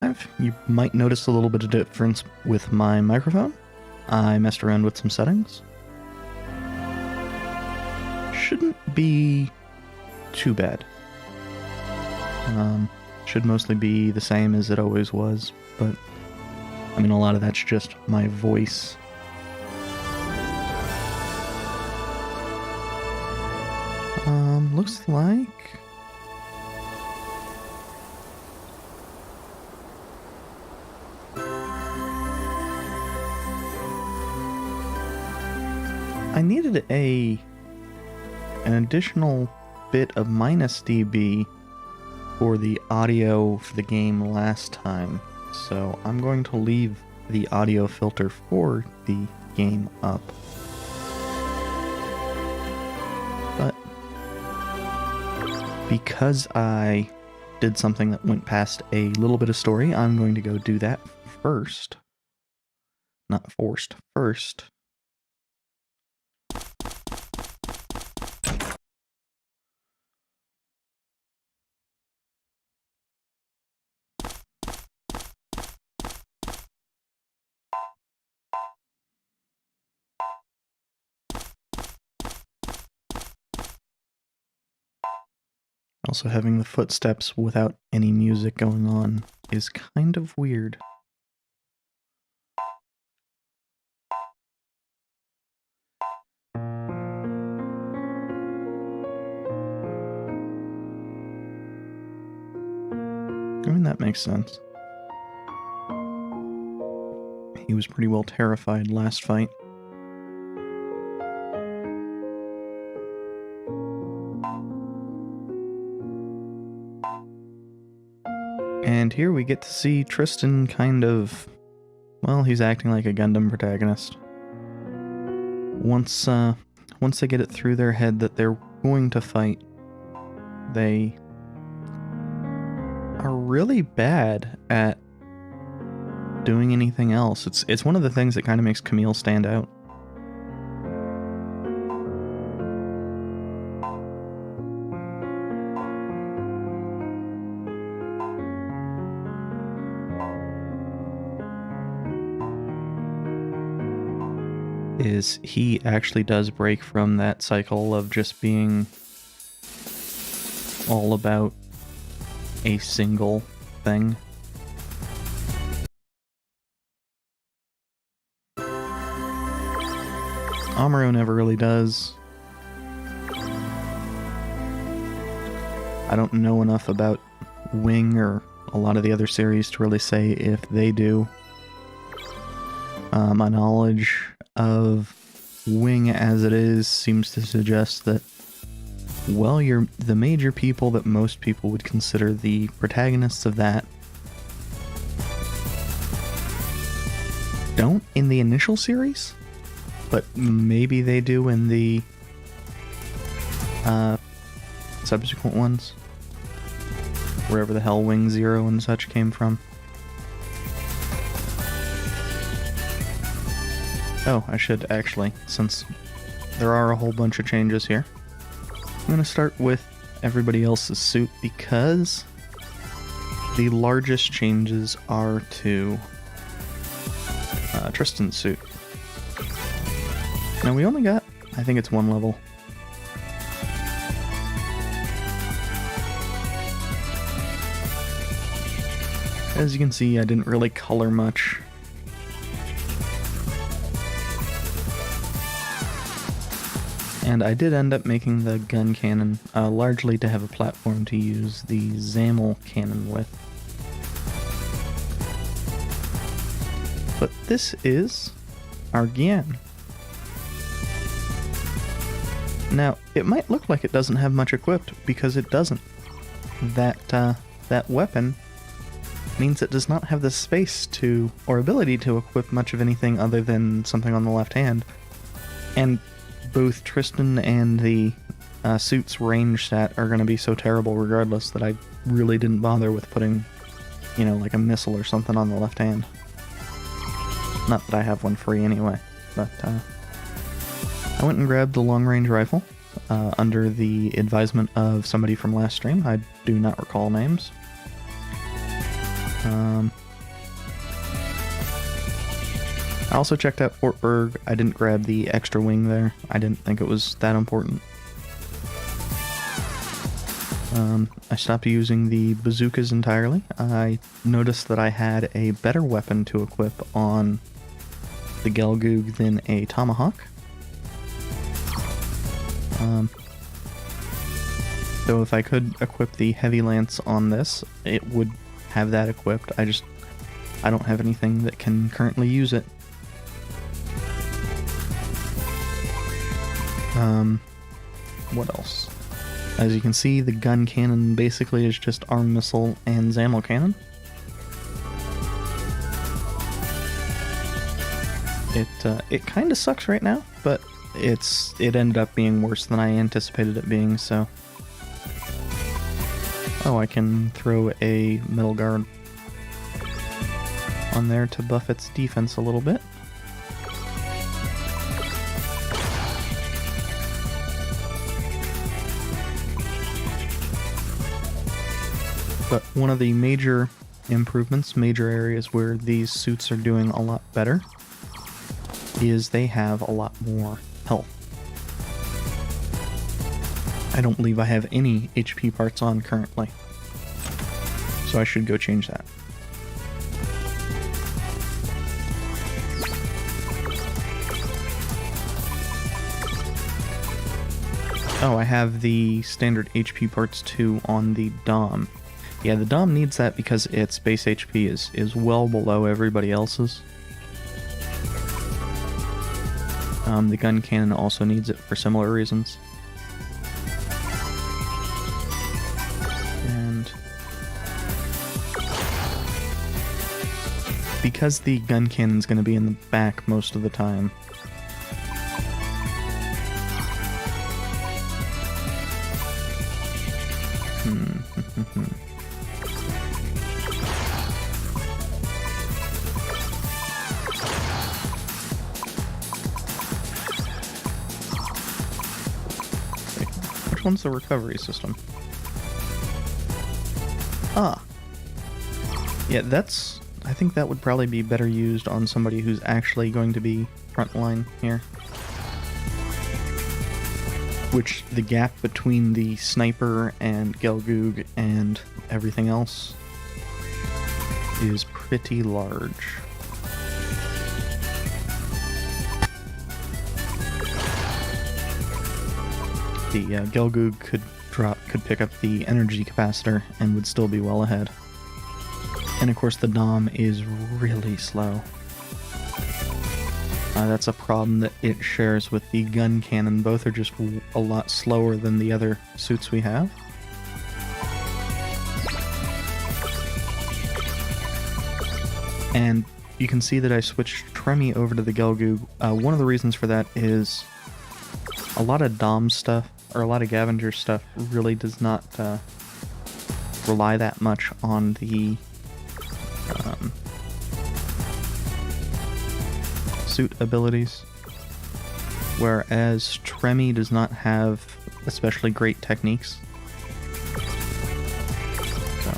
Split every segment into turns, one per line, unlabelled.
You might notice a little bit of difference with my microphone. I messed around with some settings. Shouldn't be too bad. Should mostly be the same as it always was, but I mean, a lot of that's just my voice. Looks like I needed an additional bit of minus dB for the audio for the game last time, so I'm going to leave the audio filter for the game up. But because I did something that went past a little bit of story, I'm going to go do that first. Not forced, first. Also, having the footsteps without any music going on is kind of weird. I mean, that makes sense. He was pretty well terrified last fight. And here we get to see Tristan kind of, well, he's acting like a Gundam protagonist. Once they get it through their head that they're going to fight, they are really bad at doing anything else. It's one of the things that kind of makes Camille stand out. Is he actually does break from that cycle of just being all about a single thing. Amuro never really does. I don't know enough about Wing or a lot of the other series to really say if they do. My knowledge of Wing as it is seems to suggest that, well, you're the major people that most people would consider the protagonists of that don't in the initial series, but maybe they do in the subsequent ones, wherever the hell Wing Zero and such came from. Oh, I should actually, since there are a whole bunch of changes here, I'm going to start with everybody else's suit because the largest changes are to Tristan's suit. Now we only got, I think it's one level. As you can see, I didn't really color much. And I did end up making the gun cannon largely to have a platform to use the Zamel cannon with. But this is our Gian. Now, it might look like it doesn't have much equipped, because it doesn't. That weapon means it does not have the space to, or ability to equip much of anything other than something on the left hand. And both Tristan and the suit's range stat are going to be so terrible regardless that I really didn't bother with putting, you know, like a missile or something on the left hand. Not that I have one free anyway, but I went and grabbed the long-range rifle under the advisement of somebody from last stream. I do not recall names. I also checked out Fort Berg. I didn't grab the extra wing there. I didn't think it was that important. I stopped using the bazookas entirely. I noticed that I had a better weapon to equip on the Gelgoog than a tomahawk. So if I could equip the heavy lance on this, it would have that equipped. I don't have anything that can currently use it. What else? As you can see, the gun cannon basically is just arm missile and Zamel cannon. It kind of sucks right now, but it ended up being worse than I anticipated it being, so... Oh, I can throw a metal guard on there to buff its defense a little bit. But one of the major improvements, major areas where these suits are doing a lot better, is they have a lot more health. I don't believe I have any HP parts on currently, so I should go change that. Oh, I have the standard HP parts too on the Dom. Yeah, the Dom needs that because its base HP is well below everybody else's. The gun cannon also needs it for similar reasons. And because the gun cannon's going to be in the back most of the time, which one's the recovery system? Ah. Yeah, I think that would probably be better used on somebody who's actually going to be frontline here. Which, the gap between the sniper and Gelgoog and everything else is pretty large. The Gelgoog could pick up the energy capacitor and would still be well ahead. And of course the Dom is really slow. That's a problem that it shares with the gun cannon. Both are just a lot slower than the other suits we have. And you can see that I switched Tremmy over to the Gelgoog. One of the reasons for that is a lot of Dom stuff, or a lot of Gavenger stuff, really does not rely that much on the suit abilities, whereas Tremmy does not have especially great techniques. So.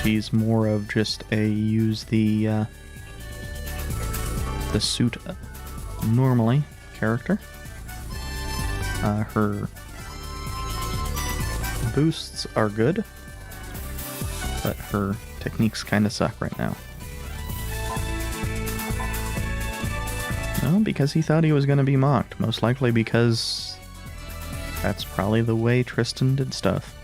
She's more of just a use the suit normally character. Her boosts are good, but her techniques kind of suck right now. No, because he thought he was going to be mocked. Most likely because that's probably the way Tristan did stuff.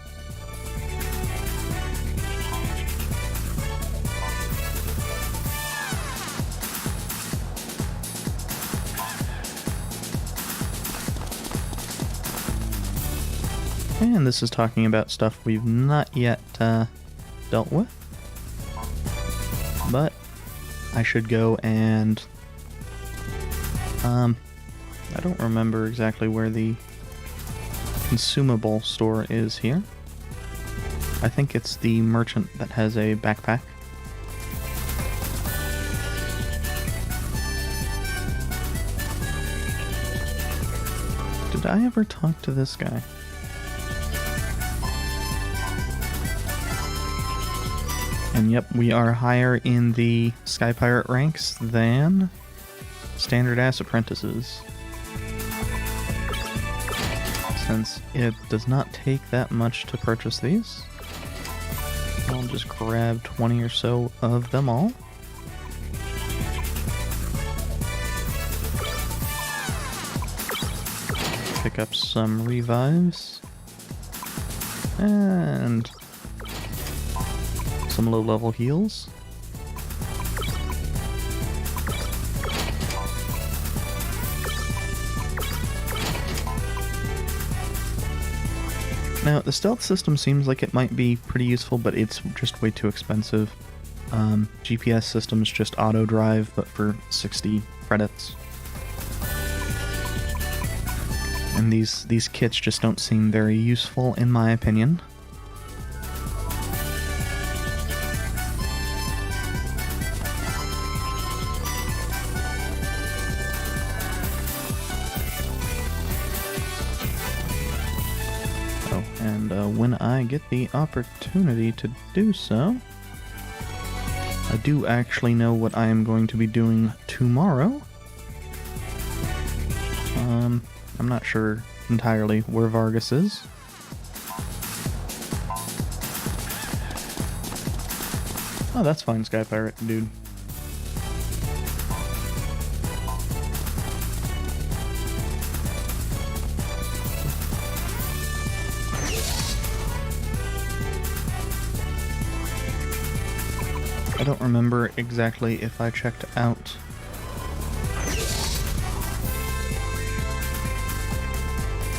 And this is talking about stuff we've not yet dealt with. But I should go and... I don't remember exactly where the consumable store is here. I think it's the merchant that has a backpack. Did I ever talk to this guy? And yep, we are higher in the Sky Pirate ranks than standard-ass apprentices. Since it does not take that much to purchase these, I'll just grab 20 or so of them all. Pick up some revives. And some low-level heals. Now, the stealth system seems like it might be pretty useful, but it's just way too expensive. GPS systems just auto-drive, but for 60 credits. And these kits just don't seem very useful, in my opinion. When I get the opportunity to do so, I do actually know what I am going to be doing tomorrow. I'm not sure entirely where Vargas is. Oh, that's fine, Sky Pirate, dude. I don't remember exactly if I checked out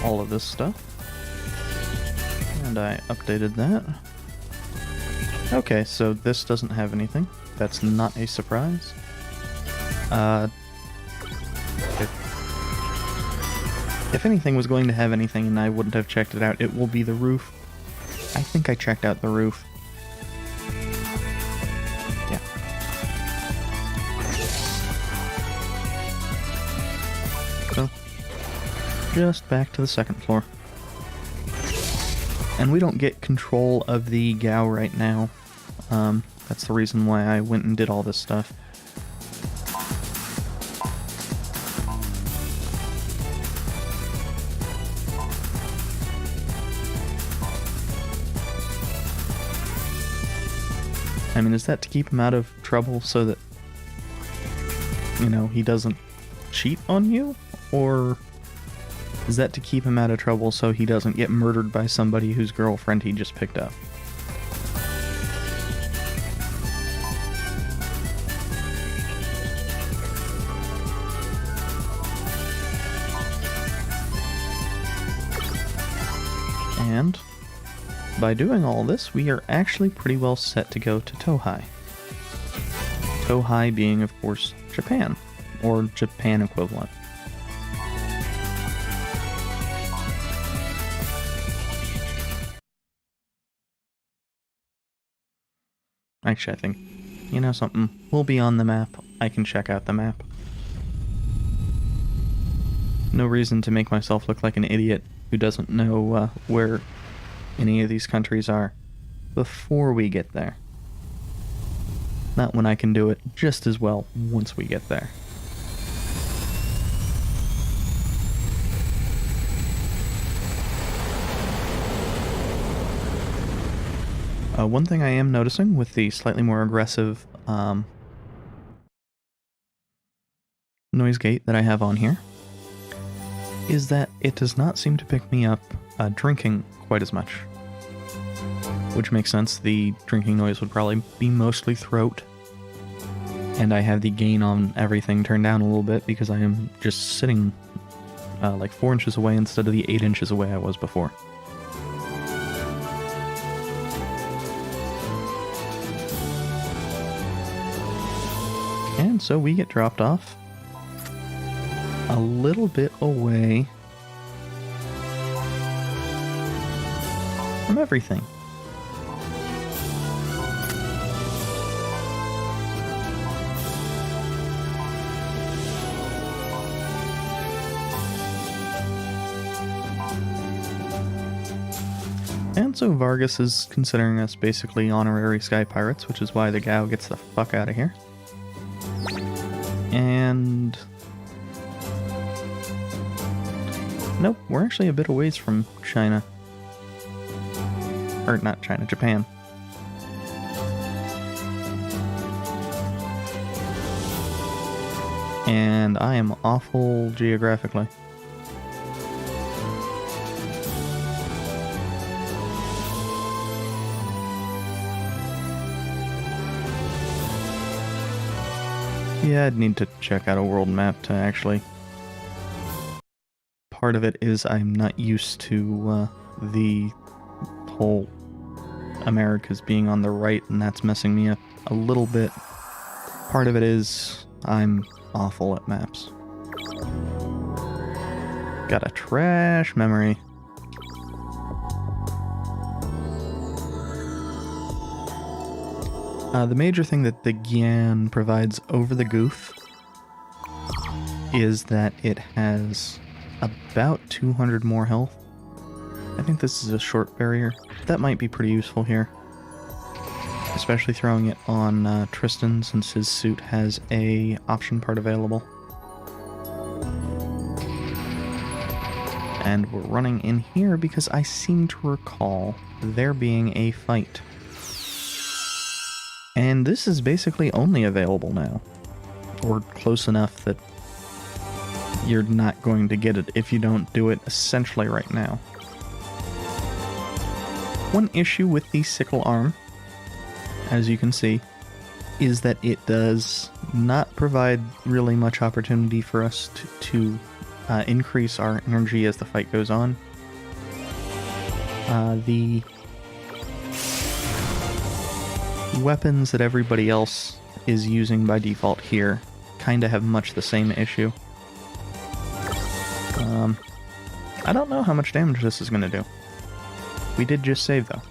all of this stuff. And I updated that. Okay, so this doesn't have anything. That's not a surprise. If anything was going to have anything and I wouldn't have checked it out, it will be the roof. I think I checked out the roof. Yeah. So, just back to the second floor. And we don't get control of the Gao right now. That's the reason why I went and did all this stuff. I mean, is that to keep him out of trouble so that, you know, he doesn't cheat on you? Or is that to keep him out of trouble so he doesn't get murdered by somebody whose girlfriend he just picked up? And by doing all this, we are actually pretty well set to go to Tohai. Tohai being, of course, Japan, or Japan equivalent. Actually, I think, you know something, we'll be on the map. I can check out the map. No reason to make myself look like an idiot who doesn't know where any of these countries are before we get there. Not when I can do it just as well once we get there. One thing I am noticing with the slightly more aggressive noise gate that I have on here is that it does not seem to pick me up drinking quite as much. Which makes sense, the drinking noise would probably be mostly throat. And I have the gain on everything turned down a little bit because I am just sitting like 4 inches away instead of the 8 inches away I was before. And so we get dropped off a little bit away from everything. And so Vargas is considering us basically honorary sky pirates, which is why the Gao gets the fuck out of here. And... nope, we're actually a bit a ways from China. Or not China, Japan. And I am awful geographically. Yeah, I'd need to check out a world map to actually... Part of it is I'm not used to the whole Americas being on the right, and that's messing me up a little bit. Part of it is I'm awful at maps. Got a trash memory. The major thing that the Gyan provides over the Goof is that it has about 200 more health. I think this is a short barrier. That might be pretty useful here. Especially throwing it on Tristan, since his suit has a option part available. And we're running in here because I seem to recall there being a fight. And this is basically only available now. Or close enough that you're not going to get it if you don't do it essentially right now. One issue with the sickle arm, as you can see, is that it does not provide really much opportunity for us to increase our energy as the fight goes on. The weapons that everybody else is using by default here kind of have much the same issue. I don't know how much damage this is going to do. We did just save, though.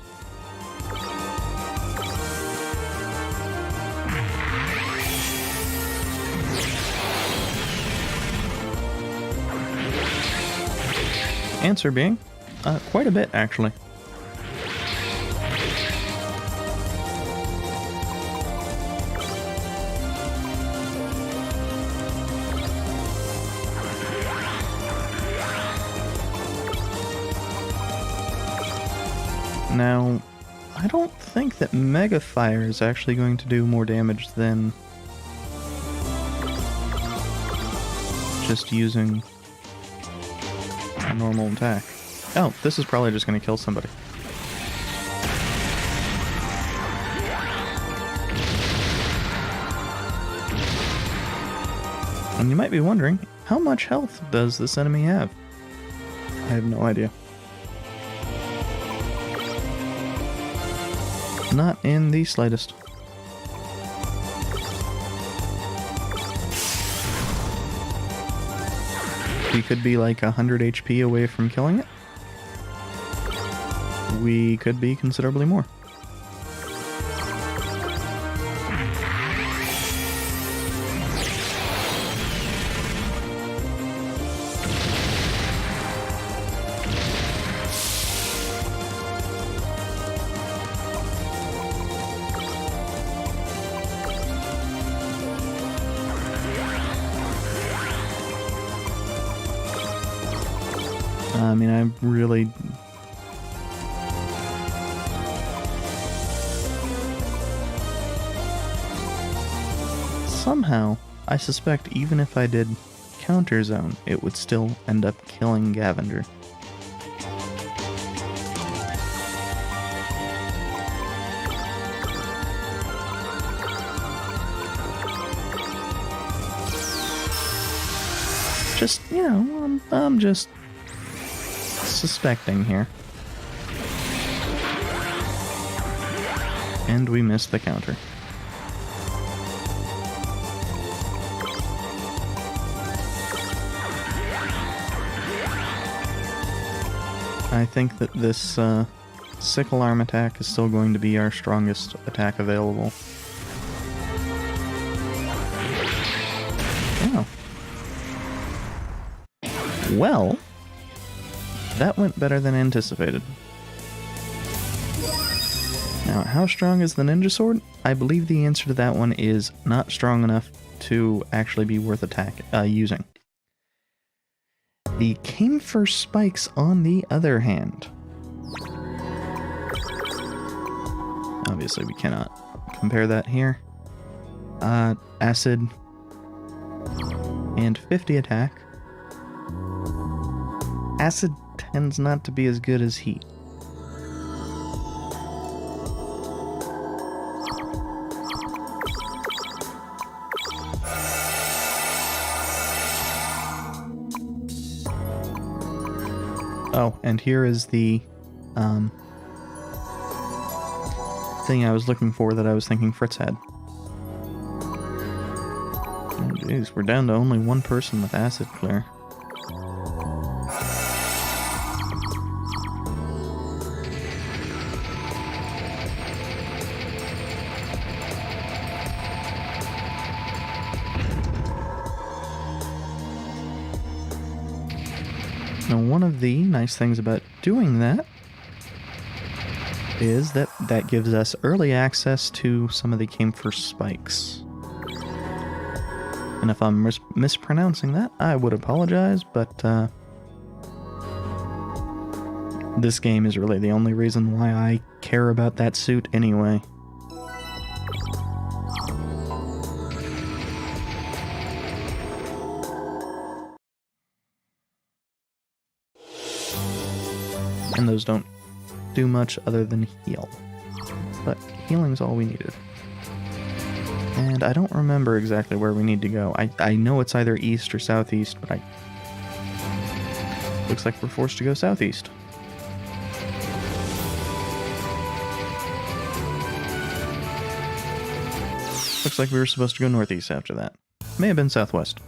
Answer being, quite a bit, actually. Now, I don't think that Mega Fire is actually going to do more damage than just using a normal attack. Oh, this is probably just going to kill somebody. And you might be wondering, how much health does this enemy have? I have no idea. Not in the slightest. We could be like 100 HP away from killing it. We could be considerably more. I mean, I really... Somehow, I suspect even if I did counter zone, it would still end up killing Gavinder. Just, you know, I'm just suspecting here. And we missed the counter. I think that this sickle arm attack is still going to be our strongest attack available. Oh. Well, that went better than anticipated. Now, how strong is the ninja sword? I believe the answer to that one is not strong enough to actually be worth using. The camphor spikes, on the other hand. Obviously, we cannot compare that here. Acid and 50 attack. Acid tends not to be as good as heat. Oh, and here is the thing I was looking for that I was thinking Fritz had. Oh, jeez, we're down to only one person with acid clear. Now, one of the nice things about doing that is that gives us early access to some of the camphor spikes. And if I'm mispronouncing that, I would apologize, but this game is really the only reason why I care about that suit anyway. And those don't do much other than heal. But healing's all we needed. And I don't remember exactly where we need to go. I know it's either east or southeast, but looks like we're forced to go southeast. Looks like we were supposed to go northeast after that. May have been southwest.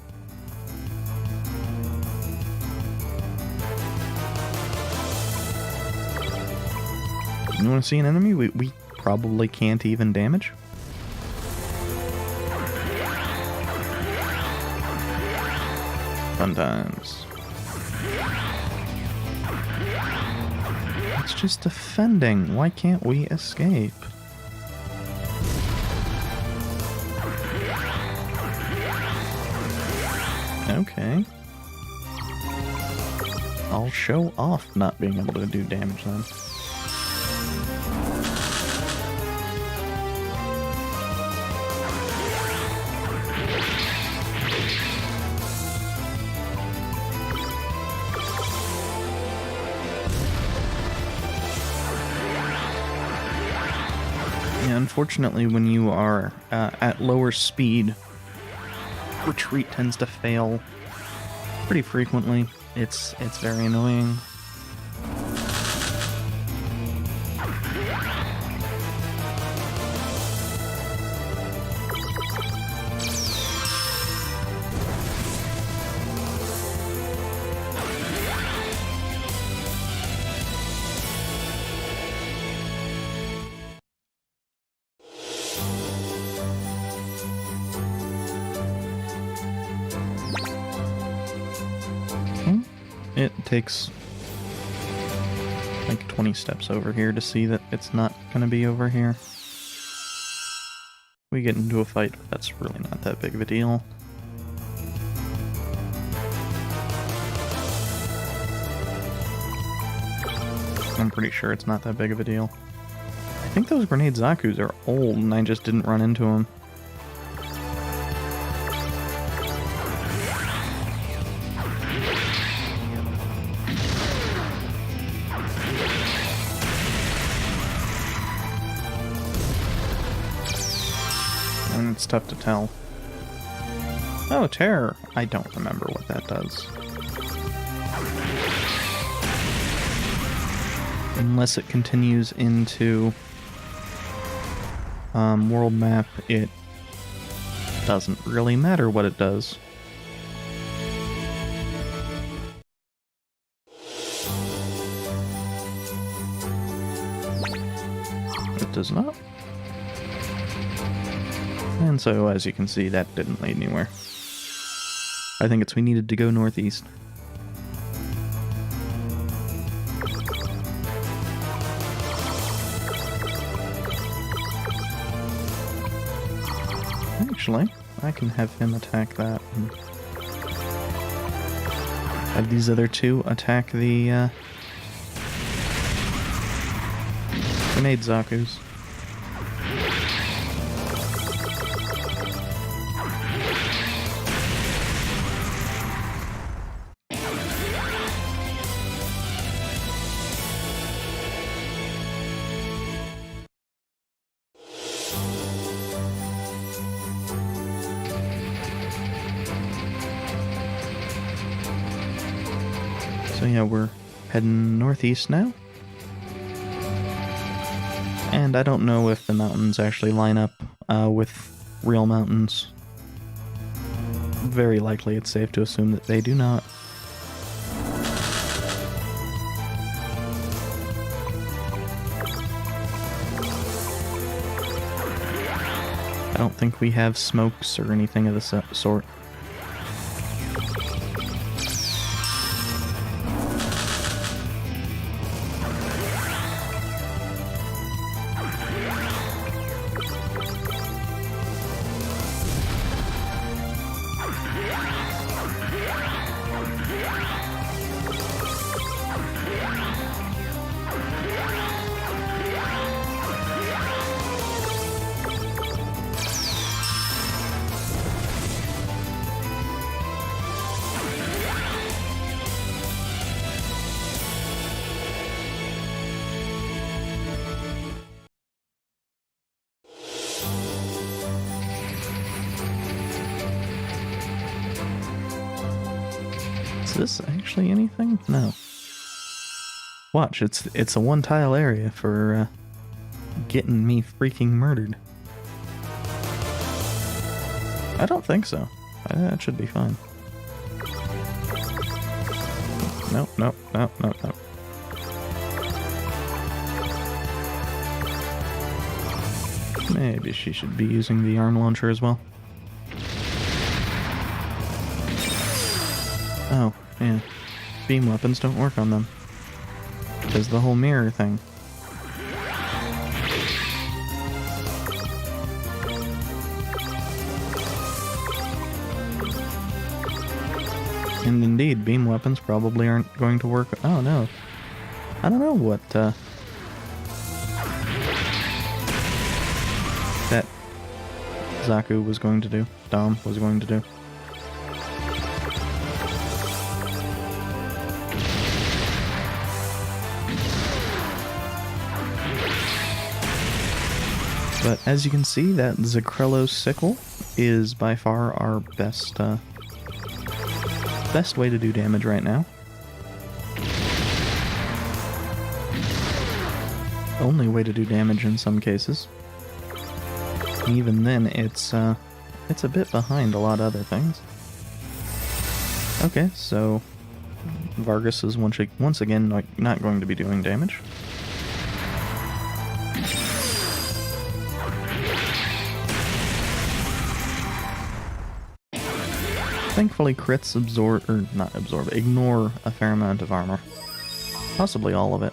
You want to see an enemy we probably can't even damage? Fun times. It's just defending. Why can't we escape? Okay. I'll show off not being able to do damage then. Unfortunately, when you are at lower speed, retreat tends to fail pretty frequently. It's very annoying. It takes like 20 steps over here to see that it's not going to be over here. We get into a fight, but that's really not that big of a deal. I'm pretty sure it's not that big of a deal. I think those grenade Zakus are old and I just didn't run into them. It's tough to tell. Oh, terror. I don't remember what that does. Unless it continues into world map, it doesn't really matter what it does. It does not. And so, as you can see, that didn't lead anywhere. I think we needed to go northeast. actually, I can have him attack that. And have these other two attack the grenade Zakus. So yeah, we're heading northeast now. And I don't know if the mountains actually line up with real mountains. Very likely it's safe to assume that they do not. I don't think we have smokes or anything of the sort. Is this actually anything? No. Watch, it's a one-tile area for getting me freaking murdered. I don't think so. That should be fine. Nope, nope, nope, nope, nope. Maybe she should be using the arm launcher as well. Oh, yeah. Beam weapons don't work on them. Because the whole mirror thing. And indeed, beam weapons probably aren't going to work. Oh no. I don't know what that Zaku was going to do. Dom was going to do. But as you can see, that Zakrello sickle is by far our best way to do damage right now. Only way to do damage in some cases. Even then, it's a bit behind a lot of other things. Okay, so Vargas is once again not going to be doing damage. Thankfully, crits ignore a fair amount of armor. Possibly all of it.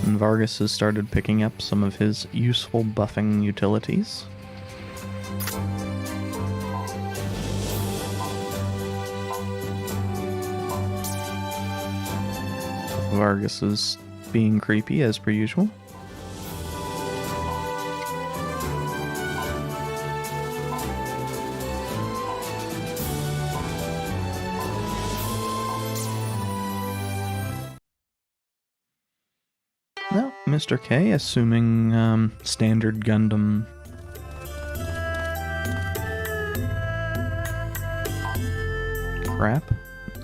And Vargas has started picking up some of his useful buffing utilities. Vargas is being creepy as per usual. No, Mr. K, assuming standard Gundam crap,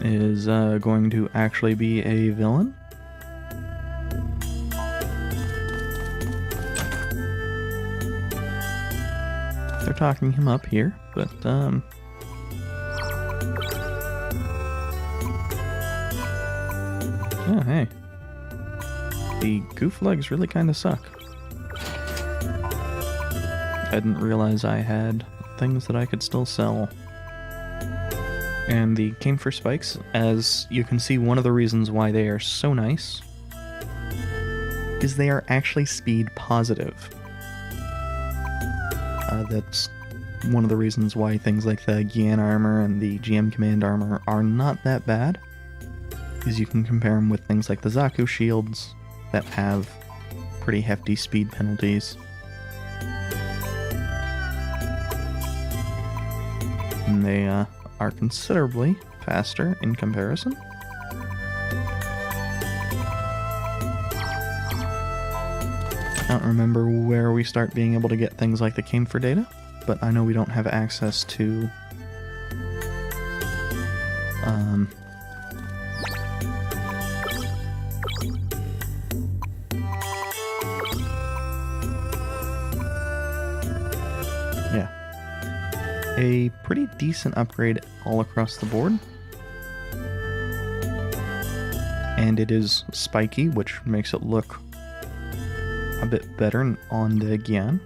is going to actually be a villain. They're talking him up here, but oh hey. The goof legs really kind of suck. I didn't realize I had things that I could still sell. And the Came for Spikes, as you can see, one of the reasons why they are so nice is they are actually speed positive. That's one of the reasons why things like the Gyan armor and the GM Command armor are not that bad, is you can compare them with things like the Zaku shields that have pretty hefty speed penalties. And they are considerably faster in comparison. I don't remember where we start being able to get things like the camphor data, but I know we don't have access to yeah, a pretty decent upgrade all across the board. And it is spiky, which makes it look a bit better on the Gyan.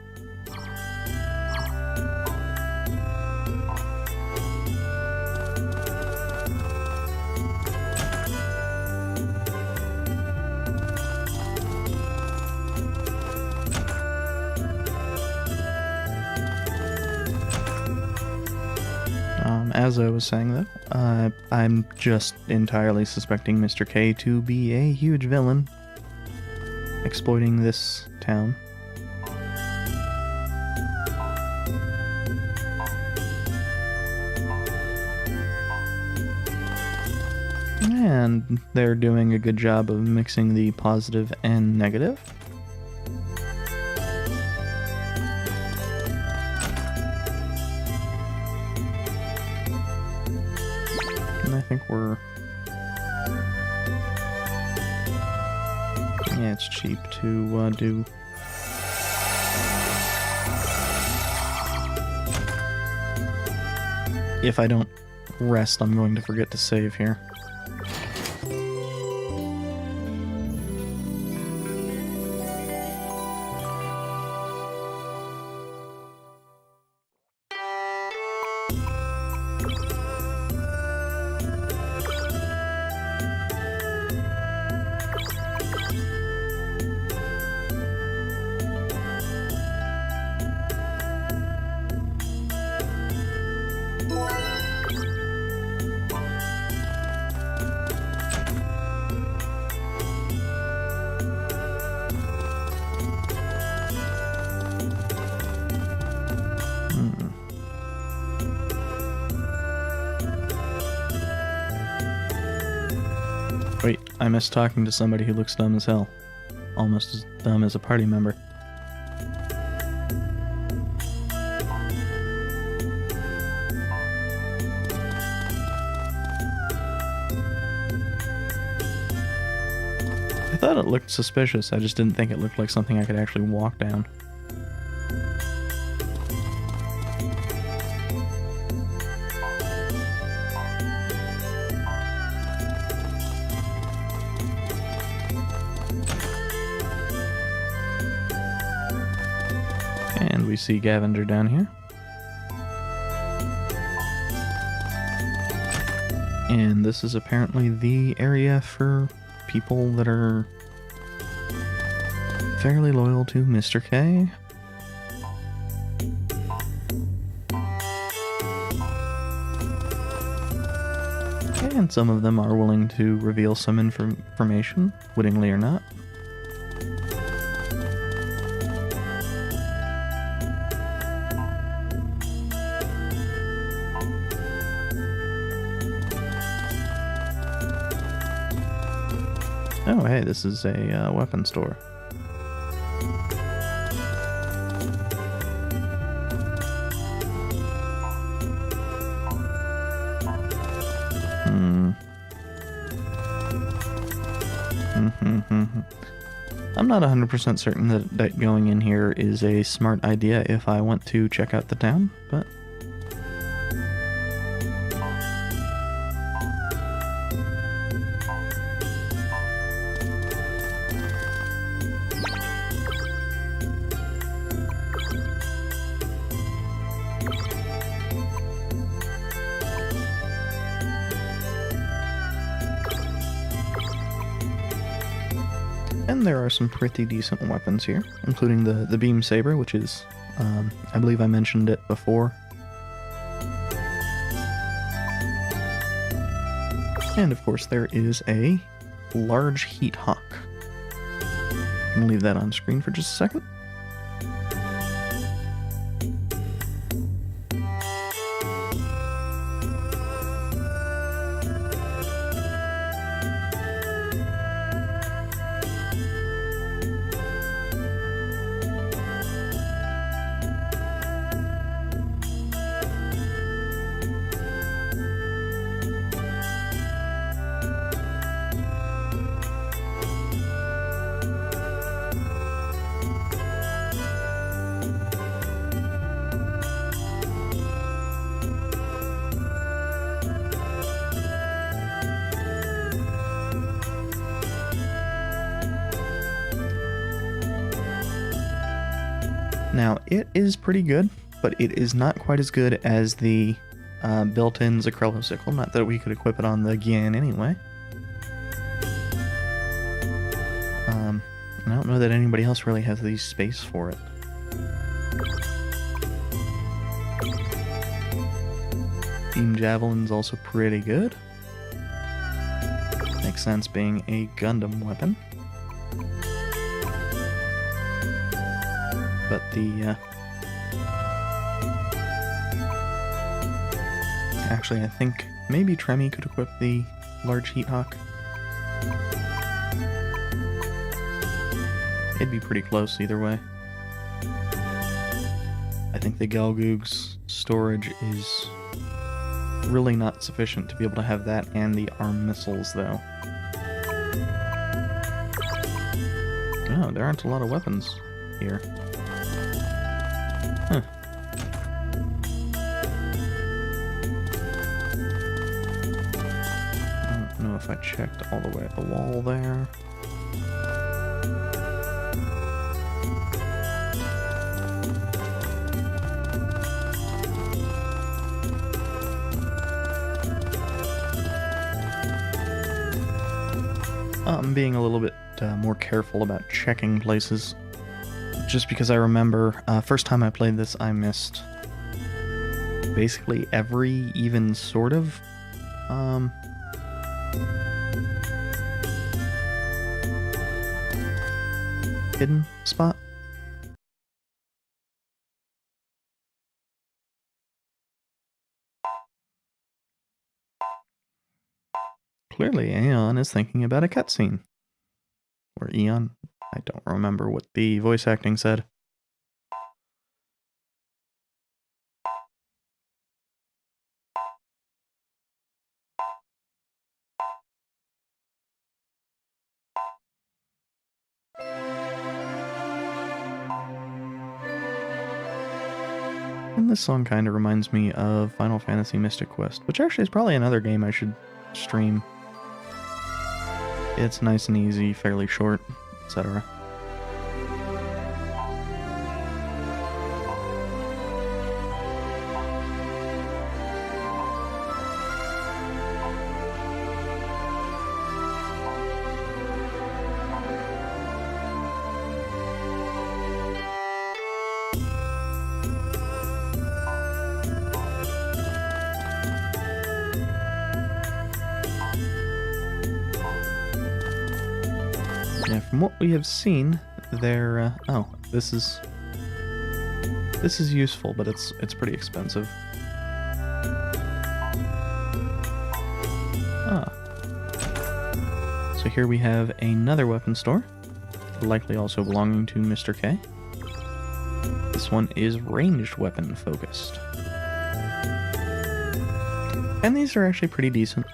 As I was saying, though, I'm just entirely suspecting Mr. K to be a huge villain, exploiting this town. And they're doing a good job of mixing the positive and negative. And I think we're... yeah, it's cheap to do... If I don't rest, I'm going to forget to save here. Wait, I missed talking to somebody who looks dumb as hell. Almost as dumb as a party member. I thought it looked suspicious, I just didn't think it looked like something I could actually walk down. And we see Gavander down here. And this is apparently the area for people that are fairly loyal to Mr. K. And some of them are willing to reveal some information, wittingly or not. Oh, hey, this is a weapon store. I'm not 100% certain that going in here is a smart idea if I want to check out the town, but... And there are some pretty decent weapons here, including the beam saber, which is I believe I mentioned it before. And of course there is a large heat hawk. I'm going to leave that on screen for just a second. Now, it is pretty good, but it is not quite as good as the built-in Zacrello sickle. Not that we could equip it on the Gyan anyway. I don't know that anybody else really has the space for it. Beam Javelin's also pretty good. Makes sense being a Gundam weapon. But the, actually, I think maybe Tremmy could equip the large Heat Hawk. It'd be pretty close either way. I think the Galgoog's storage is really not sufficient to be able to have that and the arm missiles, though. Oh, there aren't a lot of weapons here. Huh. I don't know if I checked all the way at the wall there. I'm being a little bit more careful about checking places. Just because I remember, first time I played this, I missed basically every even sort of hidden spot. Clearly, Aeon is thinking about a cutscene. Or Eon. I don't remember what the voice acting said. And this song kind of reminds me of Final Fantasy Mystic Quest, which actually is probably another game I should stream. It's nice and easy, fairly short, etc. Yeah, from what we have seen, they're oh, this is useful, but it's pretty expensive. Ah. So here we have another weapon store, likely also belonging to Mr. K. This one is ranged weapon focused. And these are actually pretty decent.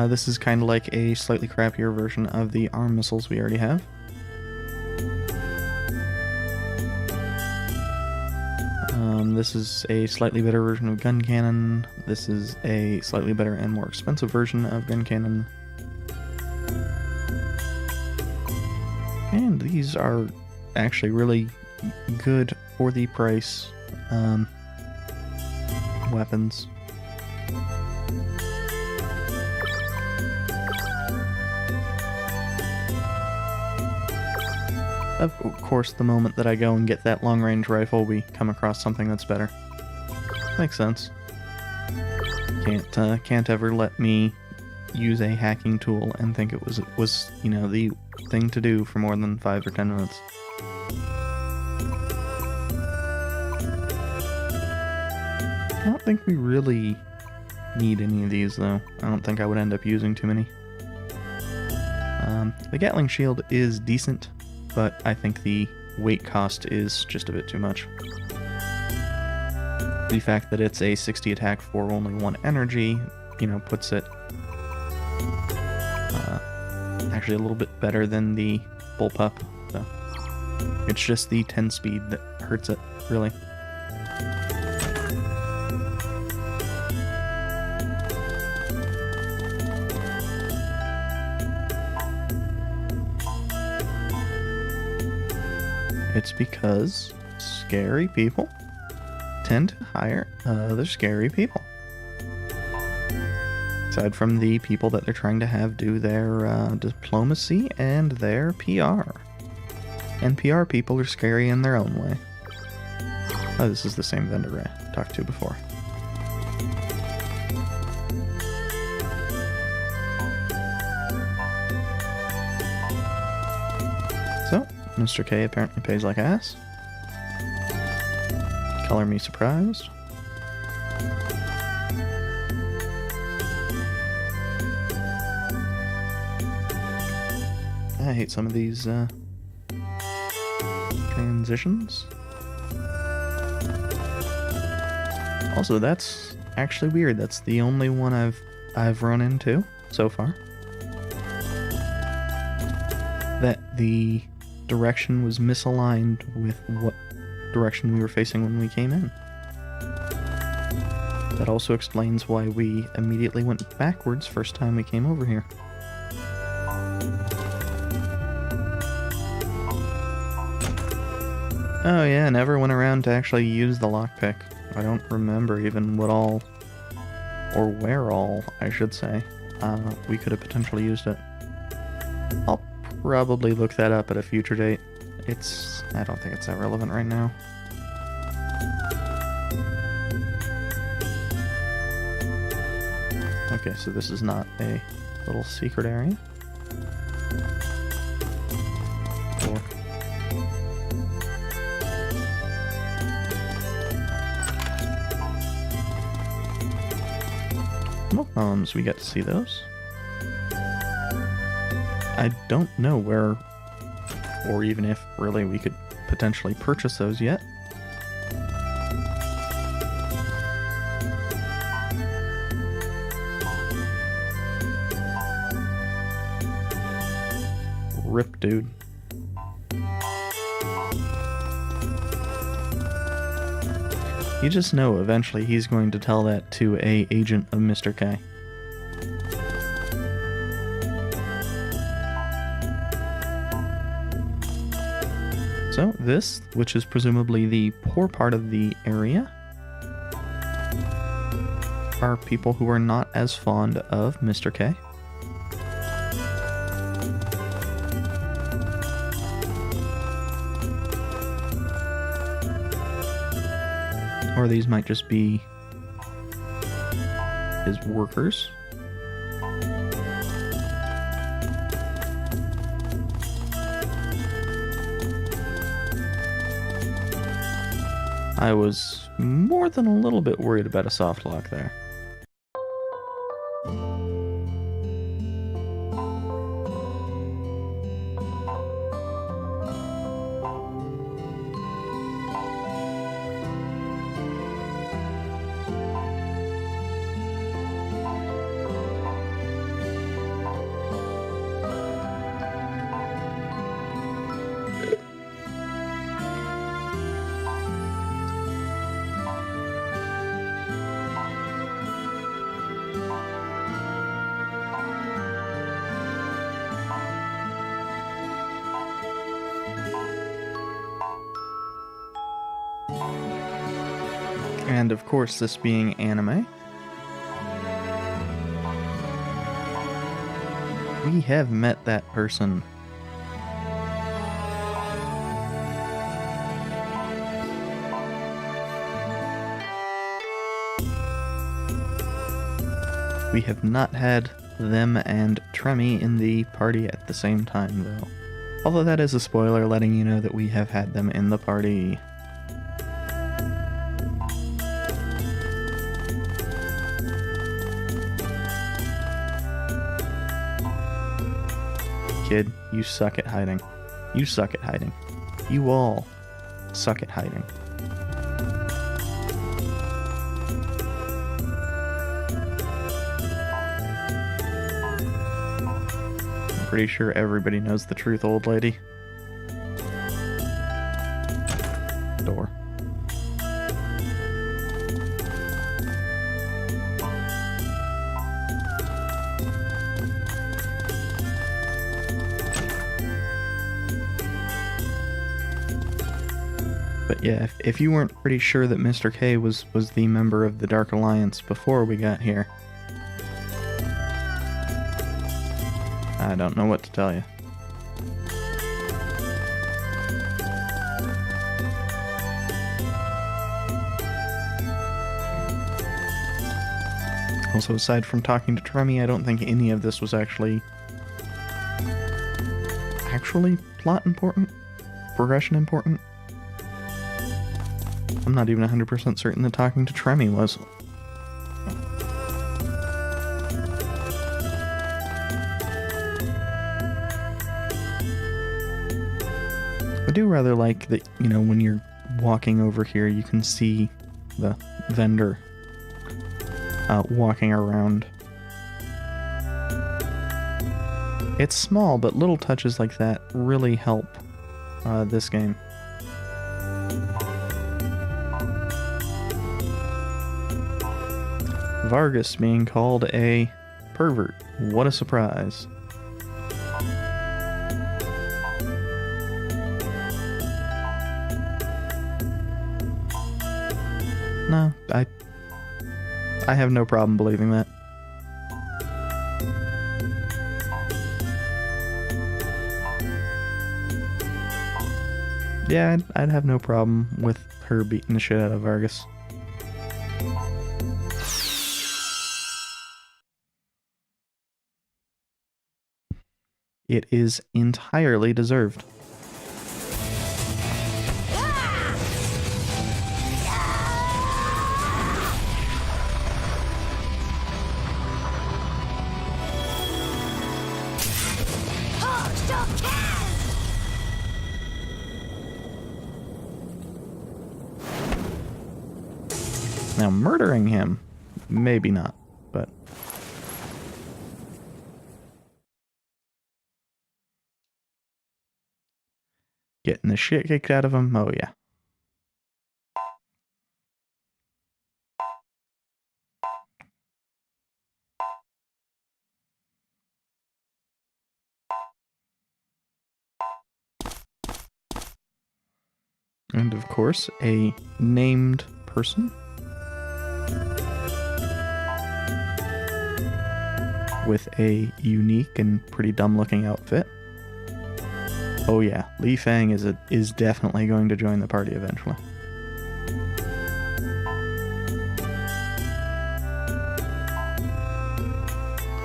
This is kind of like a slightly crappier version of the arm missiles we already have. This is a slightly better version of gun cannon. This is a slightly better and more expensive version of gun cannon. And these are actually really good for the price weapons. Of course, the moment that I go and get that long-range rifle, we come across something that's better. Makes sense. Can't ever let me use a hacking tool and think it was you know, the thing to do for more than 5 or 10 minutes. I don't think we really need any of these, though. I don't think I would end up using too many. The Gatling shield is decent, but I think the weight cost is just a bit too much. The fact that it's a 60 attack for only 1 energy, you know, puts it actually a little bit better than the bullpup. So it's just the 10 speed that hurts it, really. It's because scary people tend to hire other scary people. Aside from the people that they're trying to have do their diplomacy and their PR. And PR people are scary in their own way. Oh, this is the same vendor I talked to before. So, Mr. K apparently pays like ass. Color me surprised. I hate some of these transitions. Also, that's actually weird. That's the only one I've run into so far. That the direction was misaligned with what direction we were facing when we came in. That also explains why we immediately went backwards first time we came over here. Oh yeah, never went around to actually use the lockpick. I don't remember even what all, or where all, I should say, we could have potentially used it. I'll probably look that up at a future date. I don't think it's that relevant right now. Okay, so this is not a little secret area. Or smoke bombs, we get to see those. I don't know where, or even if really we could potentially purchase those yet. Rip, dude. You just know eventually he's going to tell that to a agent of Mr. K. So this, which is presumably the poor part of the area, are people who are not as fond of Mr. K. Or these might just be his workers. I was more than a little bit worried about a soft lock there. And of course, this being anime, we have met that person We have not had them and Tremi in the party at the same time, though. Although that is a spoiler letting you know that we have had them in the party. Kid, you suck at hiding. You suck at hiding. You all suck at hiding. Pretty sure everybody knows the truth, old lady. Door. But yeah, if you weren't pretty sure that Mr. K was the member of the Dark Alliance before we got here, I don't know what to tell you. Also, aside from talking to Tremi, I don't think any of this was actually plot important? Progression important? I'm not even 100% certain that talking to Tremi was. I do rather like that, you know, when you're walking over here, you can see the vendor walking around. It's small, but little touches like that really help this game. Vargas being called a pervert. What a surprise. No, I have no problem believing that. Yeah, I'd have no problem with her beating the shit out of Vargas. It is entirely deserved. Now, murdering him, maybe not, but... Getting the shit kicked out of him, oh yeah. And of course, a named person. With a unique and pretty dumb looking outfit. Oh yeah, Li Fang is definitely going to join the party eventually.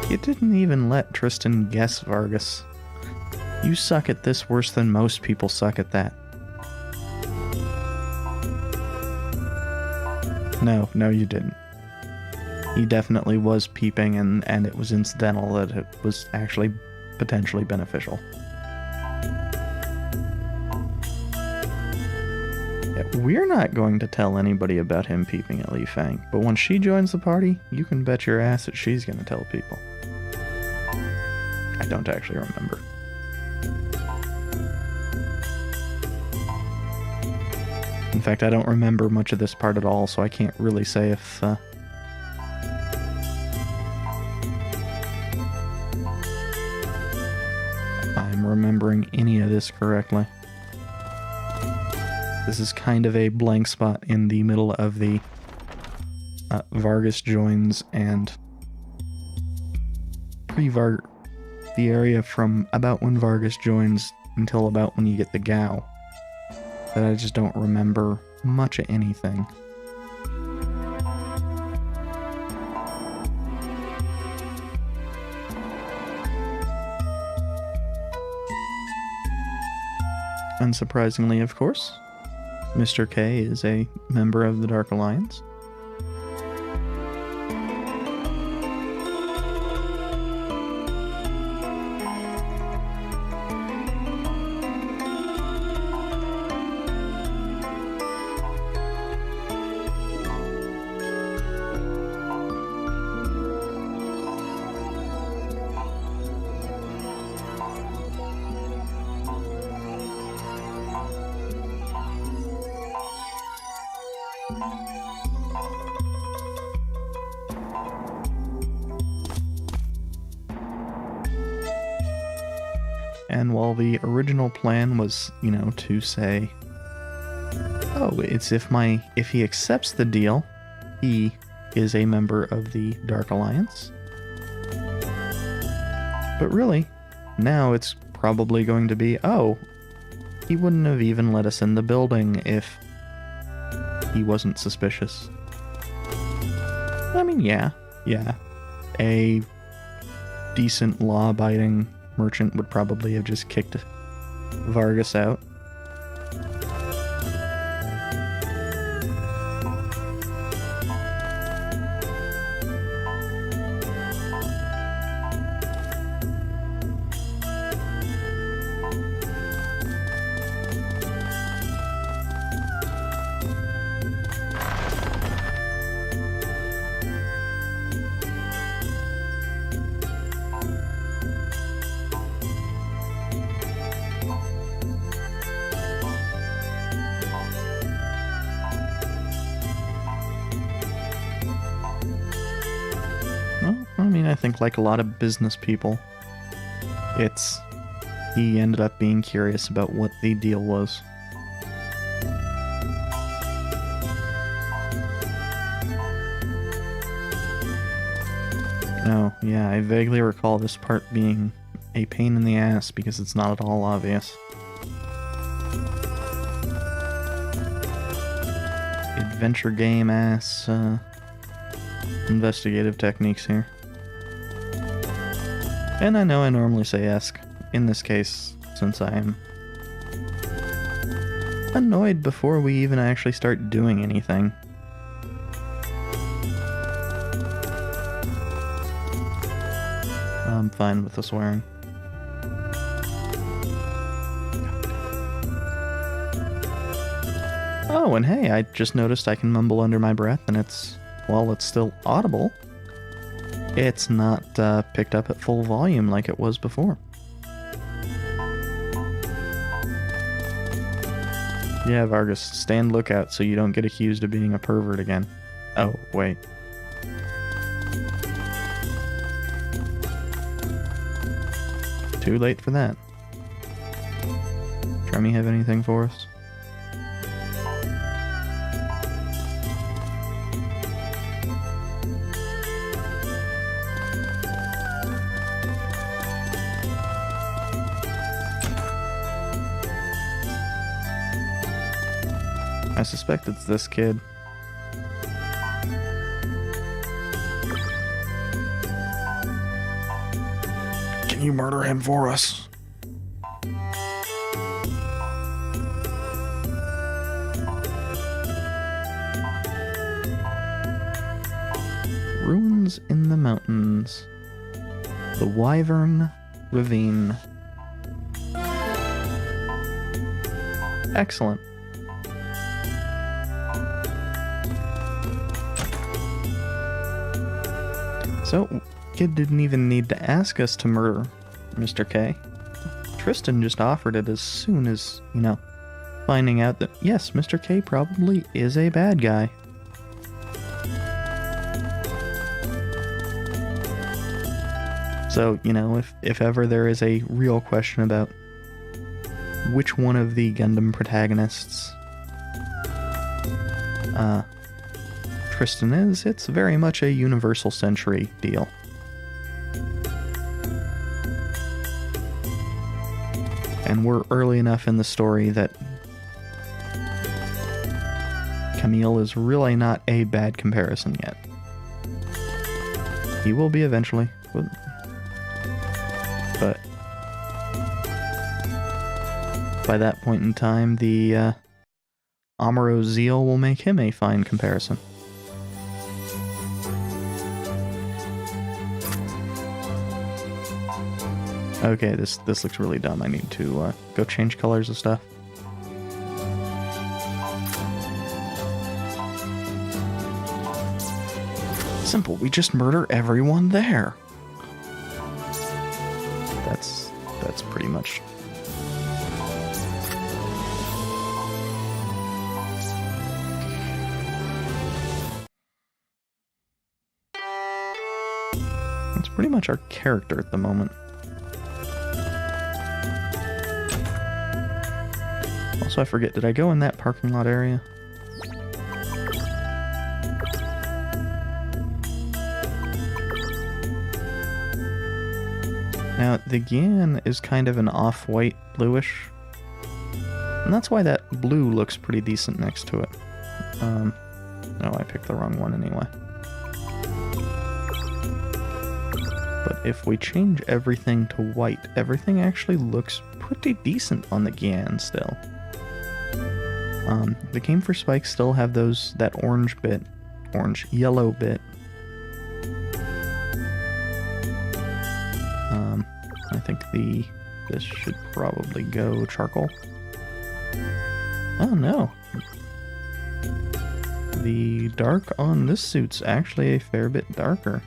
You didn't even let Tristan guess Vargas. You suck at this worse than most people suck at that. No, you didn't. He definitely was peeping, and it was incidental that it was actually potentially beneficial. Yeah, we're not going to tell anybody about him peeping at Li Fang, but when she joins the party, you can bet your ass that she's going to tell people. I don't actually remember. In fact, I don't remember much of this part at all, so I can't really say if I'm remembering any of this correctly. This is kind of a blank spot in the middle of the Vargas joins and the area from about when Vargas joins until about when you get the Gao. That I just don't remember much of anything. Unsurprisingly, of course, Mr. K is a member of the Dark Alliance. And while the original plan was, to say, oh, it's if he accepts the deal, he is a member of the Dark Alliance. But really, now it's probably going to be, oh, he wouldn't have even let us in the building if he wasn't suspicious. I mean, yeah. A decent law-abiding merchant would probably have just kicked Vargas out. I think like a lot of business people, he ended up being curious about what the deal was. Oh, yeah, I vaguely recall this part being a pain in the ass because it's not at all obvious. Adventure game ass investigative techniques here. And I know I normally say esque in this case, since I am annoyed before we even actually start doing anything. I'm fine with the swearing. Oh, and hey, I just noticed I can mumble under my breath, and while it's still audible, it's not picked up at full volume like it was before. Yeah, Vargas, stand lookout so you don't get accused of being a pervert again. Oh, wait. Too late for that. Tremmy have anything for us? I suspect it's this kid. Can you murder him for us? Ruins in the mountains. The Wyvern Ravine. Excellent. So, kid didn't even need to ask us to murder Mr. K. Tristan just offered it as soon as, finding out that, yes, Mr. K probably is a bad guy. So, if ever there is a real question about which one of the Gundam protagonists Tristan is, it's very much a universal century deal. And we're early enough in the story that Camille is really not a bad comparison yet. He will be eventually, but by that point in time, the Amuro Zeal will make him a fine comparison. Okay, this looks really dumb. I need to go change colors of stuff. Simple, we just murder everyone there. That's pretty much. That's pretty much our character at the moment. Also, I forget, did I go in that parking lot area? Now, the Gyan is kind of an off-white bluish, and that's why that blue looks pretty decent next to it. No, I picked the wrong one anyway. But if we change everything to white, everything actually looks pretty decent on the Gyan still. The Game for Spikes still have that yellow bit. I think this should probably go charcoal. Oh no. The dark on this suit's actually a fair bit darker.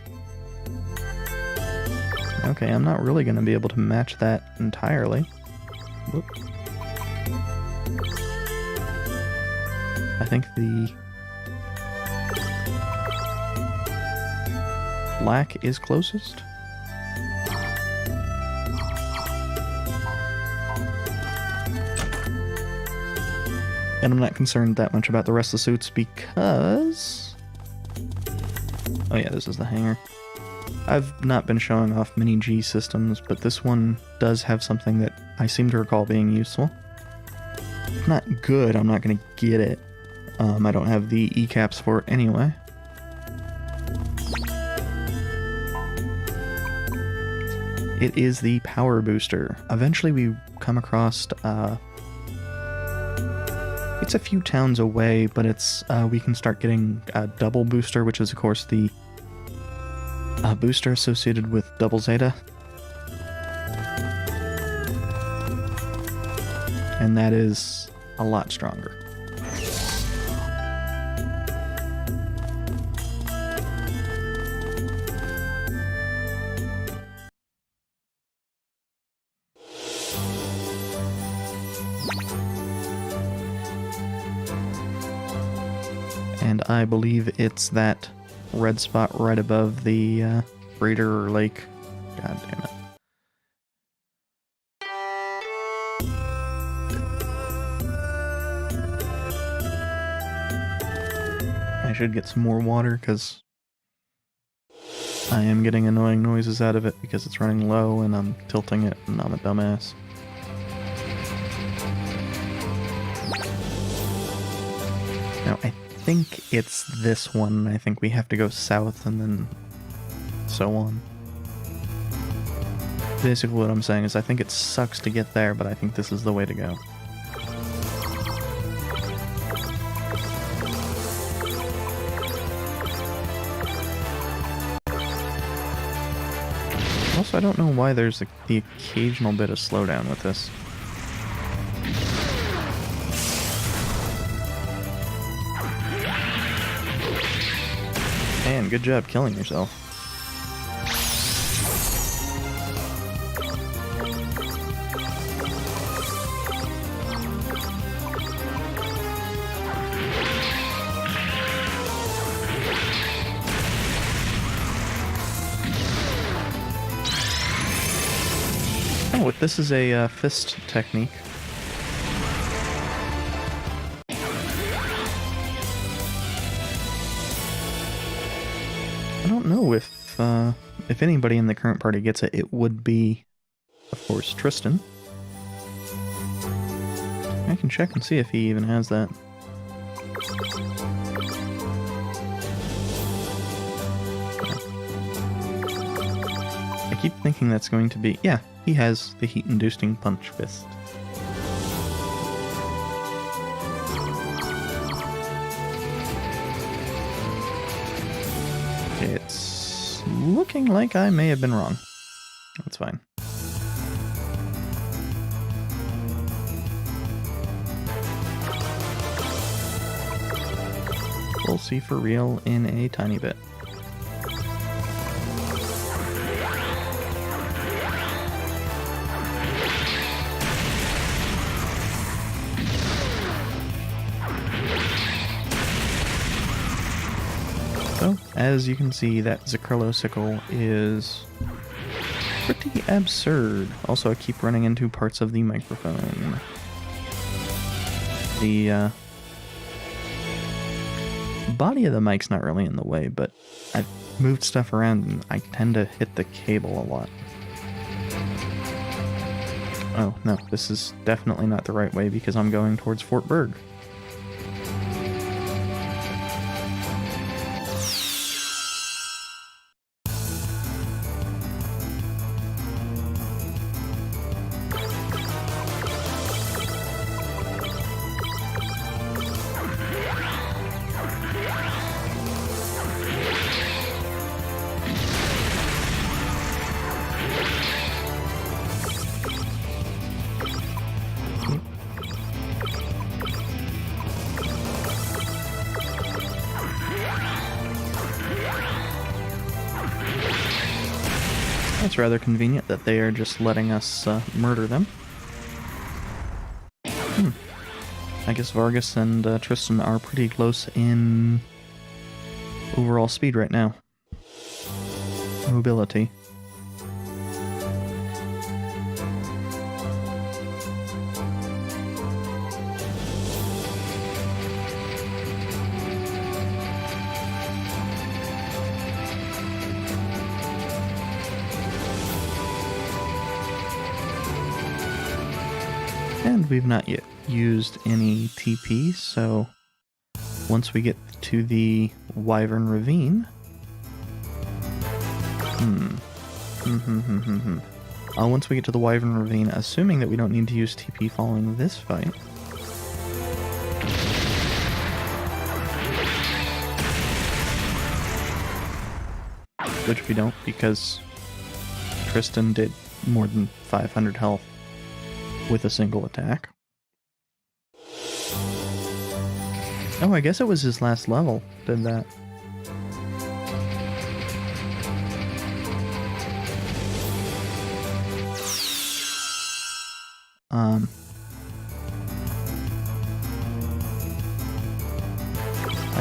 Okay, I'm not really going to be able to match that entirely. Whoop. I think the black is closest. And I'm not concerned that much about the rest of the suits because... Oh yeah, this is the hanger. I've not been showing off mini G systems, but this one does have something that I seem to recall being useful. If not good, I'm not going to get it. I don't have the E-caps for it anyway. It is the power booster. Eventually we come across... it's a few towns away, but it's we can start getting a double booster, which is of course the booster associated with double Zeta. And that is a lot stronger. And I believe it's that red spot right above the crater or lake. God damn it. I should get some more water because I am getting annoying noises out of it because it's running low and I'm tilting it and I'm a dumbass. Now, I think it's this one. I think we have to go south and then so on. Basically what I'm saying is I think it sucks to get there, but I think this is the way to go. Also, I don't know why there's the occasional bit of slowdown with this. Man, good job killing yourself. Oh, this is a fist technique. I don't know if anybody in the current party gets it. It would be, of course, Tristan. I can check and see if he even has that. I keep thinking that's going to be... Yeah, he has the heat-inducing punch fist. looking like I may have been wrong. That's fine. We'll see for real in a tiny bit. So, as you can see, that Zacrello sickle is pretty absurd. Also, I keep running into parts of the microphone. The body of the mic's not really in the way, but I've moved stuff around and I tend to hit the cable a lot. Oh, no, this is definitely not the right way because I'm going towards Fort Berg. It's rather convenient that they are just letting us murder them. I guess Vargas and Tristan are pretty close in overall speed right now. Mobility. And we've not yet used any TP, so once we get to the Wyvern Ravine... once we get to the Wyvern Ravine, assuming that we don't need to use TP following this fight... which we don't, because Tristan did more than 500 health with a single attack. Oh, I guess it was his last level did that. I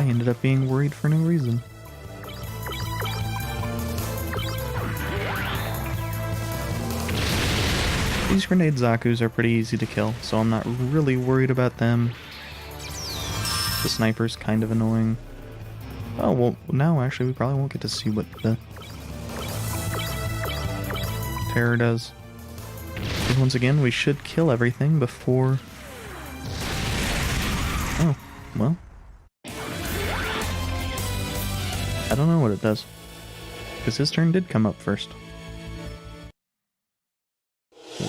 ended up being worried for no reason. These grenade Zakus are pretty easy to kill, so I'm not really worried about them. The sniper's kind of annoying. Oh, well, now actually we probably won't get to see what the terror does. Because once again, we should kill everything before... Oh, well. I don't know what it does. Because his turn did come up first.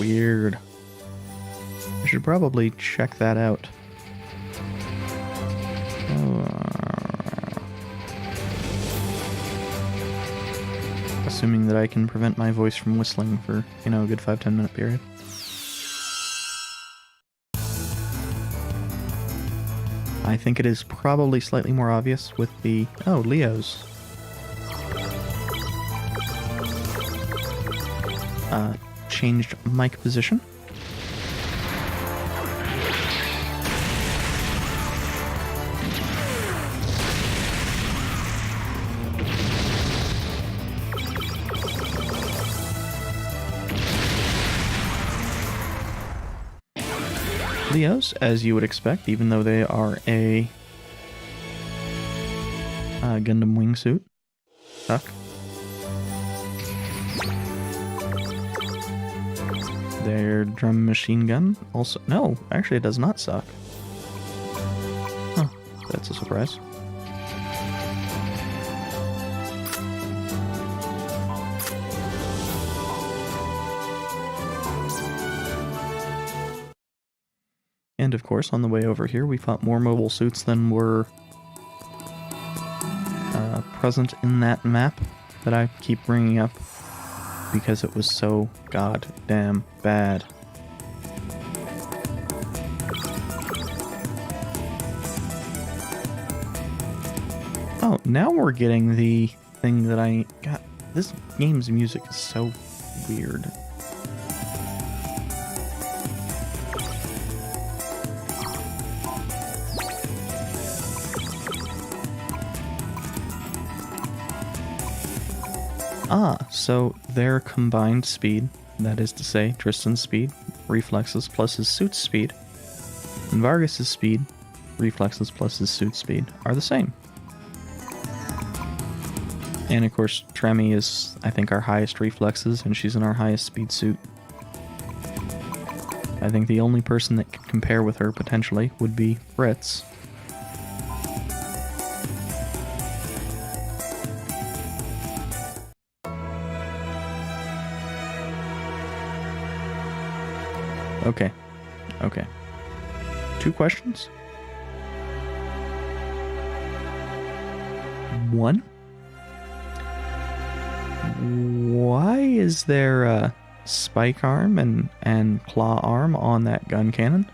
Weird. I should probably check that out. Assuming that I can prevent my voice from whistling for, you know, a good 5-10 minute period. I think it is probably slightly more obvious with the... Oh, Leo's. Changed mic position. Leos, as you would expect, even though they are a Gundam wingsuit. Suck. Their drum machine gun also... No, actually it does not suck. Huh, that's a surprise. And of course, on the way over here, we fought more mobile suits than were present in that map. that I keep bringing up because it was so goddamn bad. Oh, now we're getting the thing that I got. This game's music is so weird. Ah, so their combined speed, that is to say, Tristan's speed, reflexes plus his suit's speed, and Vargas's speed, reflexes plus his suit's speed, are the same. And of course, Tremi is, I think, our highest reflexes, and she's in our highest speed suit. I think the only person that could compare with her, potentially, would be Fritz. Okay. Okay. 2 questions? 1? Why is there a spike arm and claw arm on that gun cannon?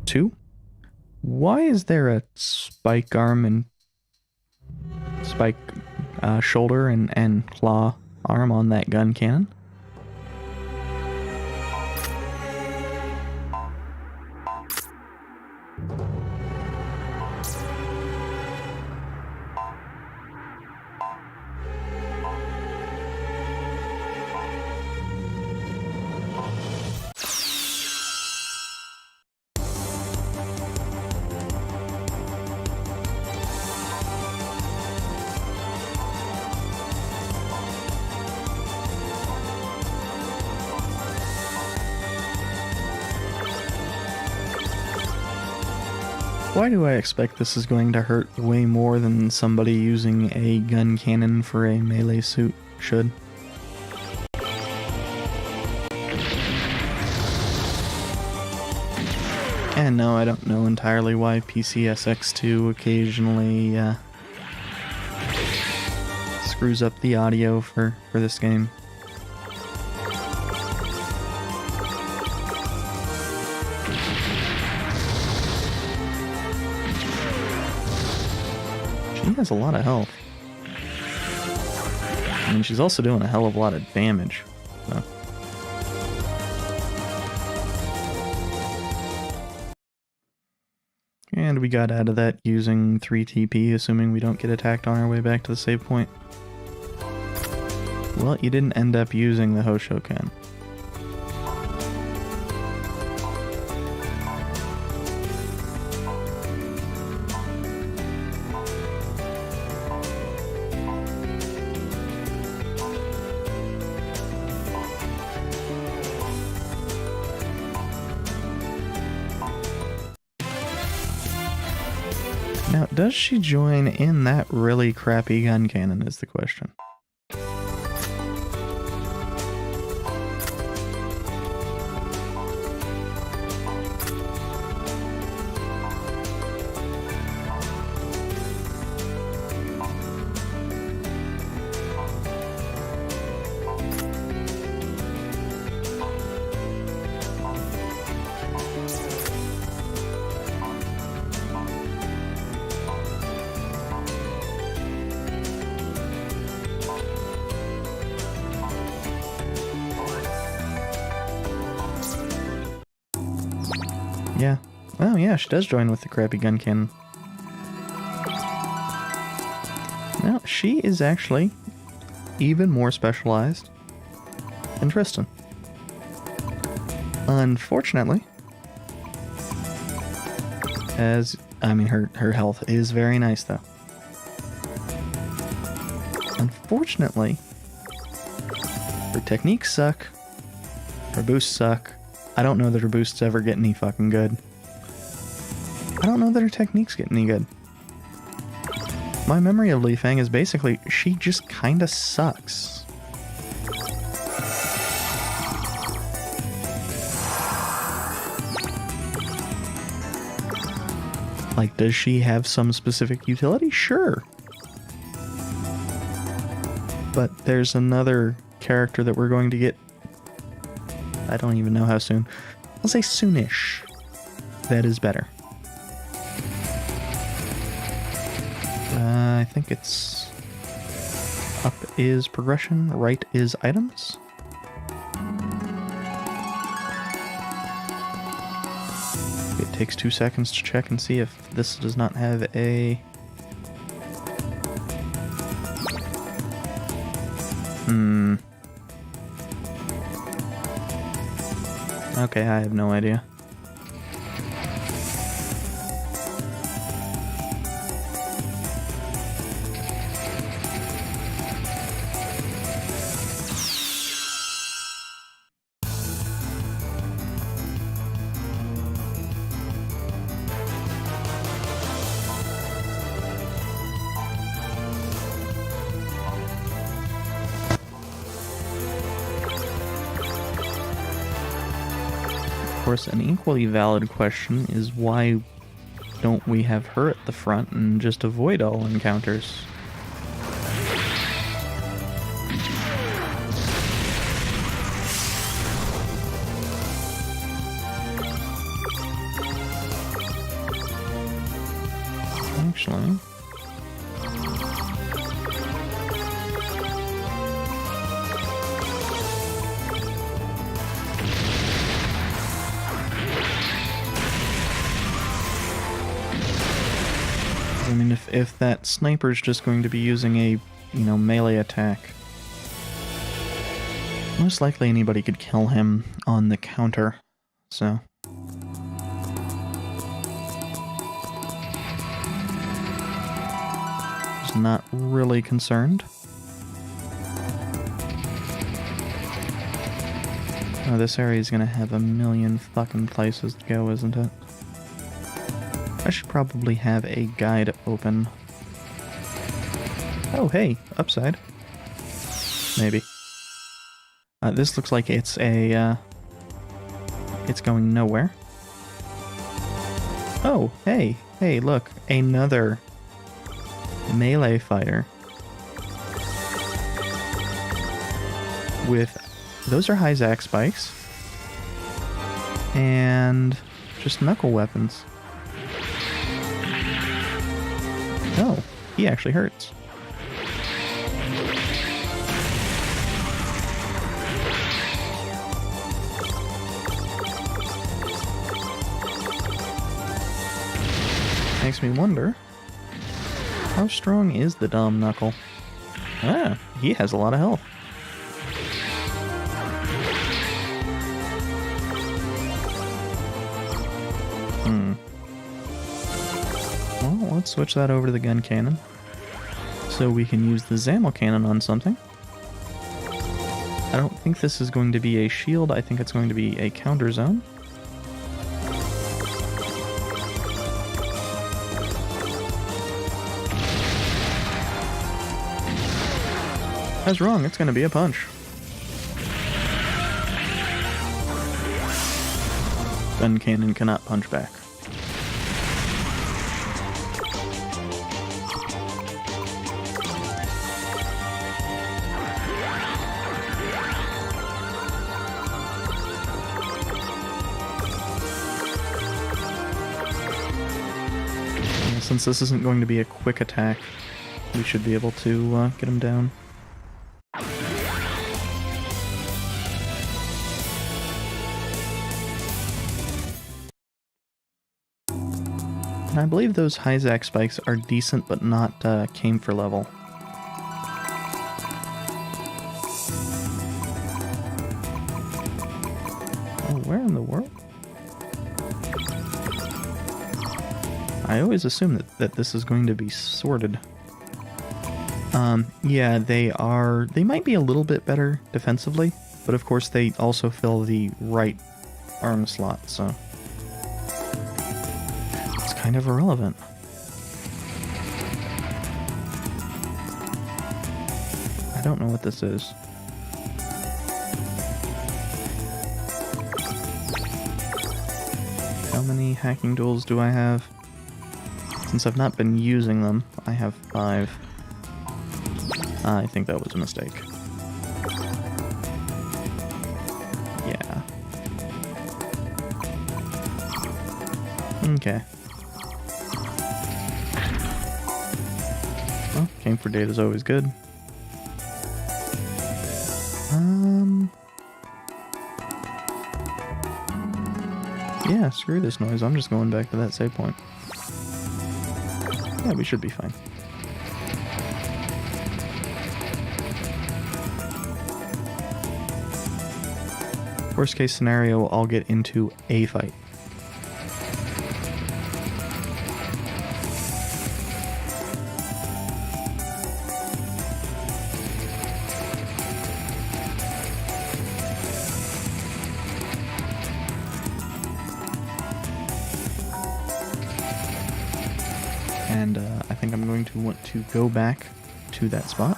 Two, why is there a spike arm and spike shoulder and claw arm on that gun cannon? Why do I expect this is going to hurt way more than somebody using a gun cannon for a melee suit should? And no, I don't know entirely why PCSX2 occasionally screws up the audio for this game. She has a lot of health. I mean, she's also doing a hell of a lot of damage, so. And we got out of that using 3 TP, assuming we don't get attacked on our way back to the save point. Well, you didn't end up using the Hoshokan. Now, does she join in that really crappy gun cannon is the question. Yeah. Oh yeah, she does join with the crappy gun cannon. Now, she is actually even more specialized than Tristan. Unfortunately, her health is very nice though. Unfortunately, her techniques suck, her boosts suck. I don't know that her boosts ever get any fucking good. I don't know that her techniques get any good. My memory of Li Fang is basically, she just kinda sucks. Like, does she have some specific utility? Sure. But there's another character that we're going to get. I don't even know how soon. I'll say soonish. That is better. I think it's... Up is progression, right is items. It takes 2 seconds to check and see if this does not have a... Okay, I have no idea. Of course, an equally valid question is why don't we have her at the front and just avoid all encounters? Actually... I mean, if that sniper's just going to be using a, melee attack, most likely anybody could kill him on the counter, so... Just not really concerned. Oh, this area is gonna have a million fucking places to go, isn't it? I should probably have a guide open. Oh, hey, upside. Maybe. This looks like it's a, it's going nowhere. Oh, hey, look, another melee fighter. With, those are Hyzac spikes. And just knuckle weapons. Oh, he actually hurts. Makes me wonder, how strong is the dumb knuckle? Ah, he has a lot of health. Well, let's switch that over to the gun cannon. So we can use the Zamel cannon on something. I don't think this is going to be a shield, I think it's going to be a counter zone. I was wrong, it's going to be a punch. Gun cannon cannot punch back. Since this isn't going to be a quick attack, we should be able to get him down. And I believe those Hyzac spikes are decent, but not Camphor level. Oh, where in the world? I always assume that this is going to be sorted. Yeah, they might be a little bit better defensively, but of course they also fill the right arm slot, so... it's kind of irrelevant. I don't know what this is. How many hacking duels do I have? Since I've not been using them, I have 5. I think that was a mistake. Yeah. Okay. Well, Game for Data is always good. Yeah, screw this noise. I'm just going back to that save point. Yeah, we should be fine. Worst case scenario, I'll get into a fight. And I think I'm going to want to go back to that spot.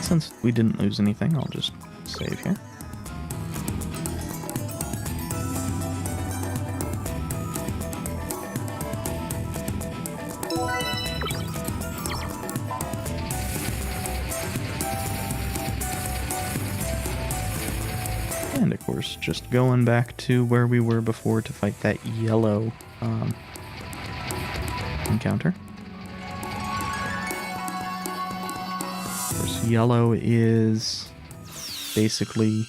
Since we didn't lose anything, I'll just save here. And of course, just going back to where we were before to fight that yellow encounter. Of course, yellow is basically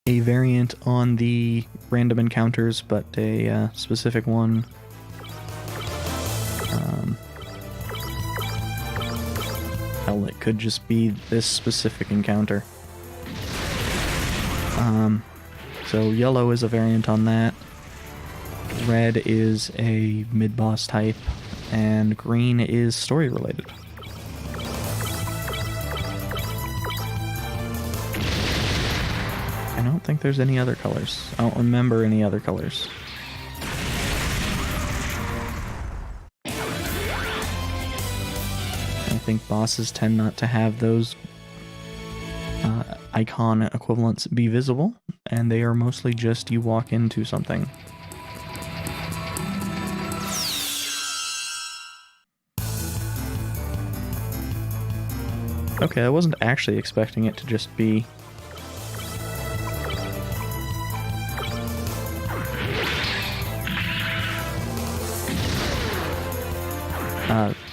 a variant on the random encounters, but a specific one. Hell, it could just be this specific encounter. So yellow is a variant on that. Red is a mid-boss type, and green is story-related. I don't think there's any other colors. I don't remember any other colors. I think bosses tend not to have those icon equivalents be visible, and they are mostly just you walk into something. Okay, I wasn't actually expecting it to just be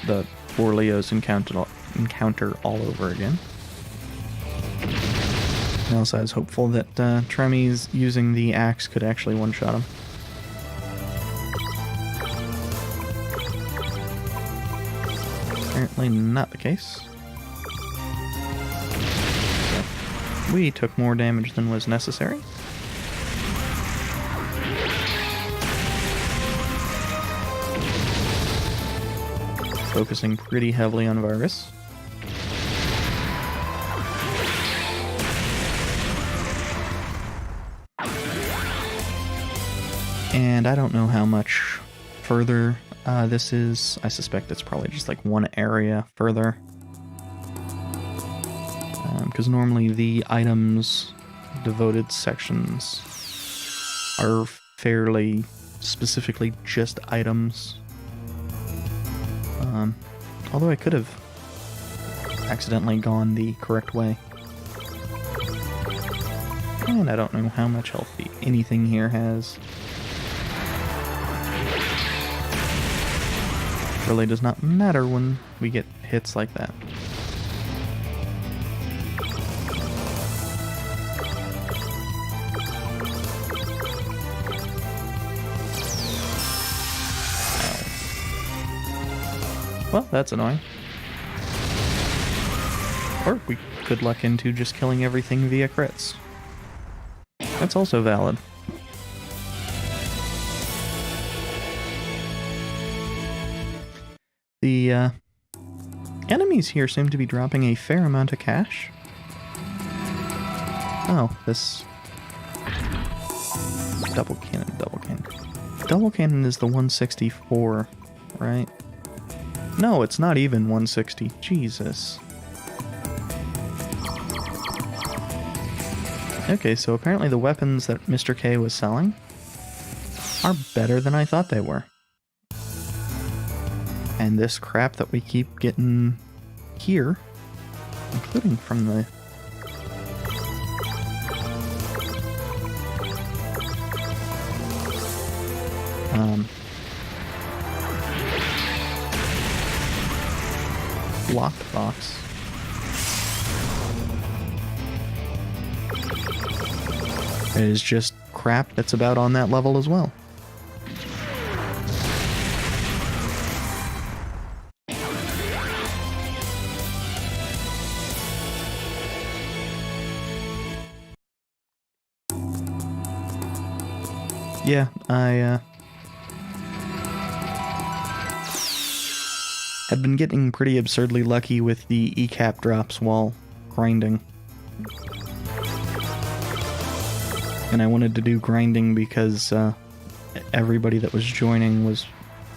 the four Leos encounter all over again. Also, I was hopeful that Tremy's using the axe could actually one-shot him. Apparently not the case. So, we took more damage than was necessary. Focusing pretty heavily on Vargas. And I don't know how much further this is. I suspect it's probably just like one area further. Because normally the items devoted sections are fairly specifically just items. Although I could have accidentally gone the correct way. And I don't know how much health anything here has. Really does not matter when we get hits like that. Well, that's annoying. Or we could luck into just killing everything via crits. That's also valid. The enemies here seem to be dropping a fair amount of cash. Oh, this double cannon. Double cannon is the 164, right? No, it's not even 160. Jesus. Okay, so apparently the weapons that Mr. K was selling are better than I thought they were. And this crap that we keep getting here, including from the... locked box. It is just crap that's about on that level as well. Yeah, I had been getting pretty absurdly lucky with the ECAP drops while grinding. And I wanted to do grinding because everybody that was joining was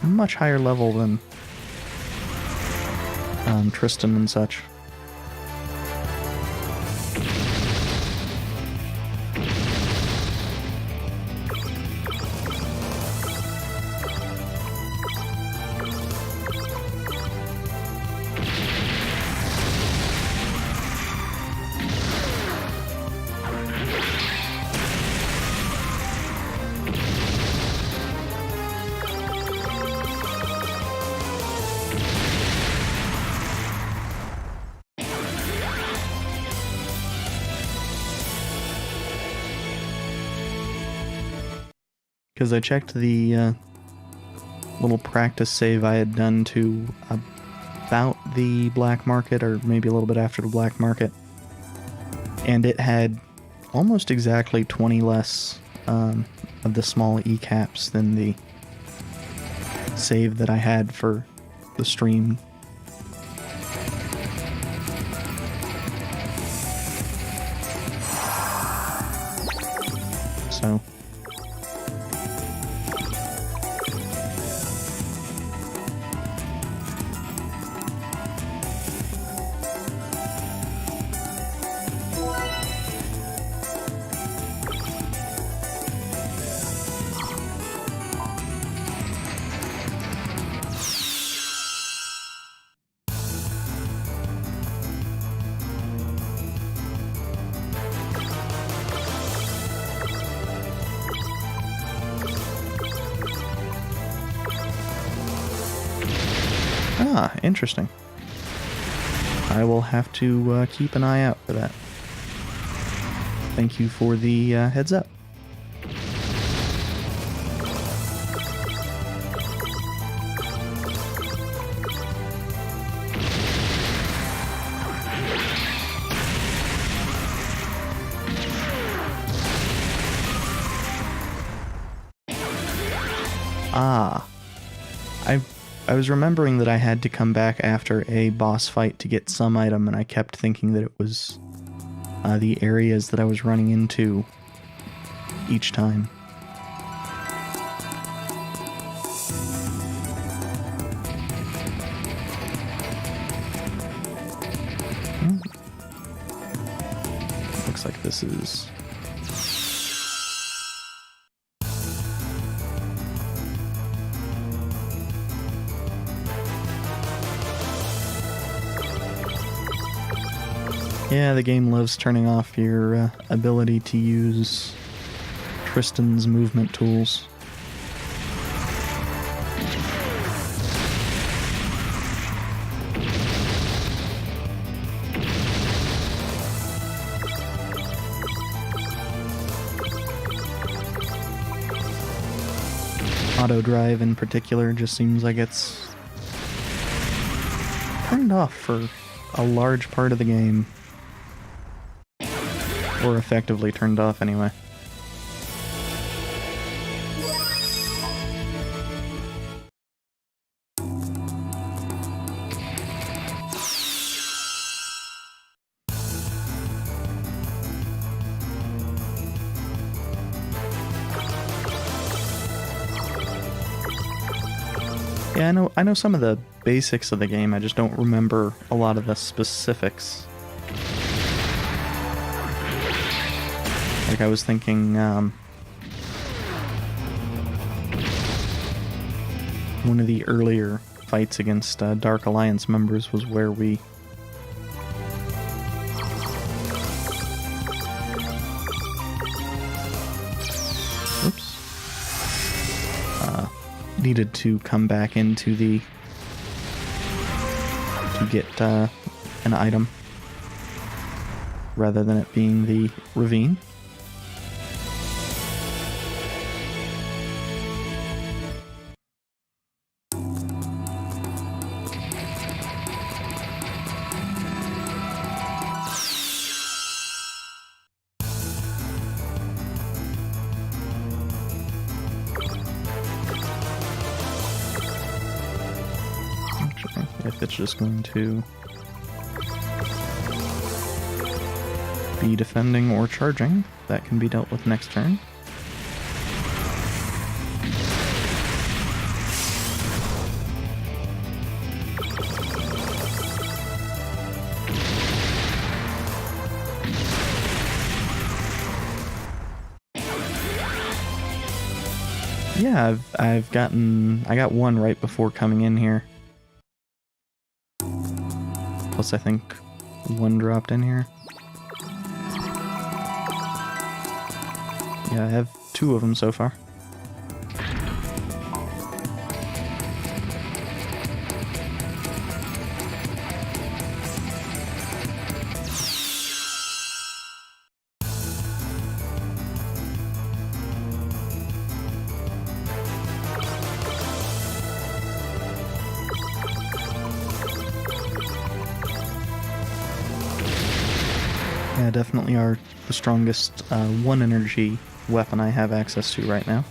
much higher level than Tristan and such. Because I checked the little practice save I had done to about the black market, or maybe a little bit after the black market, and it had almost exactly 20 less of the small E-caps than the save that I had for the stream. So... Ah, interesting. I will have to keep an eye out for that. Thank you for the heads up. Ah. I was remembering that I had to come back after a boss fight to get some item, and I kept thinking that it was the areas that I was running into each time. Looks like this is... Yeah, the game loves turning off your ability to use Tristan's movement tools. Auto drive in particular just seems like it's turned off for a large part of the game. Or effectively turned off anyway. Yeah, I know some of the basics of the game, I just don't remember a lot of the specifics. Like I was thinking, one of the earlier fights against Dark Alliance members was where we needed to come back into the to get an item rather than it being the ravine. If it's just going to be defending or charging, that can be dealt with next turn. Yeah, I got one right before coming in here. Plus, I think one dropped in here. Yeah, I have two of them so far. Yeah, definitely are the strongest one energy weapon I have access to right now.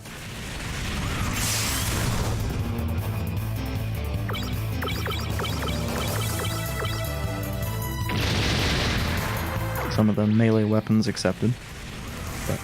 Some of the melee weapons accepted, but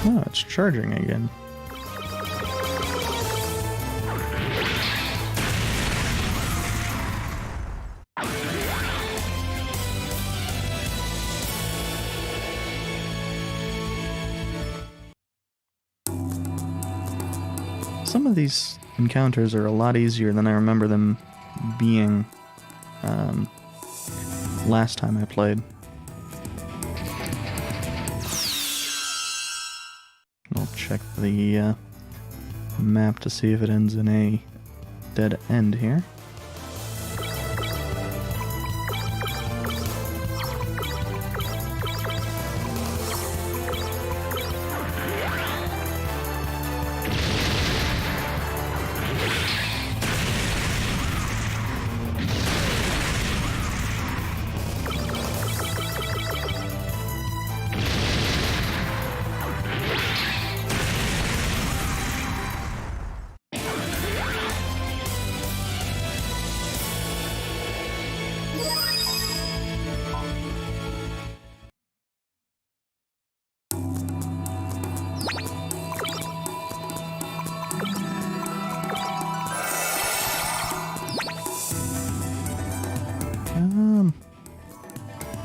oh, it's charging again. Some of these encounters are a lot easier than I remember them being last time I played. I'll check the map to see if it ends in a dead end here.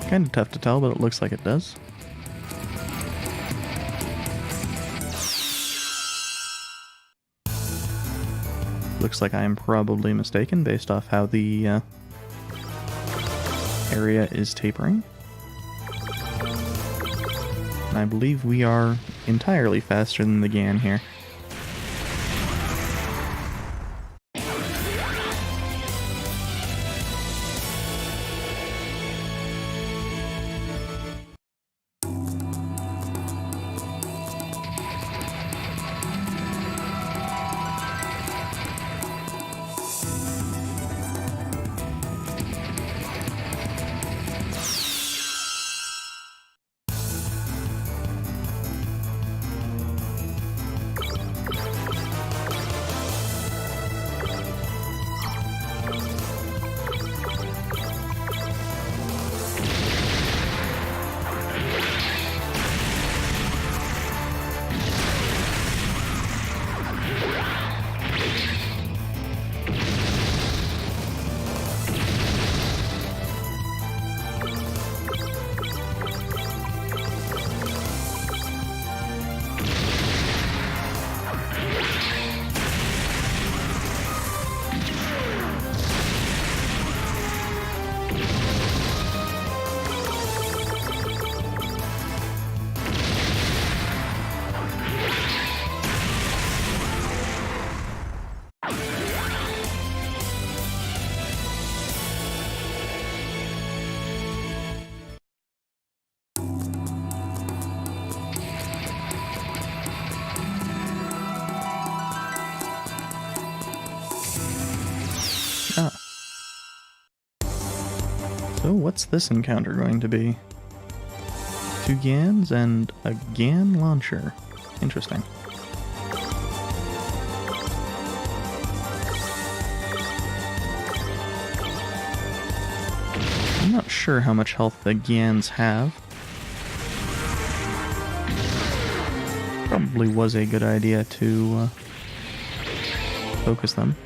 Kind of tough to tell, but it looks like it does. Looks like I am probably mistaken based off how the area is tapering. And I believe we are entirely faster than the GAN here. So what's this encounter going to be? 2 Gans and a Gan launcher. Interesting. I'm not sure how much health the Gans have. Probably was a good idea to focus them.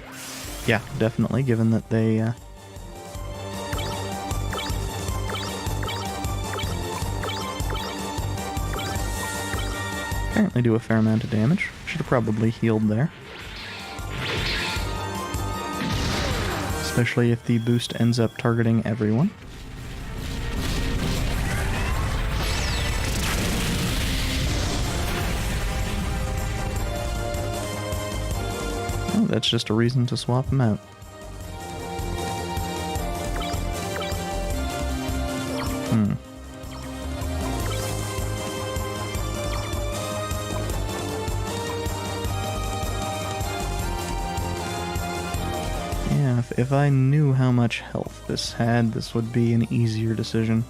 Yeah, definitely, given that they apparently do a fair amount of damage. Should have probably healed there. Especially if the boost ends up targeting everyone. Oh, that's just a reason to swap them out. Yeah, if I knew how much health this had, this would be an easier decision.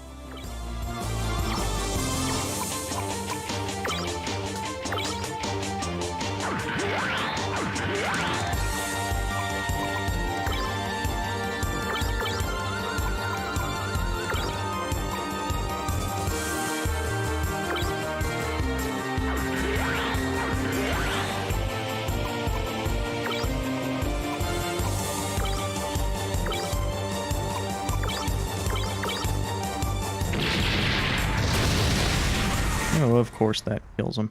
Oh, of course that kills him.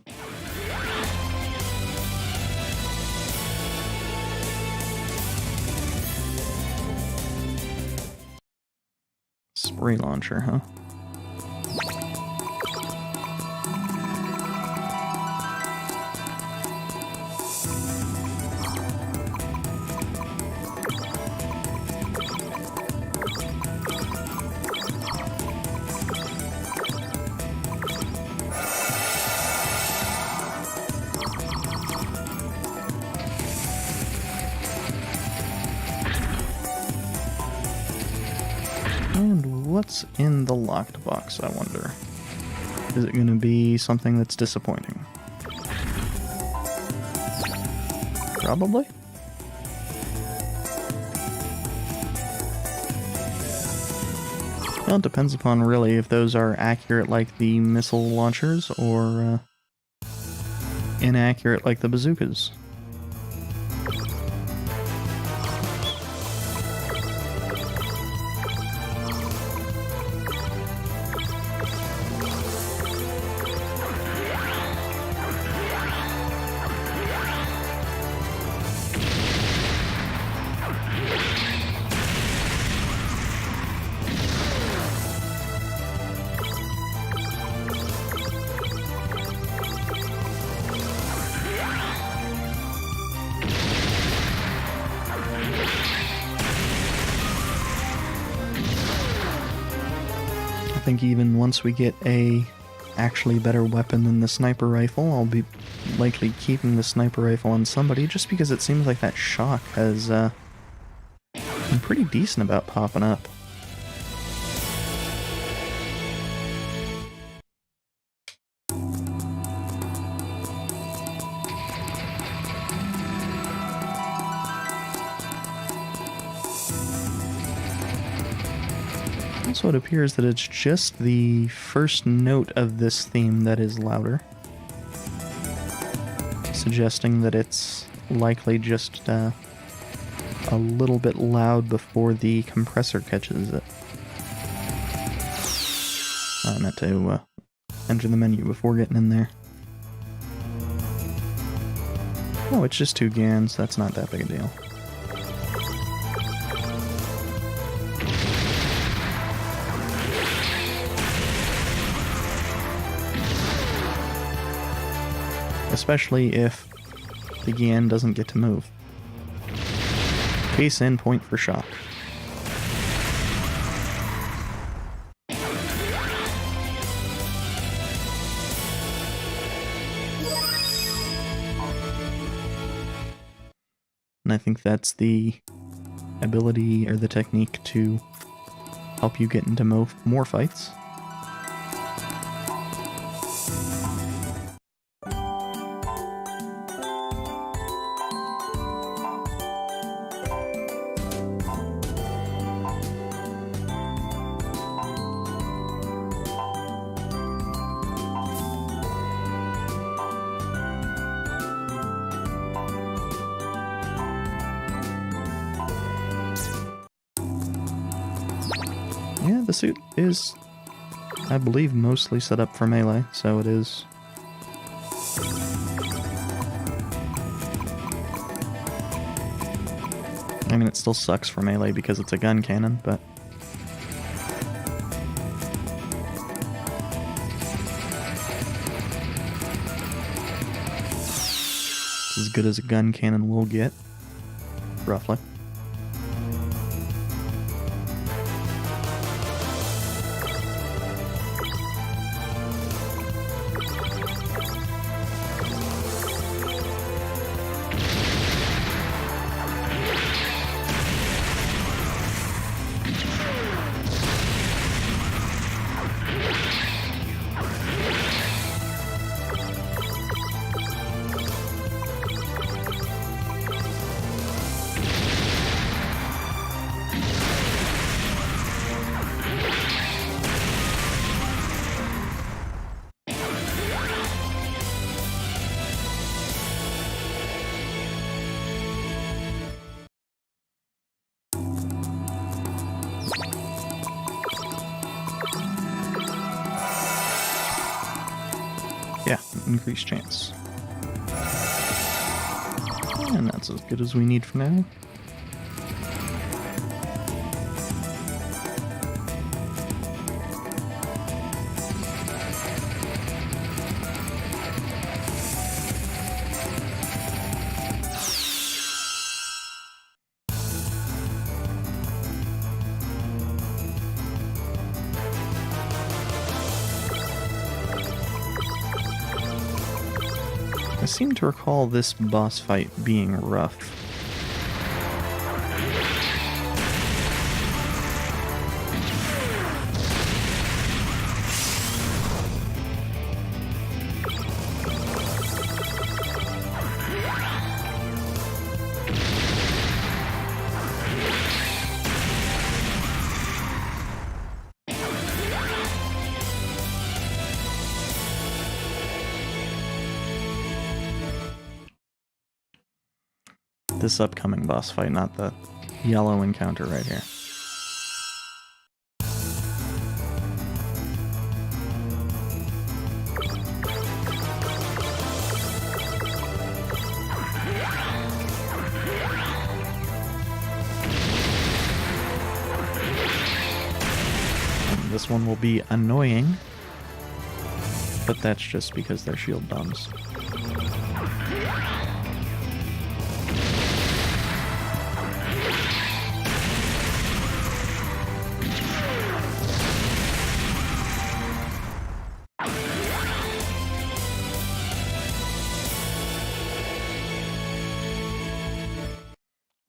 Spray launcher, huh? And what's in the locked box, I wonder? Is it going to be something that's disappointing? Probably? Well, it depends upon really if those are accurate like the missile launchers or inaccurate like the bazookas. I think even once we get a actually better weapon than the sniper rifle, I'll be likely keeping the sniper rifle on somebody, just because it seems like that shock has been pretty decent about popping up. So it appears that it's just the first note of this theme that is louder, suggesting that it's likely just a little bit loud before the compressor catches it. I meant to enter the menu before getting in there. Oh, it's just 2 Gans, that's not that big a deal. Especially if the Gan doesn't get to move. Case in point for shock. And I think that's the ability or the technique to help you get into more fights. Yeah, the suit is, I believe, mostly set up for melee, so it is. I mean, it still sucks for melee because it's a gun cannon, but... it's as good as a gun cannon will get, roughly. Yeah, increased chance. And that's as good as we need for now. I seem to recall this boss fight being rough. This upcoming boss fight, not the yellow encounter right here. And this one will be annoying, but that's just because they're shield bombs.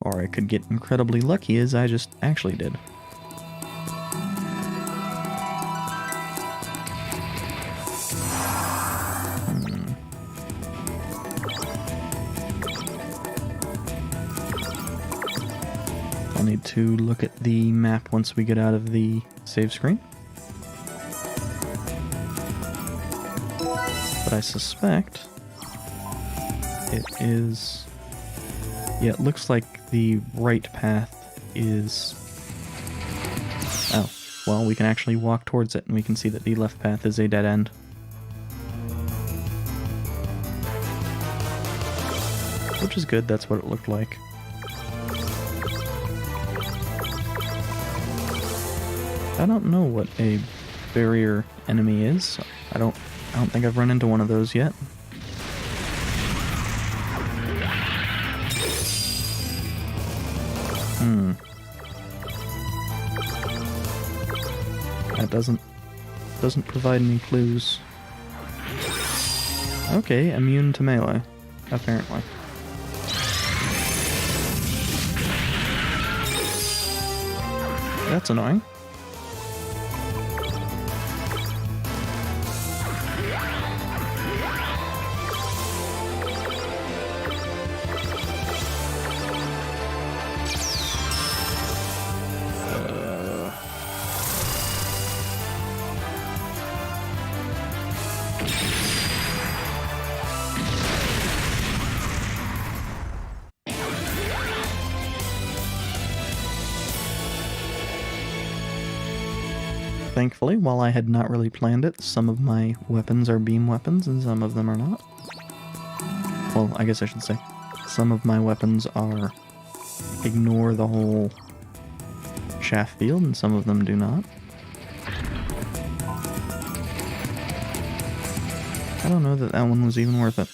Or I could get incredibly lucky, as I just actually did. I'll need to look at the map once we get out of the save screen. But I suspect it is... yeah, it looks like the right path is... oh, well, we can actually walk towards it, and we can see that the left path is a dead end. Which is good, that's what it looked like. I don't know what a barrier enemy is. I don't think I've run into one of those yet. That doesn't provide any clues. Okay, immune to melee, apparently. That's annoying. Thankfully, while I had not really planned it, some of my weapons are beam weapons and some of them are not. Well, I guess I should say, some of my weapons are ignore the whole shaft field and some of them do not. I don't know that that one was even worth it.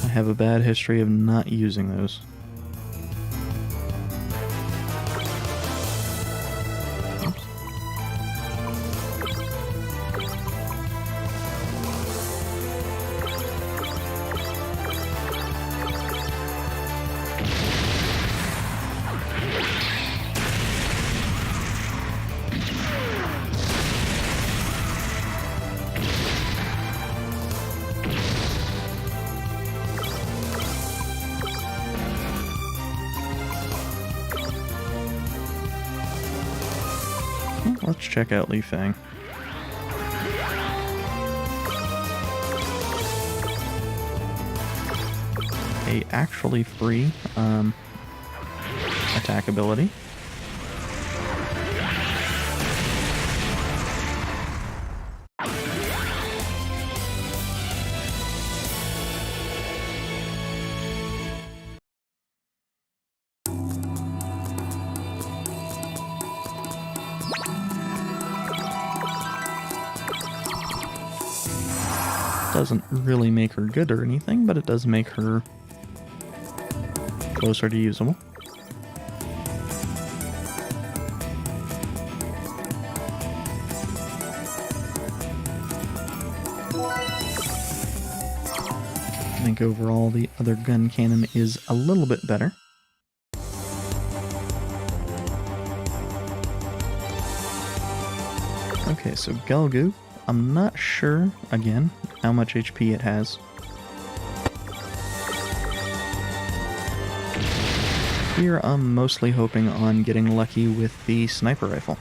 I have a bad history of not using those. Let's check out Li Fang. A actually free attack ability. Doesn't really make her good or anything, but it does make her closer to usable. I think overall the other gun cannon is a little bit better. Okay, so Gelgu, I'm not sure, again, how much HP it has. Here I'm mostly hoping on getting lucky with the sniper rifle.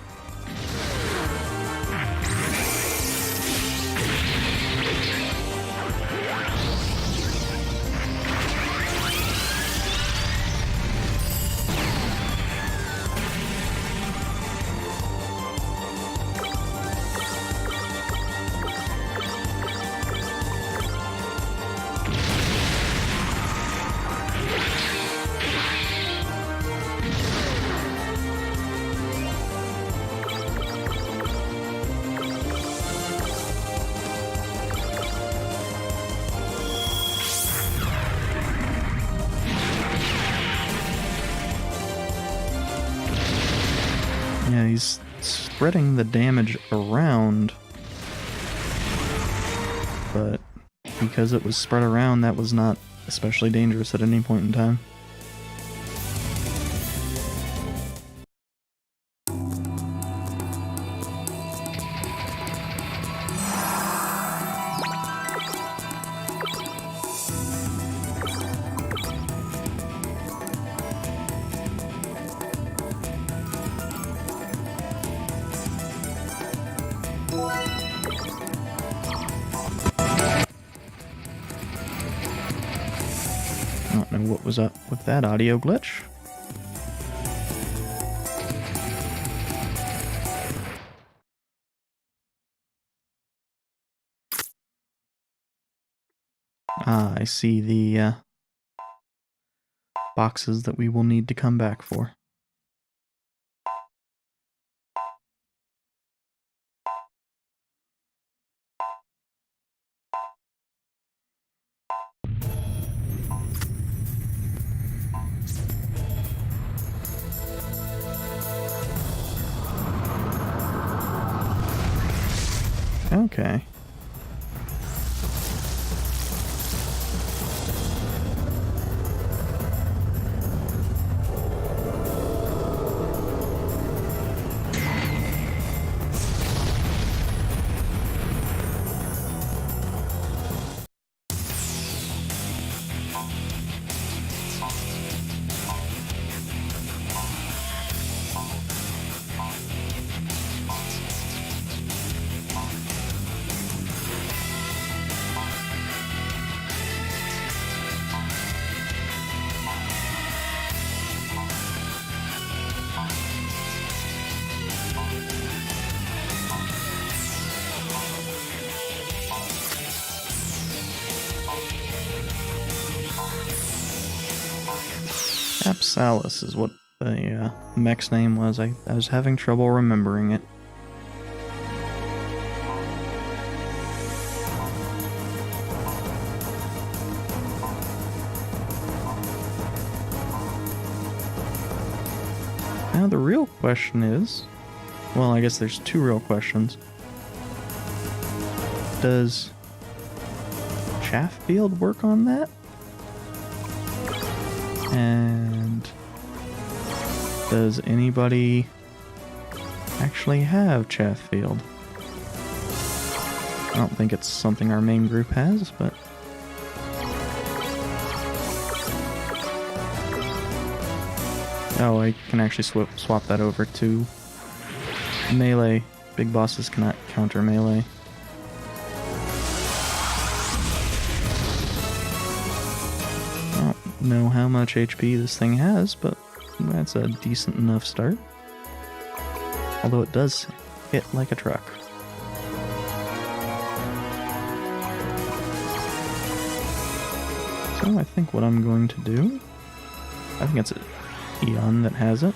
Yeah, he's spreading the damage around, but because it was spread around, that was not especially dangerous at any point in time. I don't know what was up with that audio glitch. Ah, I see the boxes that we will need to come back for. Okay. Apsalus is what the mech's name was. I was having trouble remembering it. Now the real question is, well, I guess there's two real questions. Does chaff field work on that? And does anybody actually have chaff field? I don't think it's something our main group has, but oh, I can actually swap that over to melee. Big bosses cannot counter melee. I don't know how much HP this thing has, but that's a decent enough start. Although it does hit like a truck. So I think what I'm going to do, I think it's Aeon that has it.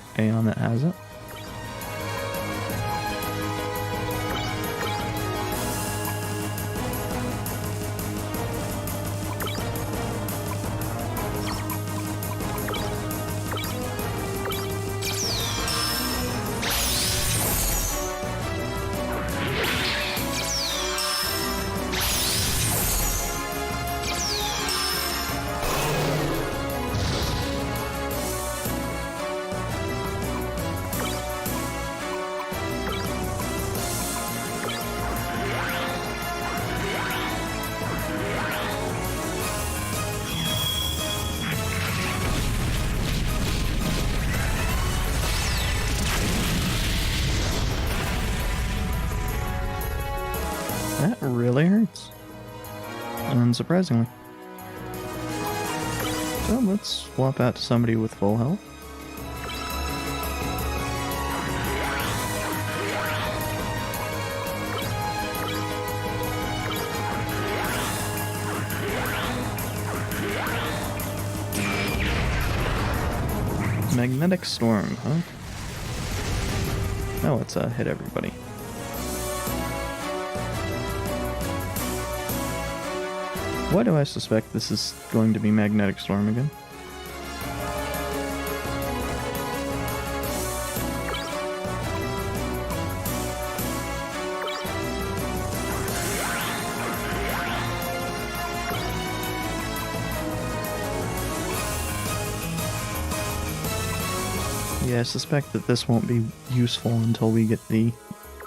That really hurts. Unsurprisingly. So let's swap out to somebody with full health. Magnetic Storm, huh? Oh, let's hit everybody. Why do I suspect this is going to be Magnetic Storm again? Yeah, I suspect that this won't be useful until we get the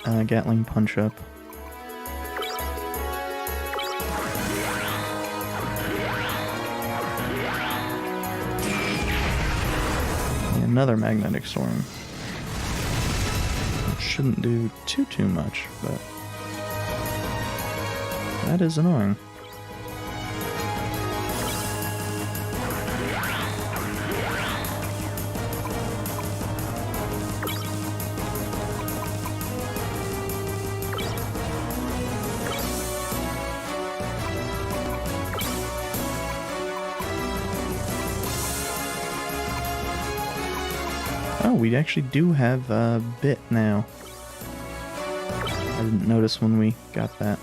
Gatling Punch up. Another Magnetic Storm. It shouldn't do too much, but that is annoying. Oh, we actually do have a bit now. I didn't notice when we got that.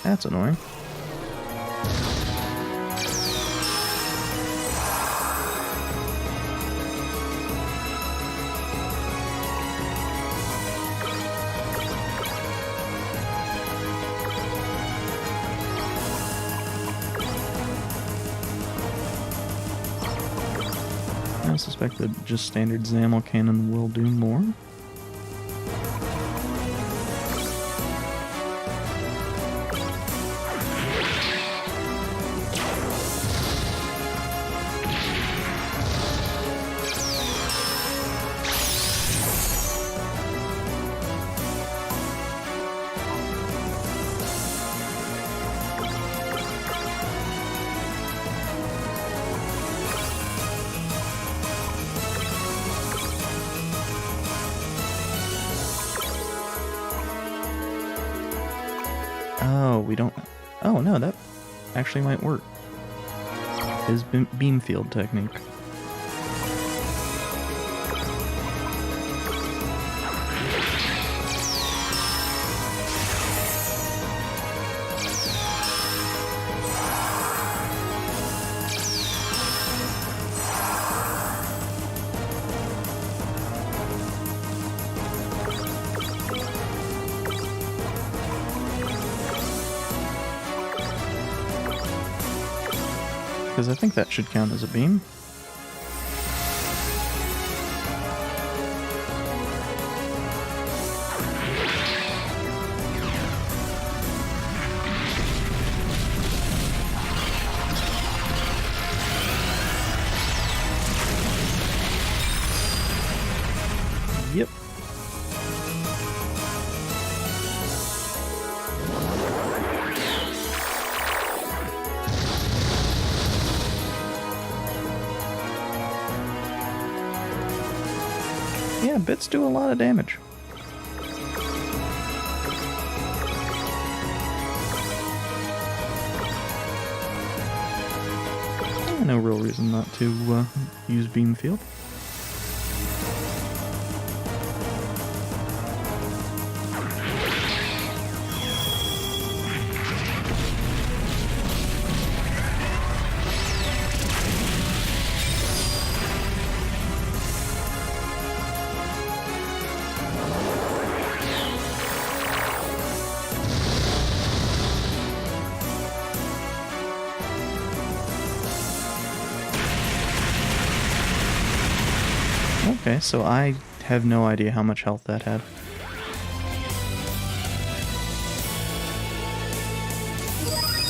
That's annoying. I suspect that just standard Zamel cannon will do more. Oh no, that actually might work. His beam field technique. Because I think that should count as a beam. Yep. Yeah, bits do a lot of damage. No real reason not to use beam field. Okay, so I have no idea how much health that had.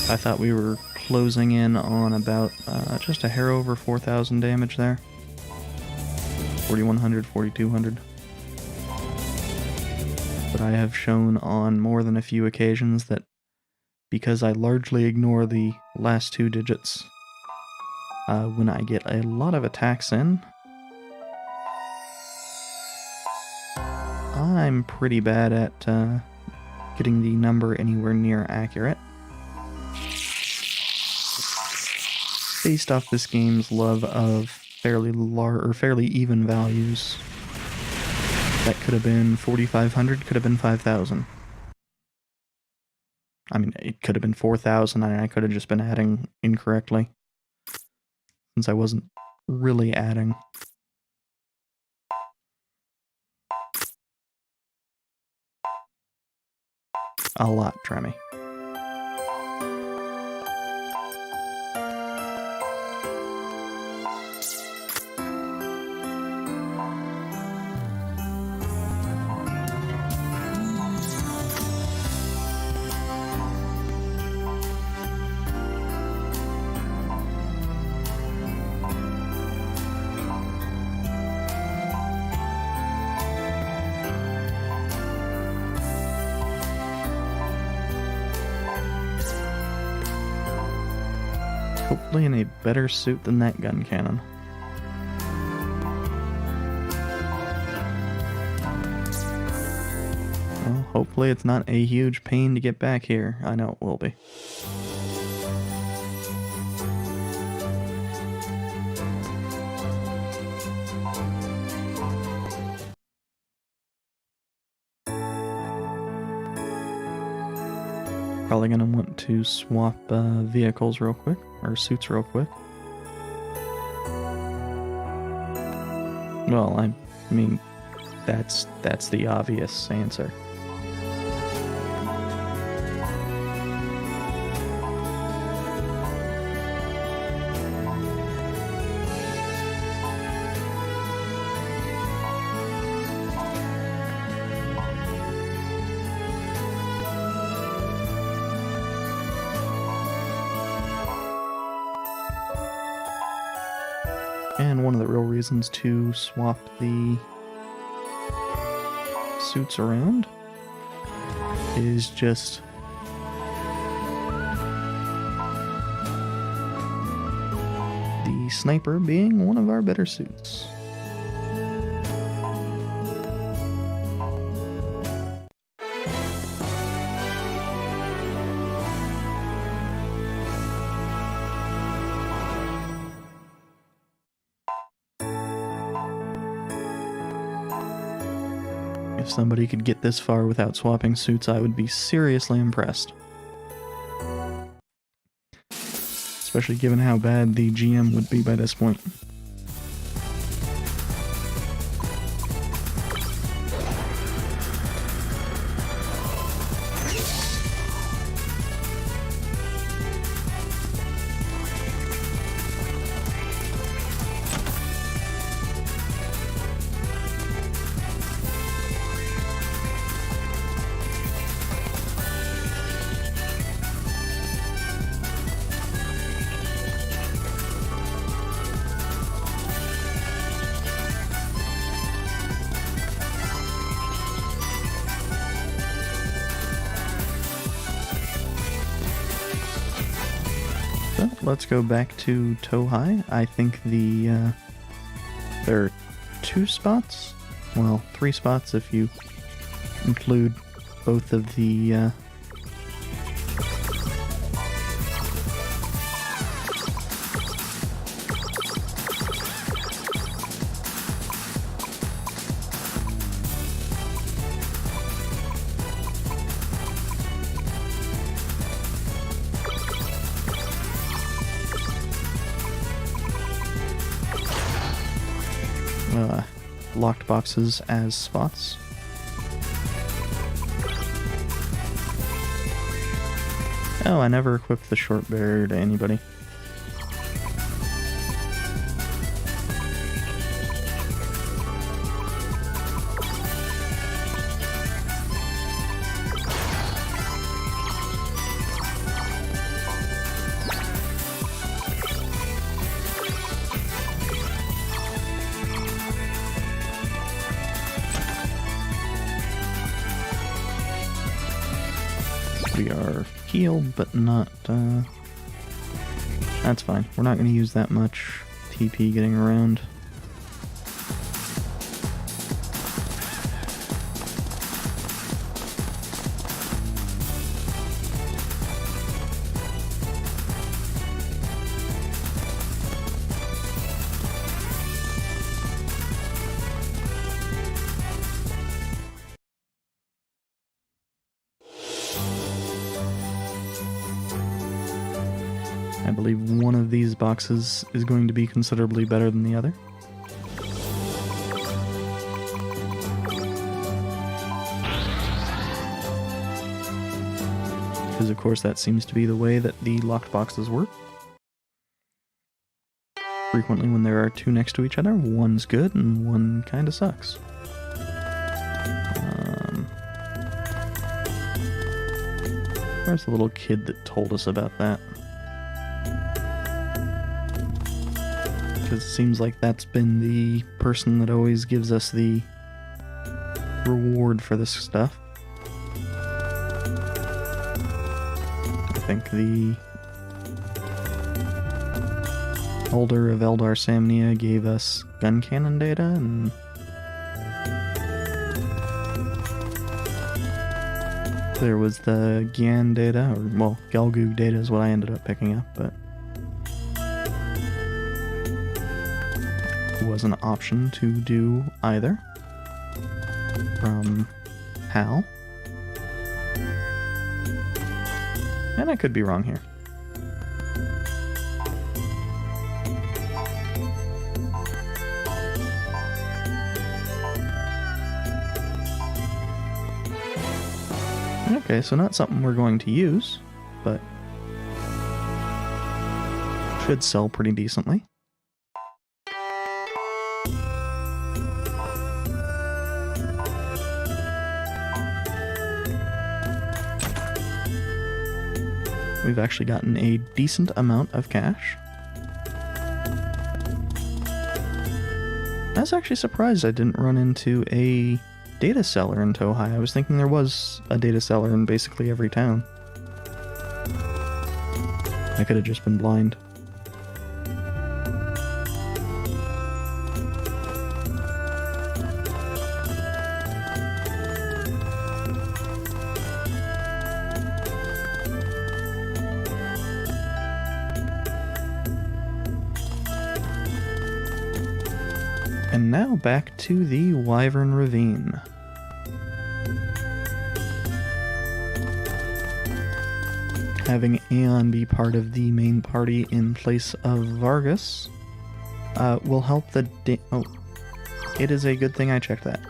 I thought we were closing in on about just a hair over 4,000 damage there. 4,100, 4,200. But I have shown on more than a few occasions that because I largely ignore the last two digits, when I get a lot of attacks in, I'm pretty bad at getting the number anywhere near accurate. Based off this game's love of fairly even values. That could have been 4,500, could have been 5,000. I mean, it could have been 4,000, and I could have just been adding incorrectly. Since I wasn't really adding. A lot, Tremmy. Hopefully in a better suit than that gun cannon. Well, hopefully it's not a huge pain to get back here. I know it will be. Probably gonna want to swap vehicles real quick, or suits real quick. Well, I mean, that's the obvious answer. And one of the real reasons to swap the suits around is just the sniper being one of our better suits. If somebody could get this far without swapping suits, I would be seriously impressed. Especially given how bad the GM would be by this point. Let's go back to Tohai. I think there are 2 spots. Well, 3 spots if you include both of the locked boxes as spots. Oh, I never equipped the short bear to anybody. We are healed, but not, that's fine. We're not going to use that much TP getting around. I believe one of these boxes is going to be considerably better than the other. Because of course that seems to be the way that the locked boxes work. Frequently when there are 2 next to each other, one's good and one kinda sucks. Where's the little kid that told us about that? Because it seems like that's been the person that always gives us the reward for this stuff. I think the Elder of Eldar Samnia gave us gun cannon data, and there was the Gyan data, or well, Gelgu data is what I ended up picking up, but it was an option to do either from HAL. And I could be wrong here. Okay, so not something we're going to use, but should sell pretty decently. We've actually gotten a decent amount of cash. I was actually surprised I didn't run into a data seller in Tohai. I was thinking there was a data seller in basically every town. I could have just been blind. And now back to the Wyvern Ravine. having Aeon be part of the main party in place of Vargas will help the oh, it is a good thing I checked that.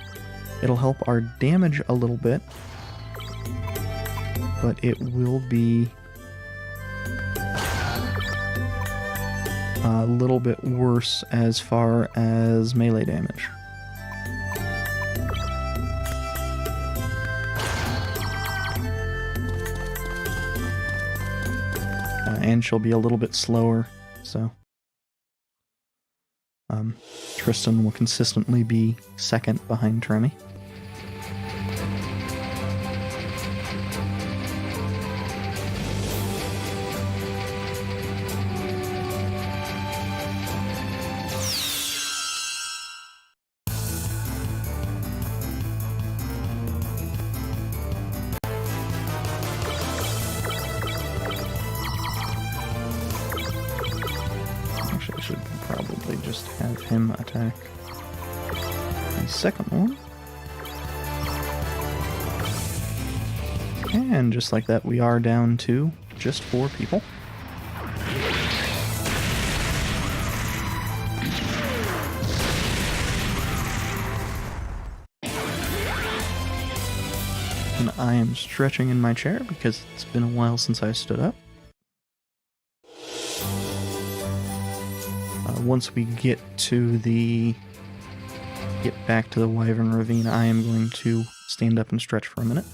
It'll help our damage a little bit, but it will be a little bit worse as far as melee damage. And she'll be a little bit slower, so Tristan will consistently be second behind Tremy. Just have him attack the second one. And just like that, we are down to just 4 people. And I am stretching in my chair because it's been a while since I stood up. Once we get back to the Wyvern Ravine, I am going to stand up and stretch for a minute.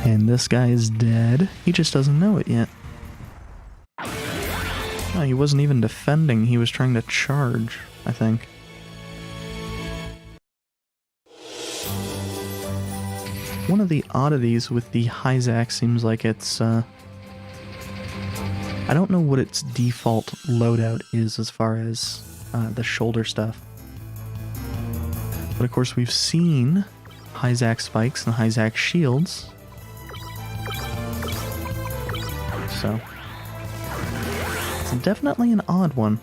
And this guy is dead. He just doesn't know it yet. Oh, he wasn't even defending. He was trying to charge, I think. One of the oddities with the Hyzak seems like it's, I don't know what its default loadout is as far as the shoulder stuff. But of course we've seen Hyzak spikes and Hyzak shields. So, it's definitely an odd one.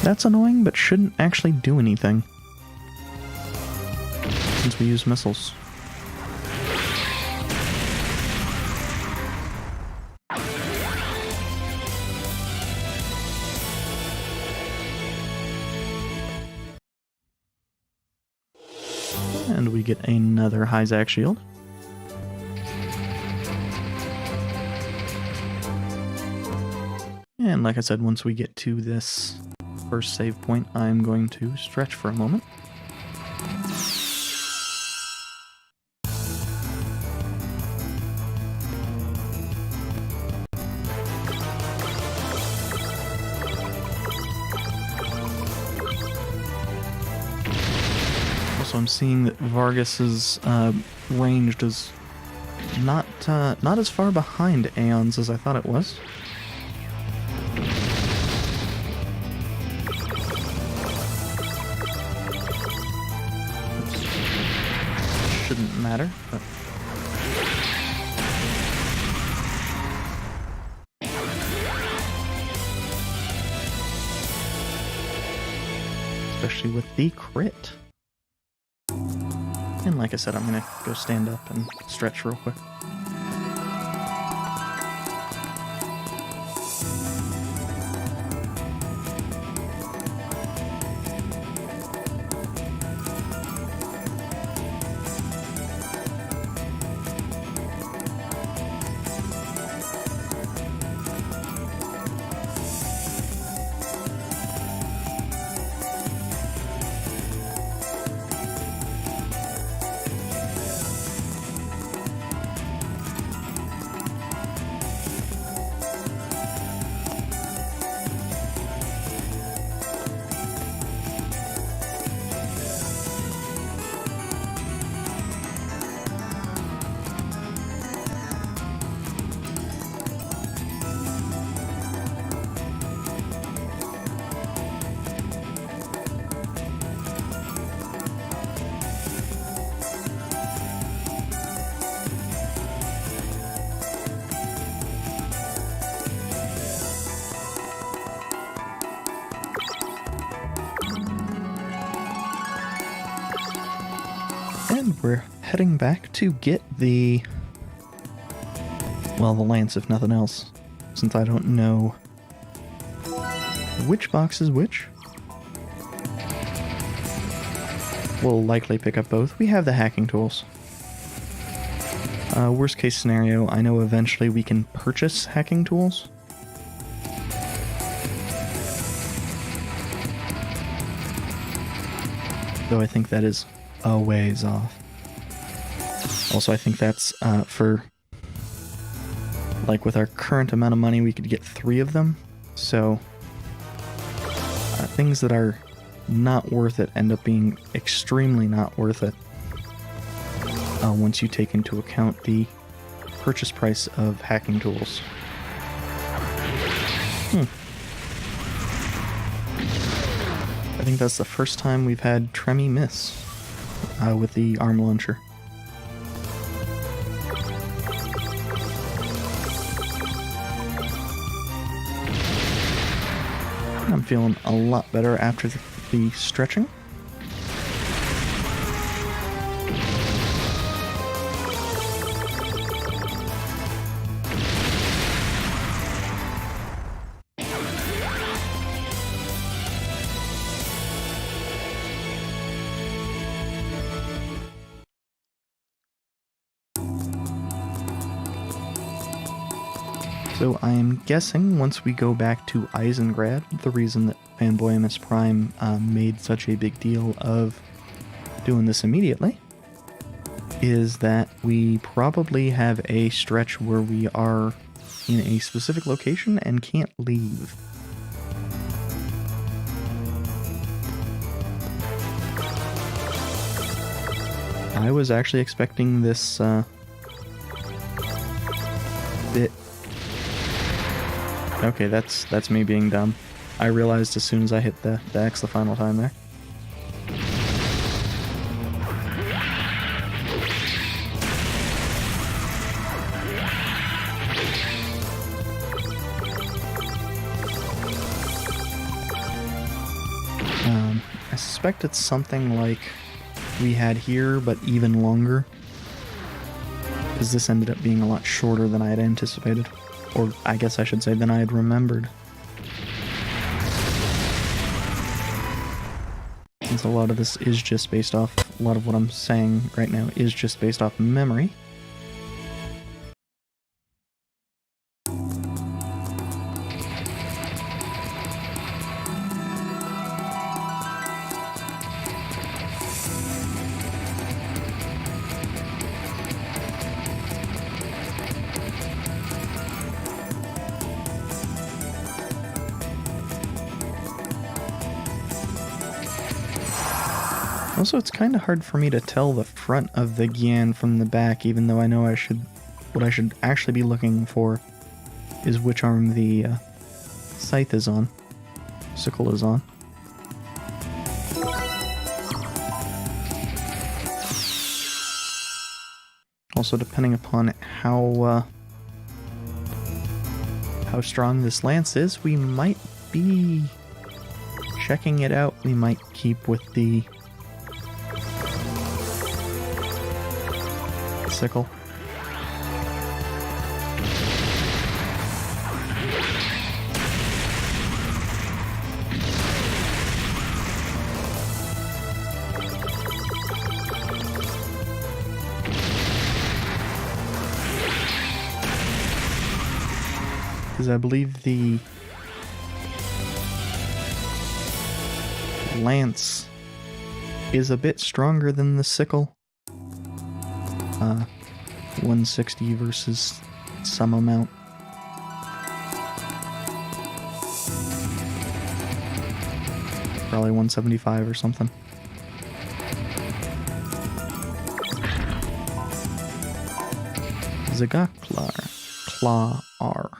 That's annoying, but shouldn't actually do anything, since we use missiles. And we get another Hyzak shield. And like I said, once we get to this first save point, I'm going to stretch for a moment. Also, I'm seeing that Vargas's ranged is not as far behind Aeon's as I thought it was. Shouldn't matter, but especially with the crit. And like I said, I'm gonna go stand up and stretch real quick. And we're heading back to get the... well, the lance, if nothing else. Since I don't know which box is which. We'll likely pick up both. We have the hacking tools. Worst case scenario, I know eventually we can purchase hacking tools. Though I think that is a ways off. Also, I think that's for... like with our current amount of money, we could get 3 of them. So, things that are not worth it end up being extremely not worth it. Once you take into account the purchase price of hacking tools. I think that's the first time we've had Tremmy miss with the arm launcher. I'm feeling a lot better after the stretching. So I am guessing once we go back to Eisengrad, the reason that Fanboy MS Prime made such a big deal of doing this immediately is that we probably have a stretch where we are in a specific location and can't leave. I was actually expecting this bit... Okay, that's me being dumb. I realized as soon as I hit the X the final time there. I suspect it's something like we had here, but even longer. Because this ended up being a lot shorter than I had anticipated. Or I guess I should say than I had remembered. Since a lot of this is just based off, a lot of what I'm saying right now is just based off memory. Also, it's kind of hard for me to tell the front of the Gyan from the back, even though I know what I should actually be looking for is which arm the scythe is on, sickle is on. Also, depending upon how strong this lance is, we might be checking it out. We might keep with the sickle. Because I believe the lance is a bit stronger than the sickle. 160 versus some amount. Probably 175 or something. Zagaklar. Claw R.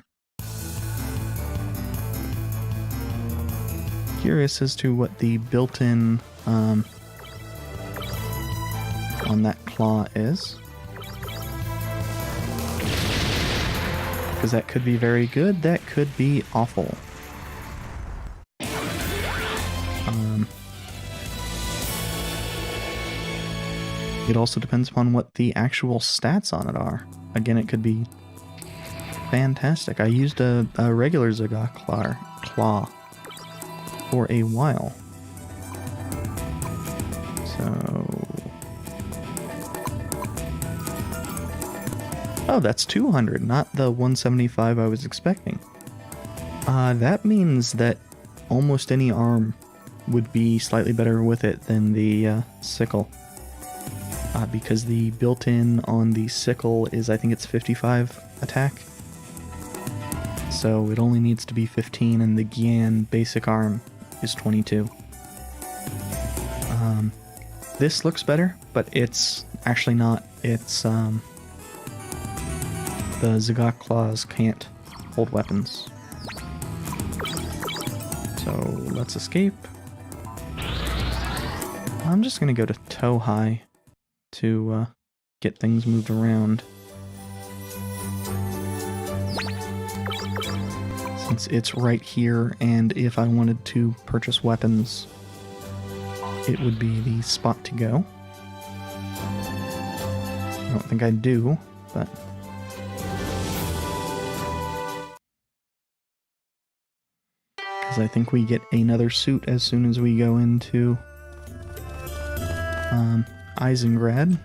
Curious as to what the built-in on that claw is. Because that could be very good, that could be awful. It also depends upon what the actual stats on it are. Again, it could be fantastic. I used a regular Saga claw for a while. So... Oh, that's 200, not the 175 I was expecting. That means that almost any arm would be slightly better with it than the sickle. Because the built-in on the sickle is, I think it's 55 attack. So it only needs to be 15, and the Gyan basic arm is 22. This looks better, but it's actually not. It's, the Saga claws can't hold weapons. So let's escape. I'm just gonna go to toe high to get things moved around. Since it's right here, and if I wanted to purchase weapons, it would be the spot to go. I don't think I do, but... because I think we get another suit as soon as we go into Eisengrad.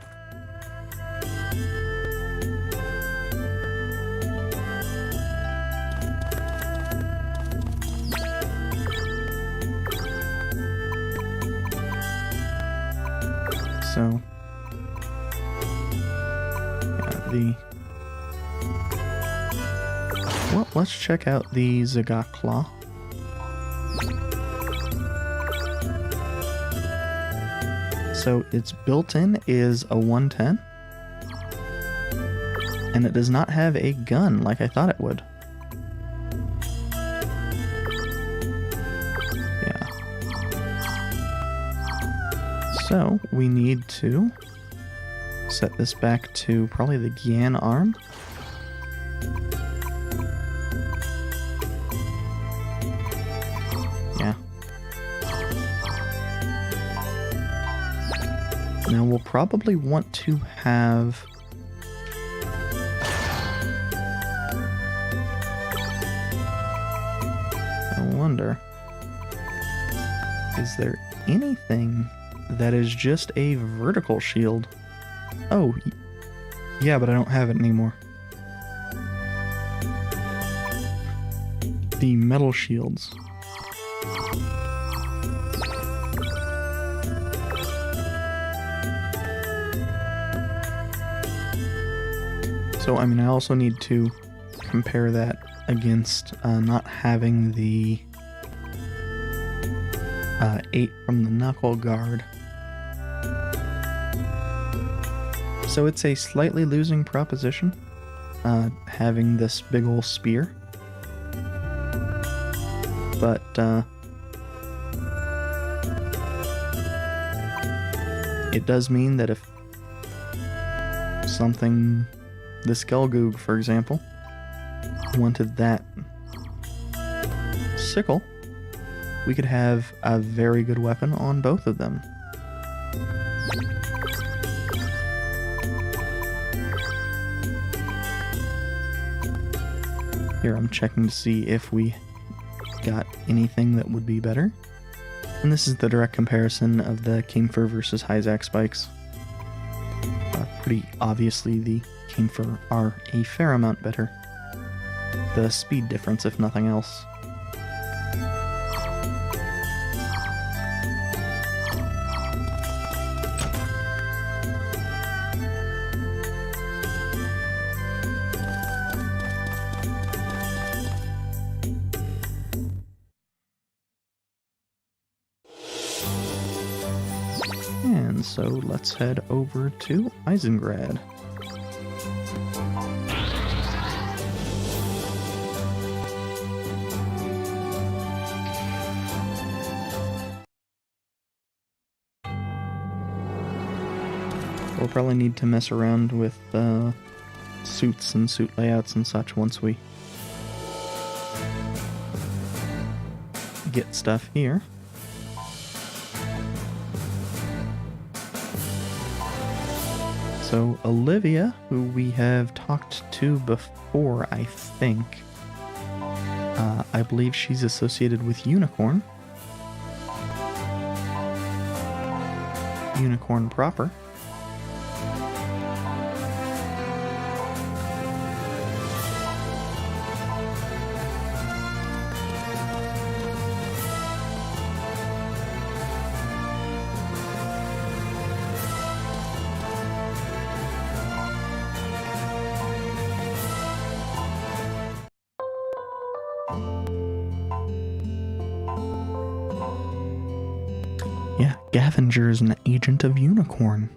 So, yeah, well, let's check out the Saga claw. So its built-in is a 110, and it does not have a gun like I thought it would. Yeah. So we need to set this back to probably the Gyan arm. Yeah. Now we'll probably want to have... I wonder... is there anything that is just a vertical shield? Oh, yeah, but I don't have it anymore. The metal shields. So, I mean, I also need to compare that against not having the 8 from the knuckle guard. So it's a slightly losing proposition, having this big ol' spear. But, it does mean that if something, the Skelgoog, for example, wanted that sickle, we could have a very good weapon on both of them. Here, I'm checking to see if we got anything that would be better. And this is the direct comparison of the Kaempfer versus Hyzak spikes. Pretty obviously, the Kaempfer are a fair amount better. The speed difference, if nothing else. And so let's head over to Eisengrad. We'll probably need to mess around with suits and suit layouts and such once we get stuff here. So Olivia, who we have talked to before, I think. I believe she's associated with Unicorn. Unicorn proper. Yeah, Gavinger is an agent of Unicorn.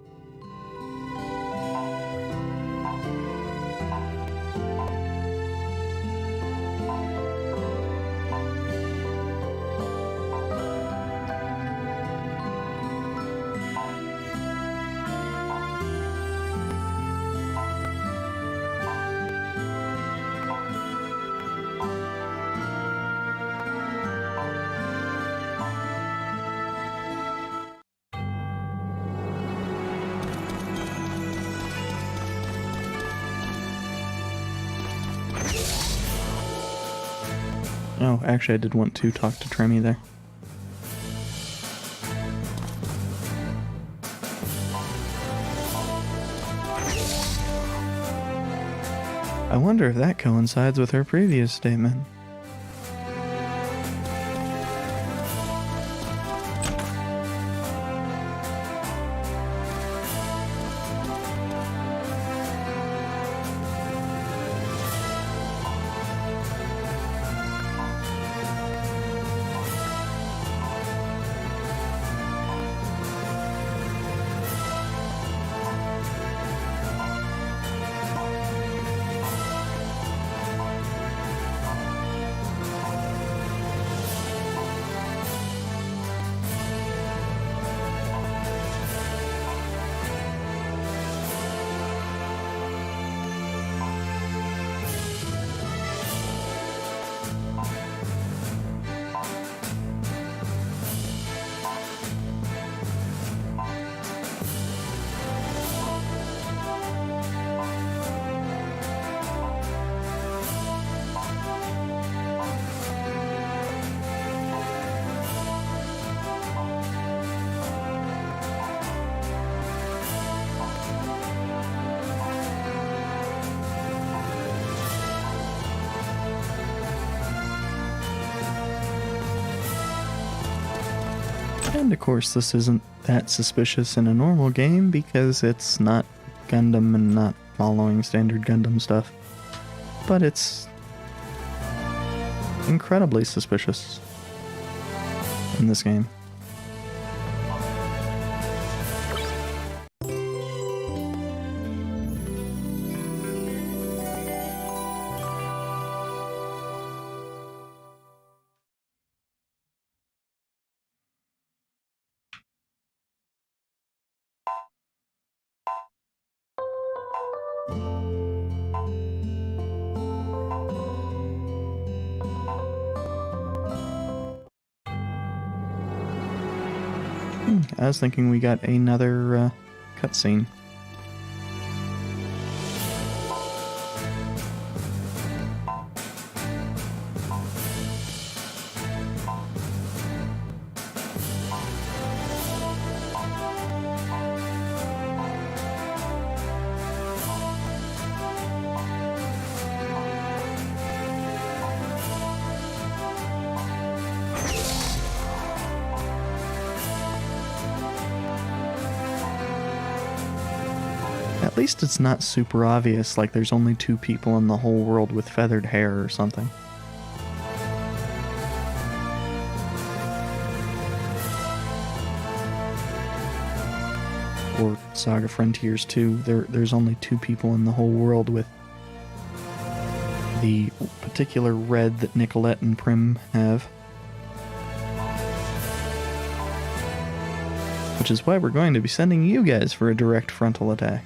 Oh, actually I did want to talk to Tremmy there. I wonder if that coincides with her previous statement. And of course this isn't that suspicious in a normal game because it's not Gundam and not following standard Gundam stuff. But it's incredibly suspicious in this game. I was thinking we got another cutscene. At least it's not super obvious, like there's only 2 people in the whole world with feathered hair or something. Or Saga Frontiers 2, there's only 2 people in the whole world with the particular red that Nicolette and Prim have. Which is why we're going to be sending you guys for a direct frontal attack.